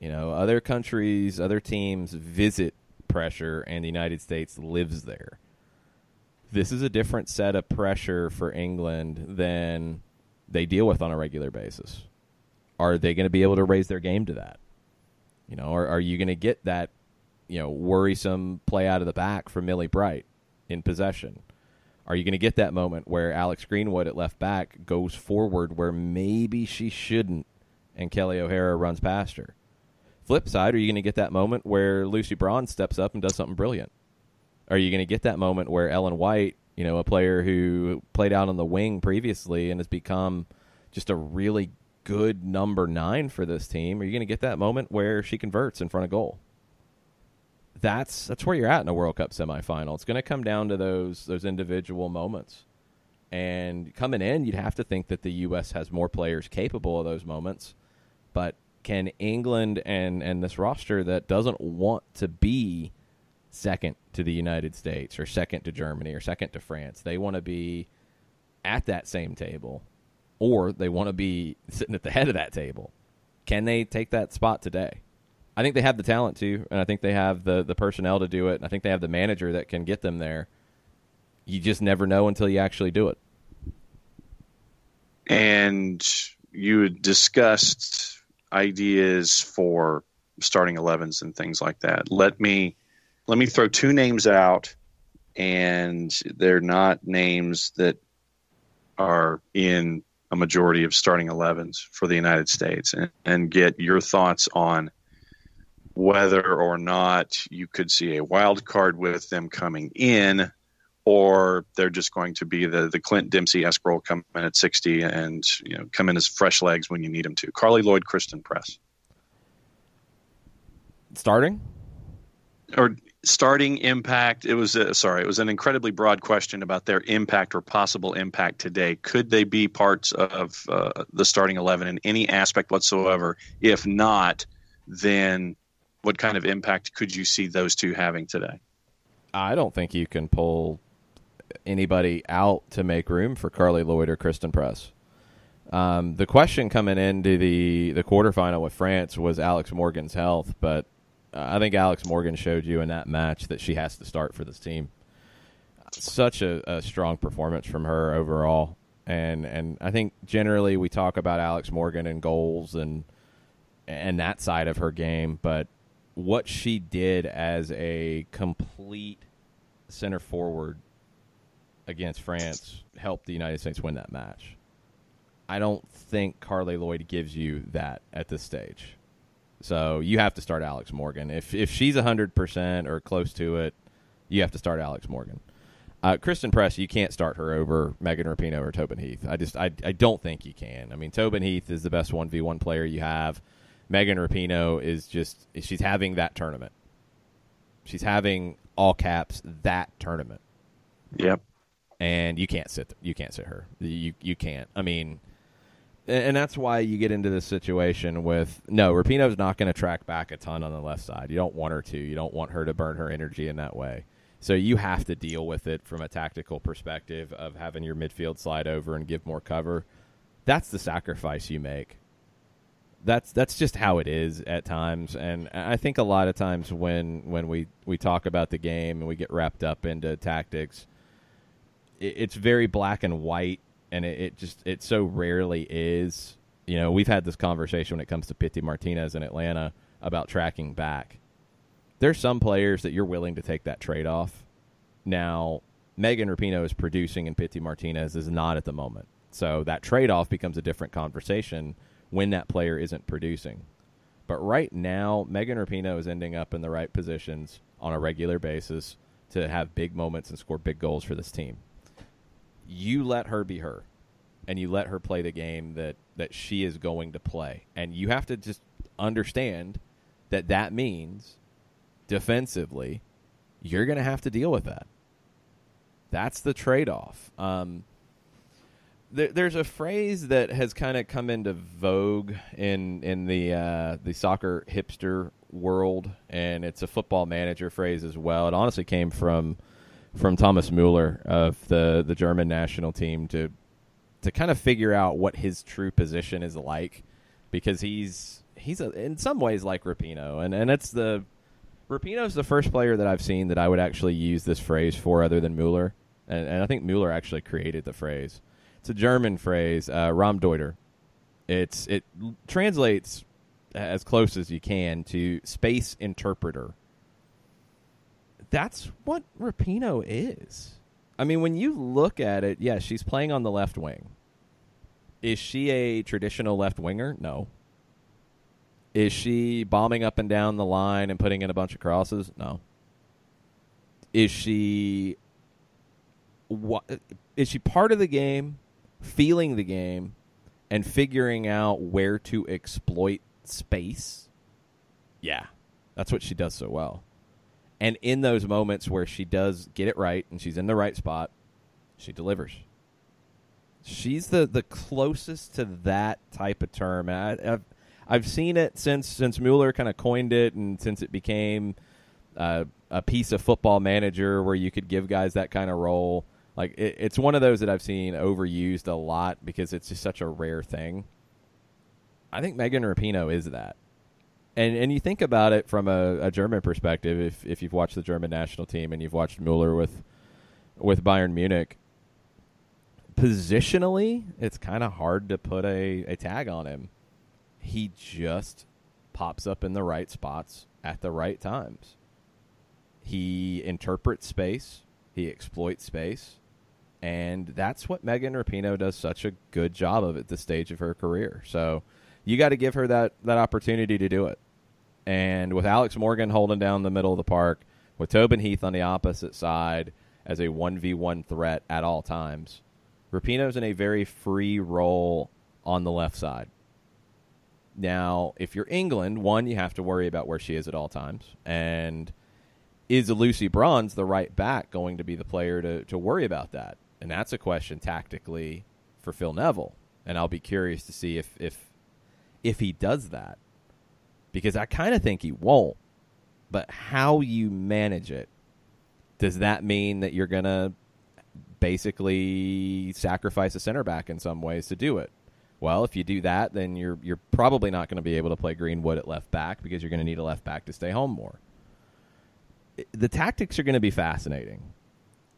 other countries, other teams visit pressure, and the United States lives there. This is a different set of pressure for England than they deal with on a regular basis. Are they going to be able to raise their game to that? Are you going to get that, worrisome play out of the back from Millie Bright in possession? Are you going to get that moment where Alex Greenwood at left back goes forward where maybe she shouldn't and Kelly O'Hara runs past her? Flip side, are you going to get that moment where Lucy Braun steps up and does something brilliant? Are you going to get that moment where Ellen White, a player who played out on the wing previously and has become just a really good number 9 for this team, are you going to get that moment where she converts in front of goal? That's where you're at in a World Cup semifinal. It's going to come down to those individual moments. And coming in, you'd have to think that the U.S. has more players capable of those moments. But can England and this roster that doesn't want to be second to the United States or second to Germany or second to France, they want to be at that same table, or they want to be sitting at the head of that table. Can they take that spot today? I think they have the talent to, and I think they have the personnel to do it, and I think they have the manager that can get them there. You just never know until you actually do it. And you had discussed ideas for starting 11s and things like that. Let me throw 2 names out, and they're not names that are in a majority of starting 11s for the United States, and get your thoughts on whether or not you could see a wild card with them coming in, or they're just going to be the Clint Dempsey-esque role, come in at 60 and come in as fresh legs when you need them to. Carly Lloyd, Kristen Press. Starting? Or starting impact. It was an incredibly broad question about their impact or possible impact today. Could they be parts of the starting 11 in any aspect whatsoever? If not, then what kind of impact could you see those two having today? I don't think you can pull anybody out to make room for Carly Lloyd or Kristen Press. The question coming into the quarterfinal with France was Alex Morgan's health, but I think Alex Morgan showed you in that match that she has to start for this team. Such a strong performance from her overall. And I think generally we talk about Alex Morgan and goals and that side of her game, but what she did as a complete center forward against France helped the United States win that match. I don't think Carly Lloyd gives you that at this stage. So you have to start Alex Morgan. If she's 100% or close to it, you have to start Alex Morgan. Kristen Press, you can't start her over Megan Rapinoe or Tobin Heath. I don't think you can. I mean, Tobin Heath is the best 1v1 player you have. Megan Rapinoe she's having that tournament. She's having, all caps, that tournament. Yep. And you can't sit her. You can't. I mean, and that's why you get into this situation with, no, Rapinoe's not going to track back a ton on the left side. You don't want her to. You don't want her to burn her energy in that way. So you have to deal with it from a tactical perspective of having your midfield slide over and give more cover. That's the sacrifice you make. That's just how it is at times. And I think a lot of times when we talk about the game and we get wrapped up into tactics, it's very black and white, and it so rarely is. You know, we've had this conversation when it comes to Pity Martinez in Atlanta about tracking back. There's some players that you're willing to take that trade-off. Now, Megan Rapinoe is producing and Pity Martinez is not at the moment. So that trade-off becomes a different conversation when that player isn't producing. But right now, Megan Rapinoe is ending up in the right positions on a regular basis to have big moments and score big goals for this team. You let her be her, and you let her play the game that she is going to play. And you have to just understand that means defensively you're going to have to deal with that. That's the trade-off. There's a phrase that has kind of come into vogue in the soccer hipster world, and it's a football manager phrase as well. It honestly came from Thomas Müller of the German national team to kind of figure out what his true position is like, because he's in some ways like Rapinoe, and it's Rapinoe's the first player that I've seen that I would actually use this phrase for other than Müller, and I think Müller actually created the phrase. It's a German phrase, Raumdeuter. It translates as close as you can to space interpreter. That's what Rapinoe is. I mean, when you look at it, yes, she's playing on the left wing. Is she a traditional left winger? No. Is she bombing up and down the line and putting in a bunch of crosses? No. Is she part of the game, feeling the game, and figuring out where to exploit space? Yeah, that's what she does so well. And in those moments where she does get it right and she's in the right spot, she delivers. She's the closest to that type of term. I've seen it since Müller kind of coined it, and since it became a piece of Football Manager where you could give guys that kind of role. Like it's one of those that I've seen overused a lot because it's just such a rare thing. I think Megan Rapinoe is that. And you think about it from a German perspective, if you've watched the German national team and you've watched Müller with Bayern Munich, positionally, it's kind of hard to put a tag on him. He just pops up in the right spots at the right times. He interprets space. He exploits space. And that's what Megan Rapinoe does such a good job of at this stage of her career. So you got to give her that opportunity to do it. And with Alex Morgan holding down the middle of the park, with Tobin Heath on the opposite side as a 1v1 threat at all times, Rapinoe's in a very free role on the left side. Now, if you're England, one, you have to worry about where she is at all times. And is Lucy Bronze, the right back, going to be the player to worry about that? And that's a question tactically for Phil Neville. And I'll be curious to see if he does that. Because I kind of think he won't. But how you manage it, does that mean that you're going to basically sacrifice a center back in some ways to do it? Well, if you do that, then you're probably not going to be able to play Greenwood at left back because you're going to need a left back to stay home more. The tactics are going to be fascinating.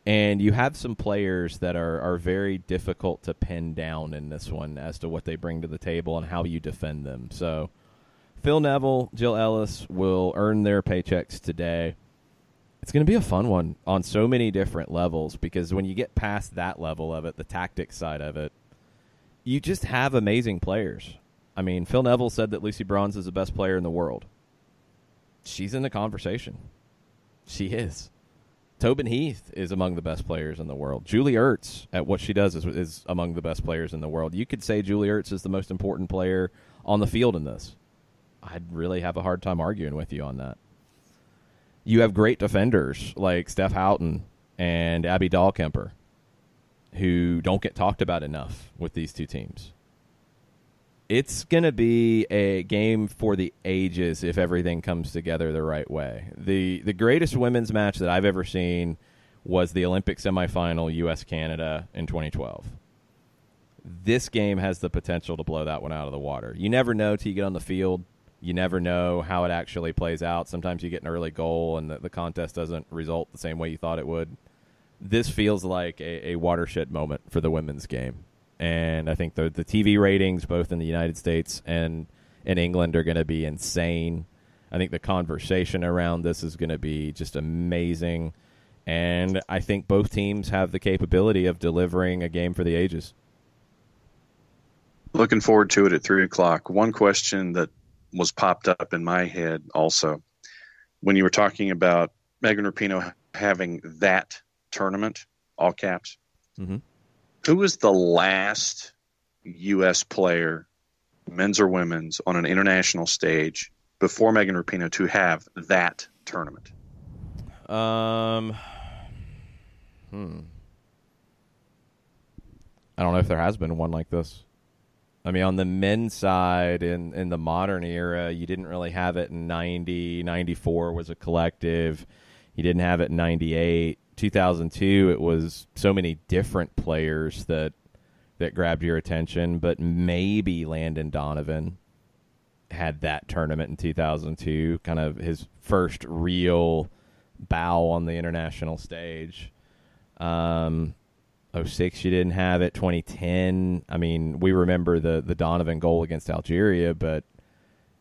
And you have some players that are very difficult to pin down in this one as to what they bring to the table and how you defend them. So Phil Neville, Jill Ellis will earn their paychecks today. It's going to be a fun one on so many different levels, because when you get past that level of it, the tactics side of it, you just have amazing players. I mean, Phil Neville said that Lucy Bronze is the best player in the world. She's in the conversation. She is. Tobin Heath is among the best players in the world. Julie Ertz, at what she does, is among the best players in the world. You could say Julie Ertz is the most important player on the field in this. I'd really have a hard time arguing with you on that. You have great defenders like Steph Houghton and Abby Dahlkemper, who don't get talked about enough with these two teams. It's going to be a game for the ages if everything comes together the right way. The greatest women's match that I've ever seen was the Olympic semifinal U.S.-Canada in 2012. This game has the potential to blow that one out of the water. You never know till you get on the field. You never know how it actually plays out. Sometimes you get an early goal and the contest doesn't result the same way you thought it would. This feels like a watershed moment for the women's game. And I think the TV ratings, both in the United States and in England, are going to be insane. I think the conversation around this is going to be just amazing. And I think both teams have the capability of delivering a game for the ages. Looking forward to it at 3 o'clock. One question that was popped up in my head also, when you were talking about Megan Rapinoe having that tournament, all caps, who was the last U.S. player, men's or women's, on an international stage before Megan Rapinoe to have that tournament? I don't know if there has been one like this. I mean, on the men's side in the modern era, you didn't really have it in 90. 94 was a collective. You didn't have it in 98. 2002, it was so many different players that grabbed your attention, but maybe Landon Donovan had that tournament in 2002, kind of his first real bow on the international stage. 06, you didn't have it. 2010, I mean, we remember the Donovan goal against Algeria, but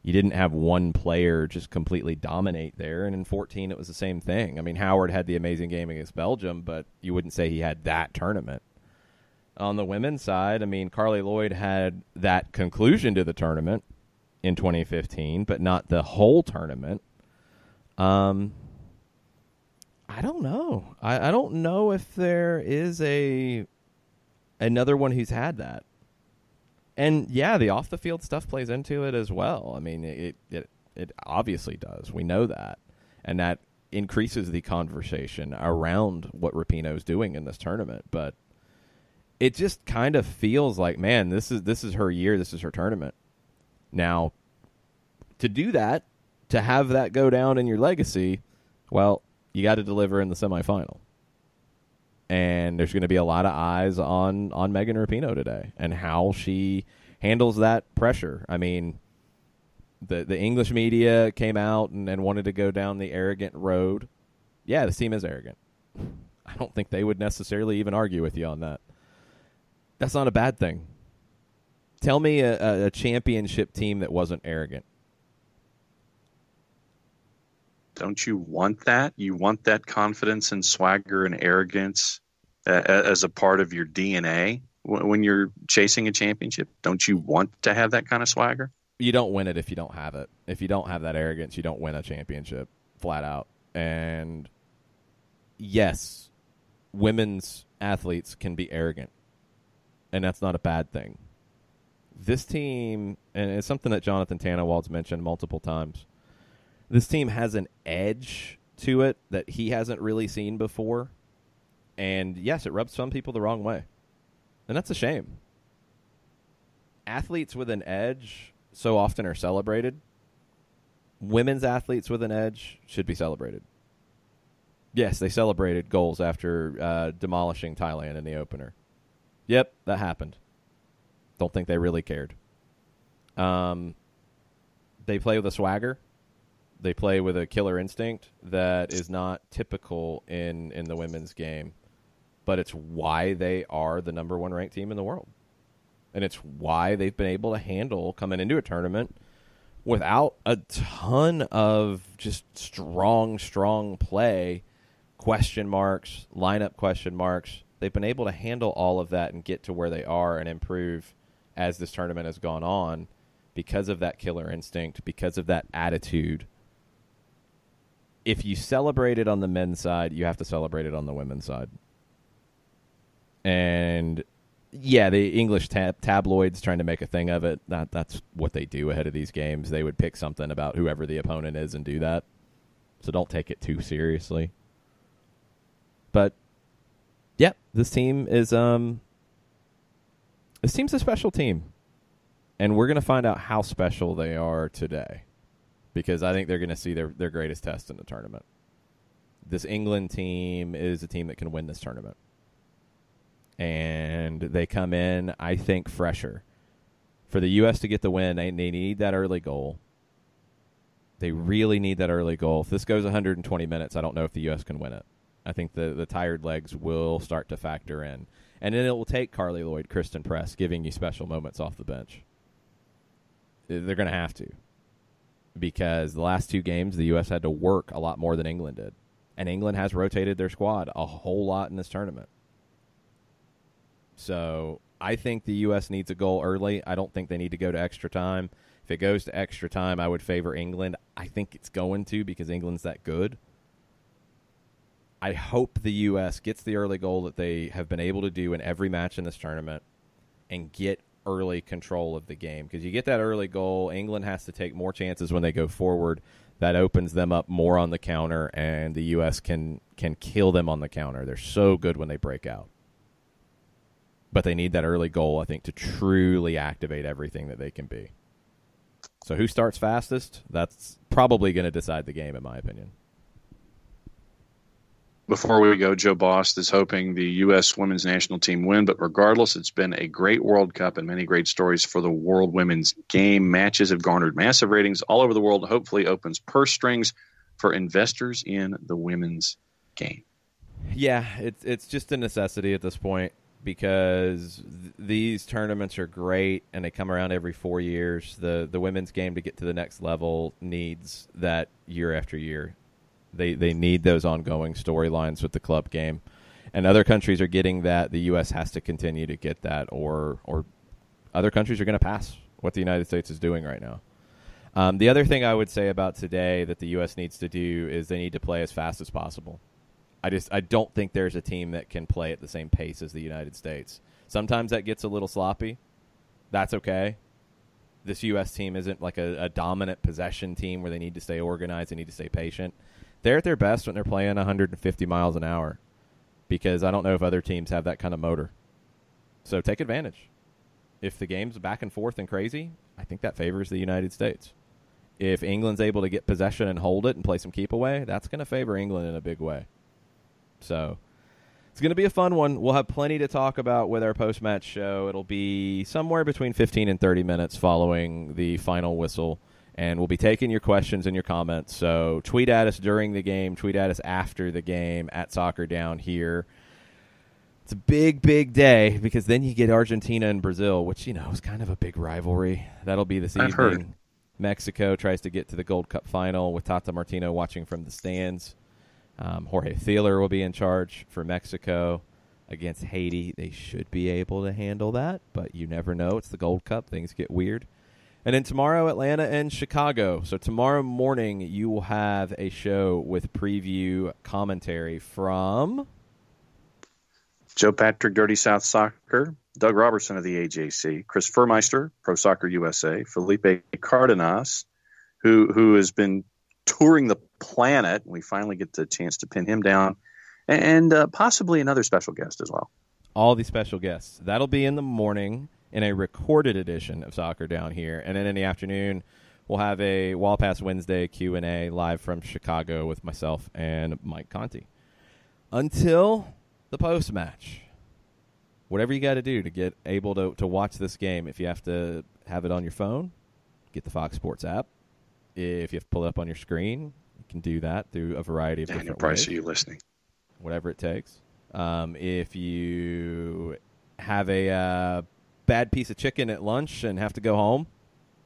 you didn't have one player just completely dominate there. And in 14, it was the same thing. I mean, Howard had the amazing game against Belgium, but you wouldn't say he had that tournament. On the women's side, I mean, Carly Lloyd had that conclusion to the tournament in 2015, but not the whole tournament. I don't know. I don't know if there is another one who's had that. And yeah, the off the field stuff plays into it as well. I mean, it obviously does. We know that, and that increases the conversation around what Rapinoe's doing in this tournament. But it just kind of feels like, man, this is her year. This is her tournament. Now, to do that, to have that go down in your legacy, well, you got to deliver in the semifinal. And there's going to be a lot of eyes on Megan Rapinoe today and how she handles that pressure. I mean, the English media came out and wanted to go down the arrogant road. Yeah, this team is arrogant. I don't think they would necessarily even argue with you on that. That's not a bad thing. Tell me a championship team that wasn't arrogant. Don't you want that? You want that confidence and swagger and arrogance as a part of your DNA when you're chasing a championship? Don't you want to have that kind of swagger? You don't win it if you don't have it. If you don't have that arrogance, you don't win a championship, flat out. And yes, women's athletes can be arrogant, and that's not a bad thing. This team, and it's something that Jonathan Tannewald's mentioned multiple times, this team has an edge to it that he hasn't really seen before. And yes, it rubs some people the wrong way. And that's a shame. Athletes with an edge so often are celebrated. Women's athletes with an edge should be celebrated. Yes, they celebrated goals after demolishing Thailand in the opener. Yep, that happened. Don't think they really cared. They play with a swagger. They play with a killer instinct that is not typical in the women's game. But it's why they are the number one ranked team in the world. And it's why they've been able to handle coming into a tournament without a ton of just strong play, question marks, lineup question marks. They've been able to handle all of that and get to where they are and improve as this tournament has gone on because of that killer instinct, because of that attitude. If you celebrate it on the men's side, you have to celebrate it on the women's side. And yeah, the English tabloids trying to make a thing of it. That's what they do ahead of these games. They would pick something about whoever the opponent is and do that. So don't take it too seriously. But yeah, this team is this team's a special team. And we're going to find out how special they are today. Because I think they're going to see their greatest test in the tournament. This England team is a team that can win this tournament. And they come in, I think, fresher. For the U.S. to get the win, they need that early goal. They really need that early goal. If this goes 120 minutes, I don't know if the U.S. can win it. I think the tired legs will start to factor in. And then it will take Carly Lloyd, Kristen Press, giving you special moments off the bench. They're going to have to. Because the last two games, the U.S. had to work a lot more than England did. And England has rotated their squad a whole lot in this tournament. So I think the U.S. needs a goal early. I don't think they need to go to extra time. If it goes to extra time, I would favor England. I think it's going to because England's that good. I hope the U.S. gets the early goal that they have been able to do in every match in this tournament and get early control of the game. Because you get that early goal, England has to take more chances when they go forward. That opens them up more on the counter, and the U.S. can kill them on the counter. They're so good when they break out. But they need that early goal, I think, to truly activate everything that they can be. So who starts fastest? That's probably going to decide the game, in my opinion. Before we go, Joe Bost is hoping the U.S. women's national team win, but regardless, it's been a great World Cup and many great stories for the world women's game. Matches have garnered massive ratings all over the world, hopefully opens purse strings for investors in the women's game. Yeah, it's just a necessity at this point because these tournaments are great and they come around every 4 years. The women's game to get to the next level needs that year after year. They need those ongoing storylines with the club game. And other countries are getting that. The U.S. has to continue to get that, or other countries are going to pass what the United States is doing right now. The other thing I would say about today that the U.S. needs to do is they need to play as fast as possible. I don't think there's a team that can play at the same pace as the United States. Sometimes that gets a little sloppy. That's okay. This U.S. team isn't like a dominant possession team where they need to stay organized, they need to stay patient. They're at their best when they're playing 150 miles an hour because I don't know if other teams have that kind of motor. So take advantage. If the game's back and forth and crazy, I think that favors the United States. If England's able to get possession and hold it and play some keep away, that's going to favor England in a big way. So it's going to be a fun one. We'll have plenty to talk about with our post-match show. It'll be somewhere between 15 and 30 minutes following the final whistle. And we'll be taking your questions and your comments. So tweet at us during the game. Tweet at us after the game at Soccer Down Here. It's a big, big day because then you get Argentina and Brazil, which, is kind of a big rivalry. That'll be this evening. Heard. Mexico tries to get to the Gold Cup final with Tata Martino watching from the stands. Jorge Thieler will be in charge for Mexico against Haiti. They should be able to handle that, but you never know. It's the Gold Cup. Things get weird. And then tomorrow, Atlanta and Chicago. So tomorrow morning, you will have a show with preview commentary from Joe Patrick, Dirty South Soccer, Doug Robertson of the AJC, Chris Furmeister, Pro Soccer USA, Felipe Cardenas, who has been touring the planet. We finally get the chance to pin him down, and possibly another special guest as well. All the special guests. That'll be in the morning in a recorded edition of Soccer Down Here. And then in the afternoon, we'll have a Wall Pass Wednesday Q&A live from Chicago with myself and Mike Conti. Until the post-match, whatever you got to do to get able to watch this game, if you have to have it on your phone, get the Fox Sports app. If you have to pull it up on your screen, you can do that through a variety of different Price, ways. are you listening? Whatever it takes. If you have a bad piece of chicken at lunch and have to go home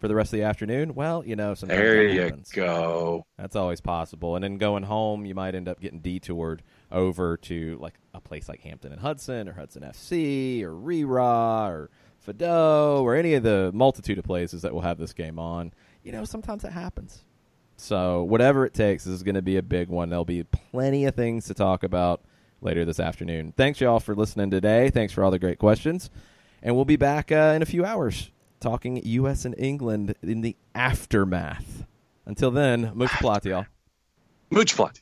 for the rest of the afternoon, well, sometimes there that you happens. go. That's always possible. And then going home, you might end up getting detoured over to like a place like Hampton and Hudson or Hudson FC or Rera or Fido or any of the multitude of places that will have this game on. Sometimes it happens. So whatever it takes, this is going to be a big one. There'll be plenty of things to talk about later this afternoon. Thanks, y'all, for listening today. Thanks for all the great questions. And we'll be back in a few hours talking U.S. and England in the aftermath. Until then, much plot, y'all. Much plot.